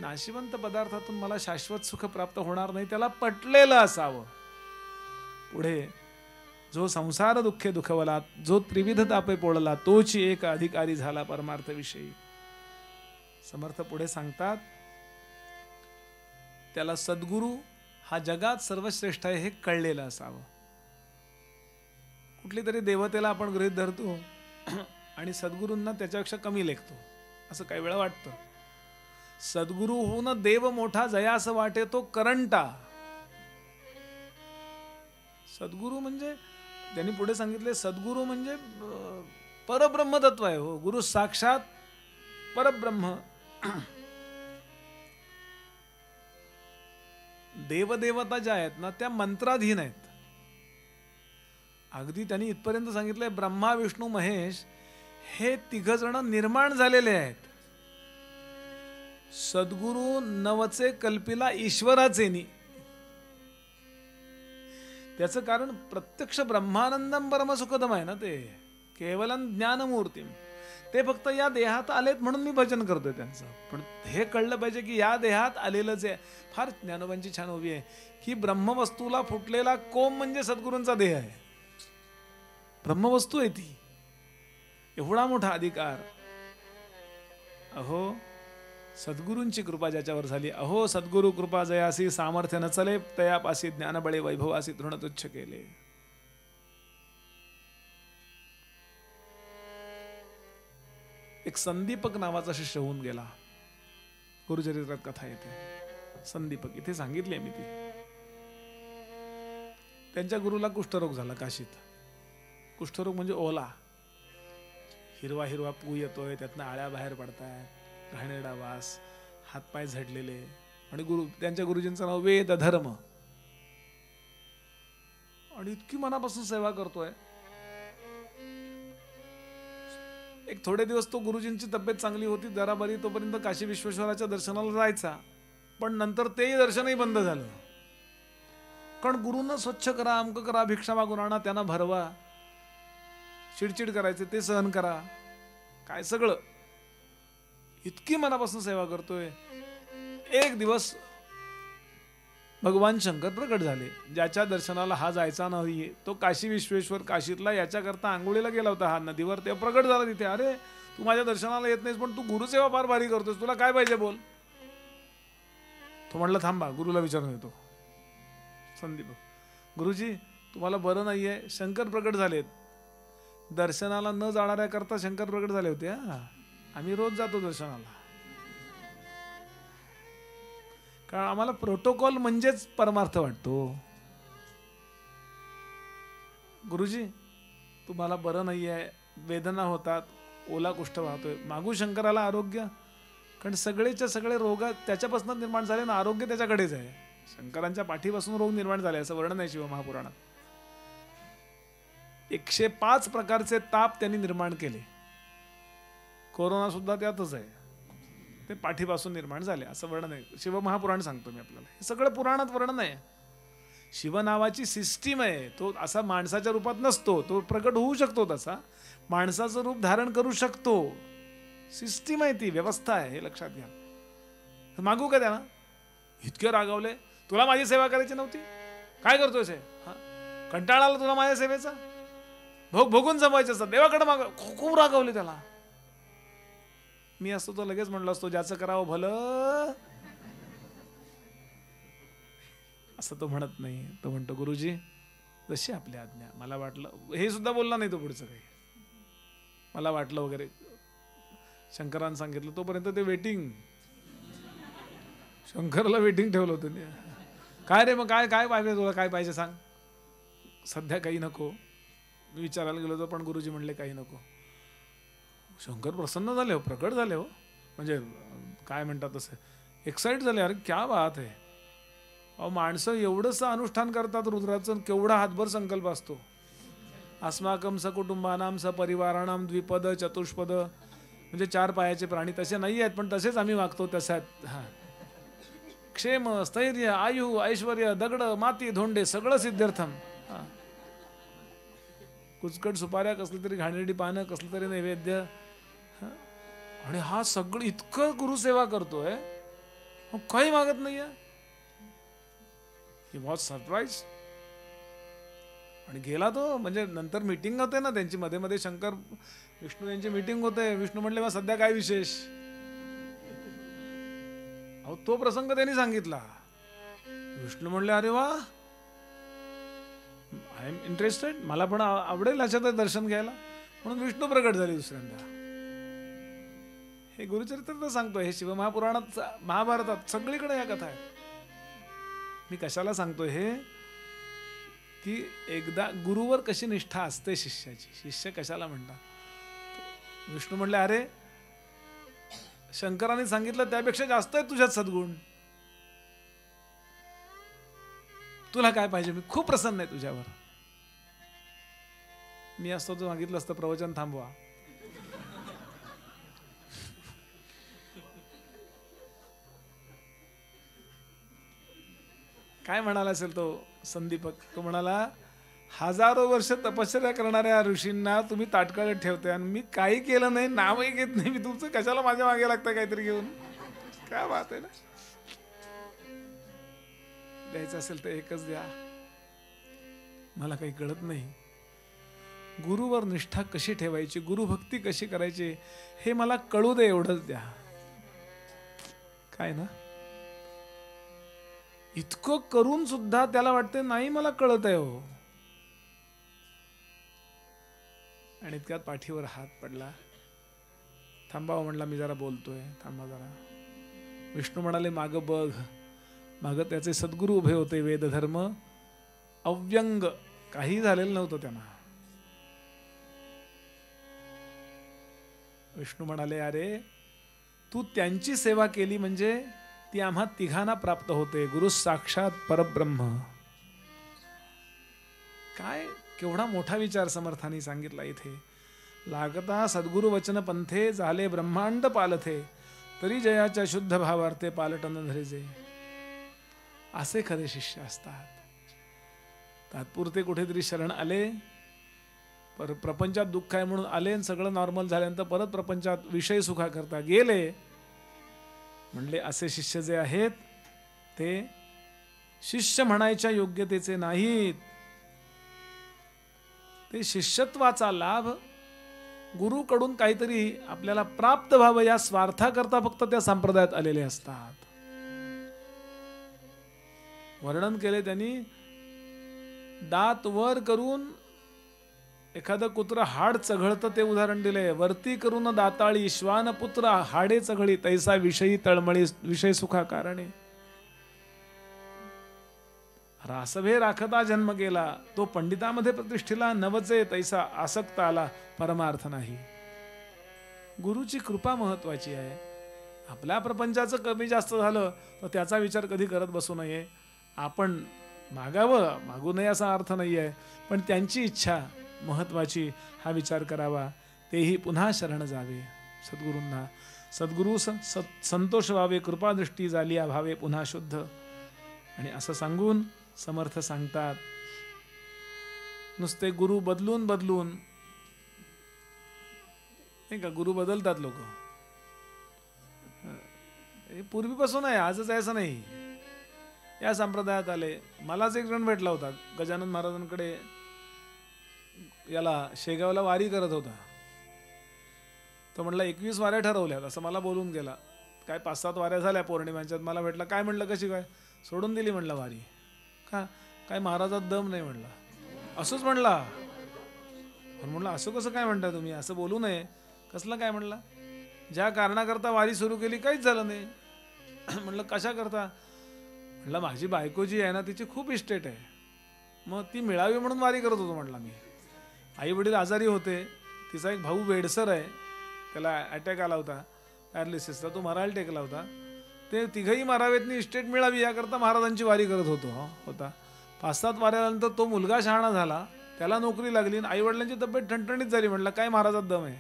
नाशिवंत पदार्थातून मला शाश्वत सुख प्राप्त होणार नाही, त्याला पटलेलं असावं. पुढे जो संसार दुःखे दुखवला, जो त्रिविध तापे पोळला, तोची एक अधिकारी झाला परमार्थ विषयी. समर्थ पुढे सांगतात, त्याला सद्गुरू हा जगात सर्वश्रेष्ठ आहे हे कळलेलं असावं. कुठली तरी देवतेला आपण गृहीत धरतो आणि सद्गुरूंना त्याच्यापेक्षा कमी लेखतो, असं काही वेळा वाटतं. सद्गुरू होऊन देव मोठा जया असं वाटे तो करंटा. सद्गुरू म्हणजे त्यांनी पुढे सांगितले, सद्गुरू म्हणजे परब्रह्म तत्व आहे. हो, गुरु साक्षात परब्रह्म. देवदेवता ज्या आहेत ना त्या मंत्राधीन आहेत. अगदी त्यांनी इथपर्यंत सांगितलंय, ब्रह्मा विष्णू महेश हे तिघ जण निर्माण झालेले आहेत. सद्गुरु नवचे कल्पिला ईश्वराचेनी. त्याचं कारण प्रत्यक्ष ब्रह्मानंदम परमसुखदम आहे ना, ते केवलम ज्ञानमूर्ती. ते फक्त या देहात आलेत म्हणून मी भजन करतोय त्यांचं. पण हे कळलं पाहिजे की या देहात आलेलंच आहे. फार ज्ञानोबांची छान उभी आहे की ब्रह्मवस्तूला फुटलेला कोंब म्हणजे सद्गुरूंचा देह आहे. ब्रह्मवस्तू आहे ती. एवढा मोठा अधिकार. अहो सद्गुरूंची कृपा ज्याच्यावर झाली, अहो सद्गुरु कृपा जयासी सामर्थ्य न चले तयापासी ज्ञानबळे वैभवासी तृण तुच्छ केले. एक संदीपक नावाचा शिष्य होऊन गेला. गुरुचरित्रात कथा येते. संदीपक इथे सांगितली मी ती. त्यांच्या गुरुला कुष्ठरोग झाला काशीत. कुष्ठरोग म्हणजे ओला. हिरवा हिरवा पू येतोय, त्यातनं आळ्या बाहेर पडतायत, घाणेरडा वास, हातपाय झडलेले. आणि त्यांच्या गुरुजींचं नाव वेद धर्म. आणि इतकी मनापासून सेवा करतोय. एक थोडे दिवस तो गुरुजींची तब्येत चांगली होती, जरा बरी, तोपर्यंत काशी विश्वेश्वराच्या दर्शनाला जायचा. पण नंतर तेही दर्शनही बंद झालं. कारण गुरुनं स्वच्छ करा, अमक करा, भिक्षा मागून आणा, त्यांना भरवा, चिडचिड करायचे ते सहन करा, काय सगळं. इतकी मनापासून सेवा करतोय. एक दिवस भगवान शंकर प्रकट झाले. ज्याच्या दर्शनाला हा जायचा नाही, तो काशी विश्वेश्वर काशीतला याच्याकरता आंघोळीला गेला होता हा नदीवर, ते प्रकट झाला तिथे. अरे तू माझ्या दर्शनाला येत नाहीस, पण तू गुरुसेवा फार भारी करतोस, तुला काय पाहिजे बोल. तो म्हटलं थांबा, गुरुला विचारून येतो. संदीप, गुरुजी तुम्हाला बरं नाहीये, शंकर प्रकट झालेत. दर्शनाला न जाणाऱ्या करता शंकर प्रकट झाले होते. आम्ही रोज जातो दर्शनाला, कारण आम्हाला प्रोटोकॉल म्हणजेच परमार्थ वाटतो. गुरुजी तुम्हाला बरं नाहीये, वेदना होतात, ओला कुष्ठ वाहतोय, मागू शंकराला आरोग्य. कारण सगळेच्या सगळे रोग त्याच्यापासून निर्माण झाले ना, आरोग्य त्याच्याकडेच आहे. शंकरांच्या पाठीपासून रोग निर्माण झाले असं वर्णन आहे शिव महापुराणात. 105 प्रकारचे ताप त्यांनी निर्माण केले. कोरोना सुद्धा त्यातच आहे. ते पाठीपासून निर्माण झाले असं वर्णन आहे. शिवमहापुराण सांगतो मी आपल्याला. हे सगळं पुराणात वर्णन आहे. शिव नावाची सिस्टीम आहे. तो असा माणसाच्या रूपात नसतो, तो प्रकट होऊ शकतो, तसा माणसाचं रूप धारण करू शकतो. सिस्टीम आहे ती, व्यवस्था आहे, हे लक्षात घ्या. मागू का त्याला? इतके रागावले, तुला माझी सेवा करायची नव्हती, काय करतोयस हे? कंटाळा आला तुला माझ्या सेवेचा, भोगून जमवायचं असतं, देवाकडे माग. खूप रागावले त्याला. मी असतो तो लगेच म्हणलो असतो, ज्याचं करावं भलं, असं तो म्हणत नाही. तो म्हणतो, गुरुजी जशी आपली आज्ञा. मला वाटलं, हे सुद्धा बोलला नाही तो पुढचं काही, मला वाटलं वगैरे. शंकरांनी सांगितलं तोपर्यंत ते वेटिंग, शंकरला वेटिंग ठेवलं होतं. काय रे मग, काय काय पाहिजे तुला, काय पाहिजे सांग. सध्या काही नको. मी विचारायला गेलो होतो, पण गुरुजी म्हणले काही नको. शंकर प्रसन्न झाले हो, प्रकट झाले हो, म्हणजे काय म्हणतात तसं एक्साइट झाले. अरे क्या बात आहे. अहो माणसं एवढंसं अनुष्ठान करतात रुद्राचं, केवढा हातभर संकल्प असतो. अस्माकम सकुटुंबानाम सपरिवाराणाम द्विपद चतुष्पद, म्हणजे 4 पायाचे प्राणी तसे नाही आहेत, पण तसेच आम्ही वागतो तशात. हा, क्षेम स्थैर्य आयु ऐश्वर्य दगड माती धोंडे सगळं सिद्ध्यर्थम. हा, कुचकट सुपाऱ्या, कसली तरी घाणेरडी पानं, कसलं तरी नैवेद्य. आणि हा सगळं इतकं गुरुसेवा करतोय, काही मागत नाहीये. ही बहुत सरप्राईज. आणि गेला तो, म्हणजे नंतर मीटिंग होते ना त्यांची, मध्ये मध्ये शंकर विष्णू यांची मीटिंग होते. विष्णू म्हणले, मग सध्या काय विशेष. अहो तो प्रसंग त्यांनी सांगितला. विष्णू म्हणले, अरे वा, आय एम इंटरेस्टेड, मला पण आवडेल अशात दर्शन घ्यायला. म्हणून विष्णू प्रकट झाले दुसऱ्यांदा. हे गुरुचरित्र तर सांगतोय, हे शिवमहापुराणात, महाभारतात सगळीकडे या कथा आहेत. मी कशाला सांगतोय हे, की एकदा गुरुवर कशी निष्ठा असते शिष्याची. शिष्य कशाला म्हणतात. विष्णू म्हणले, अरे शंकराने सांगितलं त्यापेक्षा जास्त आहे तुझ्यात सद्गुण, तुला काय पाहिजे, मी खूप प्रसन्न आहे तुझ्यावर. मी असतो तो मागितलं असतं, प्रवचन थांबवा. काय म्हणाला असेल तो संदीपक. तो म्हणाला, हजारो वर्ष तपश्चर्या करणाऱ्या ऋषींना तुम्ही ताटकळत ठेवते आणि मी काही केलं नाही, नावही घेत नाही, मी तुमचं कशाला माझ्या मागे लागतं काहीतरी घेऊन. काय बात आहे ना. द्यायचं असेल तर एकच द्या, मला काही कळत नाही. गुरुवर निष्ठा कशी ठेवायची, गुरुभक्ती कशी करायची, हे मला कळू दे, एवढंच द्या. काय ना, इतकं करून सुद्धा त्याला वाटते नाही मला कळत आहे हो. आणि इतक्यात पाठीवर हात पडला. थांबावं म्हणला, मी जरा बोलतोय, थांबा जरा. विष्णू म्हणाले, माग बघ. माग त्याचे सद्गुरू उभे होते. वेदधर्म अव्यंग, काही झालेलं नव्हतं त्यांना. विष्णू म्हणाले, अरे तू त्यांची सेवा केली म्हणजे ती आम्हा तिघांना प्राप्त होते. गुरु साक्षात परब्रह्म. काय केवढा मोठा विचार समर्थांनी सांगितला इथे. लागता सद्गुरु वचन पंथे, झाले ब्रह्मांड पालथे, तरी जयाच्या शुद्ध भावार्थे पालटन धरेजे. असे खरे शिष्य असतात. तात्पुरते कुठेतरी शरण आले, प्रपंचात दुःख आहे म्हणून आले, सगळं नॉर्मल झाल्यानंतर परत प्रपंचात विषय सुखा करता गेले. म्हणले असे शिष्य जे आहेत ते शिष्य म्हणायच्या योग्यतेचे नाहीत. ते शिष्यत्वाचा लाभ गुरुकडून काहीतरी आपल्याला प्राप्त व्हावं या स्वार्थाकरता फक्त त्या संप्रदायात आलेले असतात. वर्णन केले त्यांनी, दात वर करून एखादं कुत्र हाड चघळतं ते उदाहरण दिले. वरती करून दाताळी श्वानपुत्र हाडे चघळी, तैसा विषयी तळमळी विषय सुखा कारणे. रासभे राखता जन्म गेला, तो पंडितामध्ये प्रतिष्ठिला, नवचे तैसा आसक्त आला, परमार्थ नाही. गुरुची कृपा महत्वाची आहे. आपल्या प्रपंचाचं कमी जास्त झालं तर त्याचा विचार कधी करत बसू नये. आपण मागावं, मागू नये असा अर्थ नाही आहे, पण त्यांची इच्छा महत्वाची हा विचार करावा. तेही पुन्हा शरण जावे सद्गुरूंना. सद्गुरू संतोष व्हावे, कृपादृष्टी झाली अभावे पुन्हा शुद्ध. आणि असं सांगून समर्थ सांगतात, नुसते गुरु बदलून बदलून नाही का, गुरु बदलतात लोक. हे पूर्वीपासून आहे, आजच आहे असं नाही. या संप्रदायात आले. मलाच एक जण भेटला होता गजानन महाराजांकडे, याला शेगावला वारी करत होता. तो म्हणला 21 वाऱ्या ठरवल्यात असं मला बोलून गेला. काय 5-7 वाऱ्या झाल्या पौर्णिमांच्यात. मला भेटला, काय म्हणलं, कशी काय? सोडून दिली म्हणलं वारी. का काय महाराजात दम नाही म्हणला. असंच म्हणला. म्हणलं असं कसं काय म्हणता तुम्ही, असं बोलू नये. कसलं काय म्हणला? ज्या कारणाकरता वारी सुरू केली काहीच झालं नाही. म्हणलं कशा करता? म्हणलं माझी बायको जी आहे ना, तिची खूप इस्टेट आहे, मग ती मिळावी म्हणून वारी करत होतो म्हणला मी. आई वडील आजारी होते, तिचा एक भाऊ वेडसर आहे, त्याला अटॅक आला होता पॅरालिसिसचा, तो मरायला टेकला होता. ते तिघही मारावेतनी इस्टेट मिळावी याकरता महाराजांची वारी करत होता. 5-7 वाऱ्यानंतर तो मुलगा शहाणा झाला, त्याला नोकरी लागली, आई वडिलांची तब्येत ठणठणीत झाली. म्हणलं काय महाराजात दम आहे?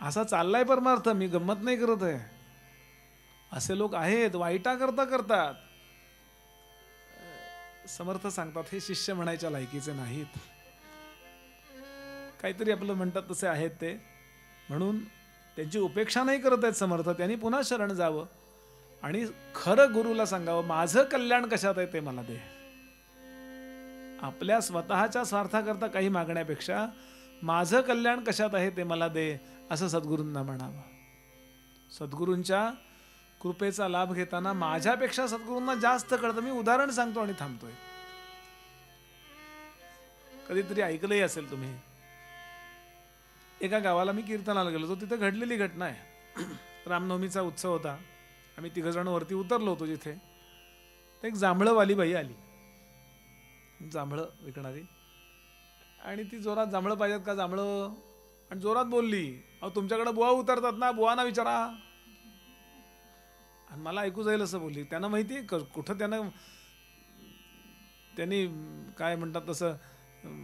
असा चाललाय परमार्थ, मी गंमत नाही करत आहे. असे लोक आहेत, वाईटा करतात. समर्थ सांगतात हे शिष्य म्हणायच्या लायकीचे नाहीत. काहीतरी आपलं म्हणतात तसे आहेत ते. म्हणून त्यांची उपेक्षा नाही करत आहेत समर्थ. त्यांनी पुन्हा शरण जावं आणि खरं गुरुला सांगावं, माझं कल्याण कशात आहे ते मला दे. आपल्या स्वतःच्या स्वार्थाकरता काही मागण्यापेक्षा माझं कल्याण कशात आहे ते मला दे, असं सद्गुरूंना म्हणावं. सद्गुरूंच्या कृपेचा लाभ घेताना माझ्यापेक्षा सद्गुरूंना जास्त कळतं. मी उदाहरण सांगतो आणि थांबतोय. कधीतरी ऐकलंही असेल तुम्ही. एका गावाला मी कीर्तनाला गेलो होतो, तिथे घडलेली घटना आहे. रामनवमीचा उत्सव होता. आम्ही 3 जण वरती उतरलो होतो जिथे. तर एक जांभळंवाली बाई आली, जांभळं विकणारी, आणि ती जोरात जांभळं पाहिजेत का जांभळं, आणि जोरात बोलली, अहो तुमच्याकडे बुवा उतरतात ना, बुवांना विचारा. आणि मला ऐकू जाईल असं बोलली. त्यांना माहिती कुठं त्यांनी काय म्हणतात तसं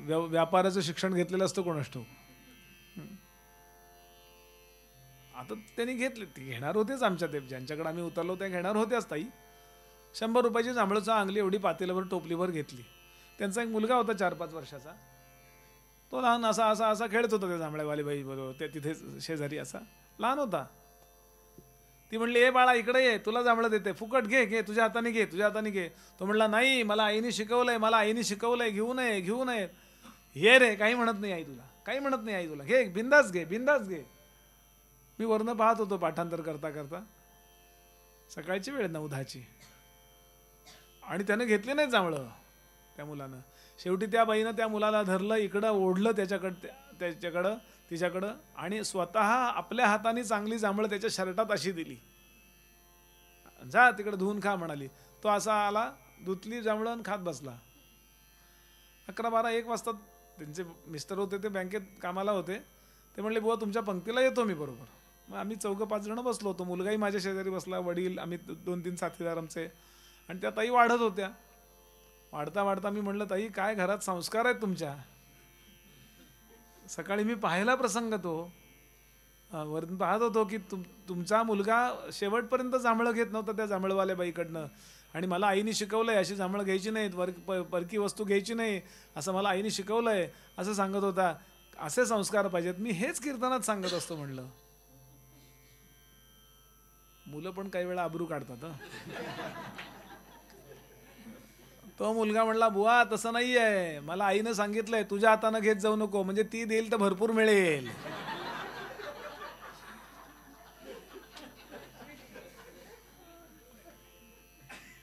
व्यापाराचं शिक्षण घेतलेलं असतं कोणास ठाऊक. आता त्यांनी घेतले, ते घेणार होतेच. आमच्या ते ज्यांच्याकडे आम्ही उतरलो त्या घेणार होत्याच ताई. 100 रुपयाची जांभळं अंगली एवढी पातेल्यावर टोपलीवर घेतली. त्यांचा एक मुलगा होता 4-5 वर्षाचा. तो लहान असा खेळत होता त्या जांभळेवाली बाई बरोबर, ते तिथे शेजारी असा लहान होता. ती म्हणली, ए बाळा इकडे ये, तुला जांभळं देते, फुकट घे, तुझ्या हाताने घे. तो म्हणला, नाही मला आईने शिकवलंय, घेऊ नये. ये रे, काही म्हणत नाही आई तुला, घे, बिंदास घे. मी वरनं पाहत होतो पाठांतर करता. सकाळची वेळ 9-10ची. आणि त्यानं घेतले नाही जांभळं त्या मुलानं. शेवटी त्या बाईनं त्या मुलाला धरलं, इकडं ओढलं तिच्याकडं, आणि स्वतः आपल्या हाताने चांगली जांभळं त्याच्या शर्टात अशी दिली. जा तिकडे धुवून खा म्हणाली. तो असा आला, धुतली जांभळं खात बसला. 11-12-1 वाजता त्यांचे मिस्टर होते, ते बँकेत कामाला होते. ते म्हणले, बुवा तुमच्या पंक्तीला येतो मी बरोबर. मग आम्ही 4-5 जण बसलो होतो. मुलगाही माझ्या शेजारी बसला, वडील, आम्ही 2-3 साथीदार आमचे. आणि त्या ताई वाढत होत्या. वाढता मी म्हणलं, ताई काय घरात संस्कार आहेत तुमच्या. सकाळी मी पाहिला प्रसंग, तो वरून पाहत होतो की तुमचा मुलगा शेवटपर्यंत जांभळं घेत नव्हता त्या जांभळवाल्या बाईकडनं. आणि मला आईने शिकवलंय अशी जांभळं घ्यायची नाहीत, परकी वस्तू घ्यायची नाही, असं मला आईने शिकवलंय असं सांगत होता. असे संस्कार पाहिजेत. मी हेच कीर्तनात सांगत असतो म्हणलं. मुलं पण काही वेळा आबरू काढतात. तो मुलगा म्हणला, बुवा तसं नाही आहे, मला आईनं सांगितलंय तुझ्या हातानं घेत जाऊ नको, म्हणजे ती देईल तर भरपूर मिळेल.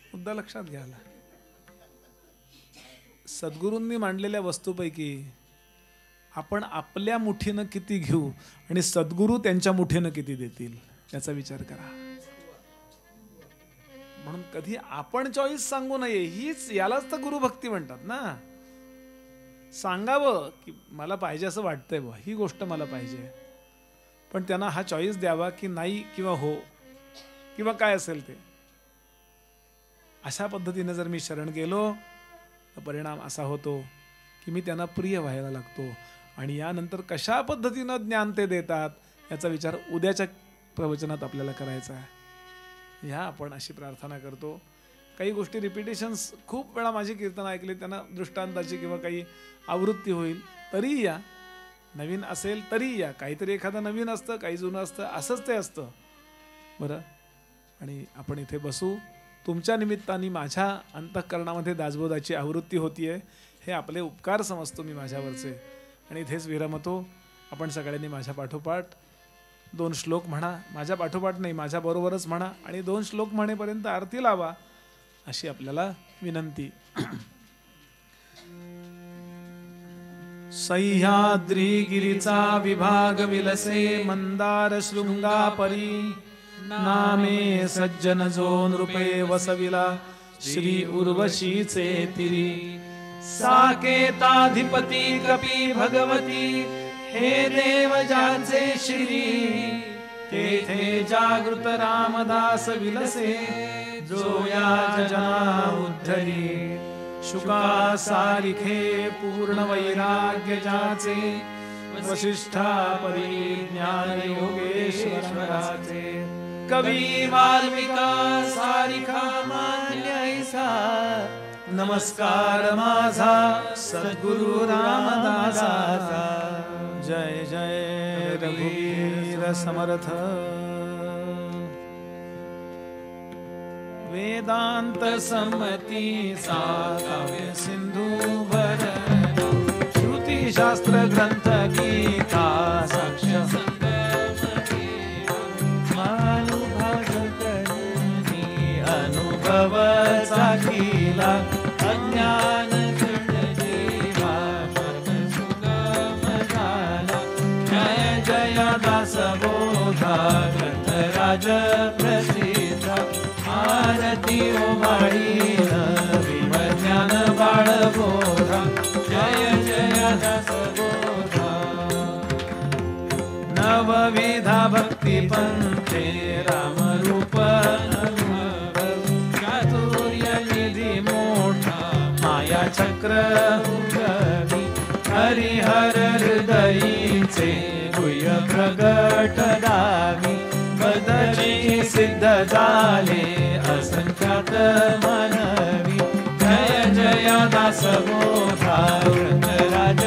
मुद्दा लक्षात घ्यायला. सद्गुरूंनी मांडलेल्या वस्तूपैकी आपण आपल्या मुठीनं किती घेऊ आणि सद्गुरू त्यांच्या मुठीनं किती देतील याचा विचार करा. म्हणून कधी आपण चॉईस सांगू नये. यालाच तर गुरुभक्ती म्हणतात ना. सांगावं की मला पाहिजे असं वाटतंय बा, ही गोष्ट मला पाहिजे, पण त्यांना हा चॉईस द्यावा की नाही किंवा हो किंवा काय असेल ते. अशा पद्धतीने जर मी शरण गेलो तर परिणाम असा होतो की मी त्यांना प्रिय व्हायला लागतो. आणि यानंतर कशा पद्धतीनं ज्ञान ते देतात याचा विचार उद्याच्या प्रवचनात आपल्याला करायचा आहे. ह्या आपण अशी प्रार्थना करतो. काही गोष्टी रिपिटेशन्स खूप वेळा माझी कीर्तन ऐकली, त्यांना दृष्टांताची किंवा काही आवृत्ती होईल तरी या, नवीन असेल तरी या, काहीतरी एखादं नवीन असतं, काही जुनं असतं, असंच ते असतं बरं. आणि आपण इथे बसू. तुमच्या निमित्ताने माझ्या अंतःकरणामध्ये दासबोधाची आवृत्ती होतीये, हे आपले उपकार समजतो मी माझ्यावरचे. आणि इथेच विरमतो. आपण सगळ्यांनी माझ्या पाठोपाठ 2 श्लोक म्हणा. माझ्या पाठोपाठ नाही, माझ्या बरोबरच म्हणा. आणि 2 श्लोक म्हणेपर्यंत आरती लावा अशी आपल्याला विनंती. सह्याद्रीगिरीचा विभाग विलसे मंदार शृंगापरी, नामे सज्जन जो नृपे वसविला श्री उर्वशीचे तिरी. साकेताधिपती कपी भगवती हे देव ज्याचे श्री, तेथे जागृत रामदास विलसे जो या जना उद्धरी. शुका सारिखे पूर्ण वैराग्य ज्याचे, वसिष्ठा परी ज्ञान योगेश्वराचे. कवी वाल्मिका सारिखा मान्य ऐसा, नमस्कार माझा सद्गुरु रामदासाचा. जय जय रघुवीर समर्थ. वेदांत संमतीचा काव्य सिंधू भरण, श्रुती शास्त्र ग्रंथ गीता साक्ष अनुभव साखीला. अज्ञान जीवा सुगम झाला. जय जय दासबोधा ग्रंथराज प्रसिद्ध. आरती ओवाळीन विज्ञान बाळबोधा. जय जय दासबोधा. नवविधा भक्ती पंथे रामरूप चक्र उगवी. हरिहर हृदयीचे गुह्य प्रगट दावी. बदली सिद्ध झाले असंख्यात मानवी. जय जय दासबोधा ग्रंथराज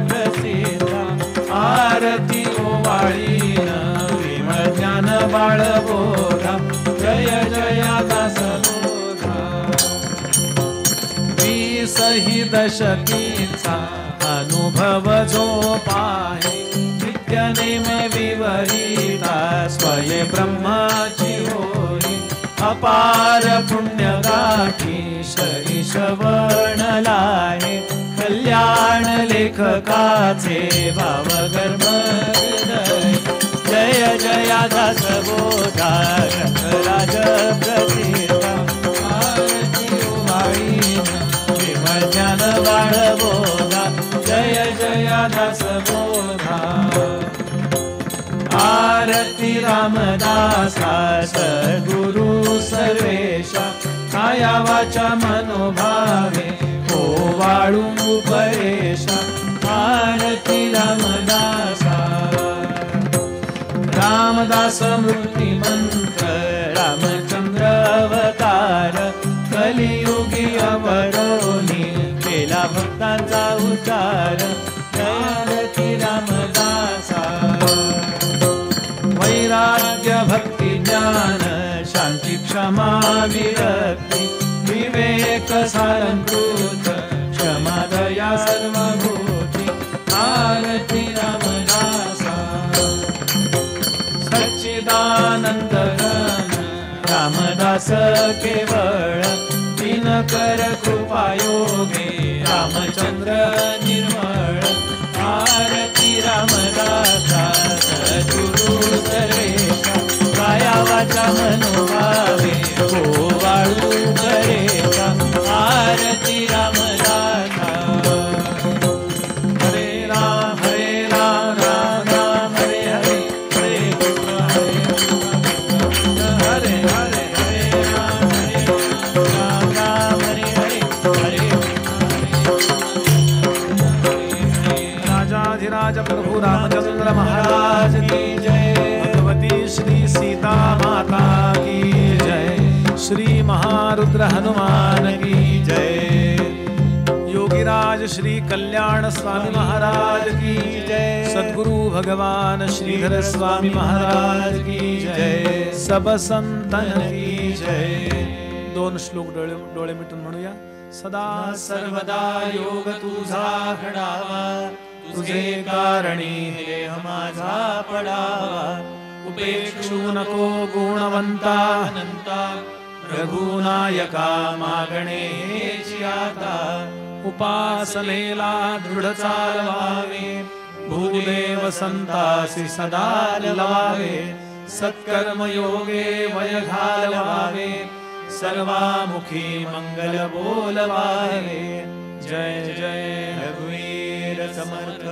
प्रसिद्धा. आरती ओवाळीन विज्ञान बाळबोधा. जय जय दासबोधा. सही दशकीचा अनुभव जो पाहे, नित्यनेम विवरिता स्वये ब्रह्माची होई. अपार पुण्य गाठी शरी श्रवणलाहे. कल्याण लेखकाचे भावगर्भ हृदय. जय जय दासबोधा ग्रंथराज प्रसिद्धा. आरती ओवाळीन ज्ञान बाळबोधा. जय जय दासबोधा. आरती रामदासा सद्गुरु सर्वेशा. काया वाचा मनोभावे ओवाळू परेशा. आरती रामदासा. रामदास मृत्यू मंत्र रामचंद्र अवतार. कलियुगी अवरोनी केला भक्तांचा उद्धार. आरती रामदासा. वैराग्य भक्ती ज्ञान शांती क्षमा विरक्ती. विवेक सारंकृत क्षमा दया सर्वभूती. आरती रामदासा. सच्चिदानंद रामदास केवळ. दिनकर कृपायोगे रामचंद्र निर्मळ. आरती रामदासा सद्गुरु सर्वेशा. काया वाचा मनोभावे ओवाळू परेशा. आरती रामदासा. हरे राम राम राम हरे हरे. हरे कृष्ण हरे हरे हरे राम राम हरे हरे. हरे राजाधिराज प्रभु रामचंद्र महाराज की जय. रुद्र हनुमान की जय। योगीराज श्री कल्याण स्वामी महाराज की जय। सद्गुरु भगवान श्रीधर स्वामी महाराज की जय। सब संतन की जय। दोन श्लोक डोळे मिटून म्हणूया. सदा सर्वदा योग तुझा घडावा, तुझे कारणी देह माझा पडावा. उपेक्षू नको गुणवंता अनंता, रघुनायका मागणेची आता. उपासनेला दृढ चालवावे, भूदेव संतासी सदा लवावे. सत्कर्म योगे वय घालवावे, सर्वामुखी मंगल बोलवावे. जय जय रघुवीर समर्थ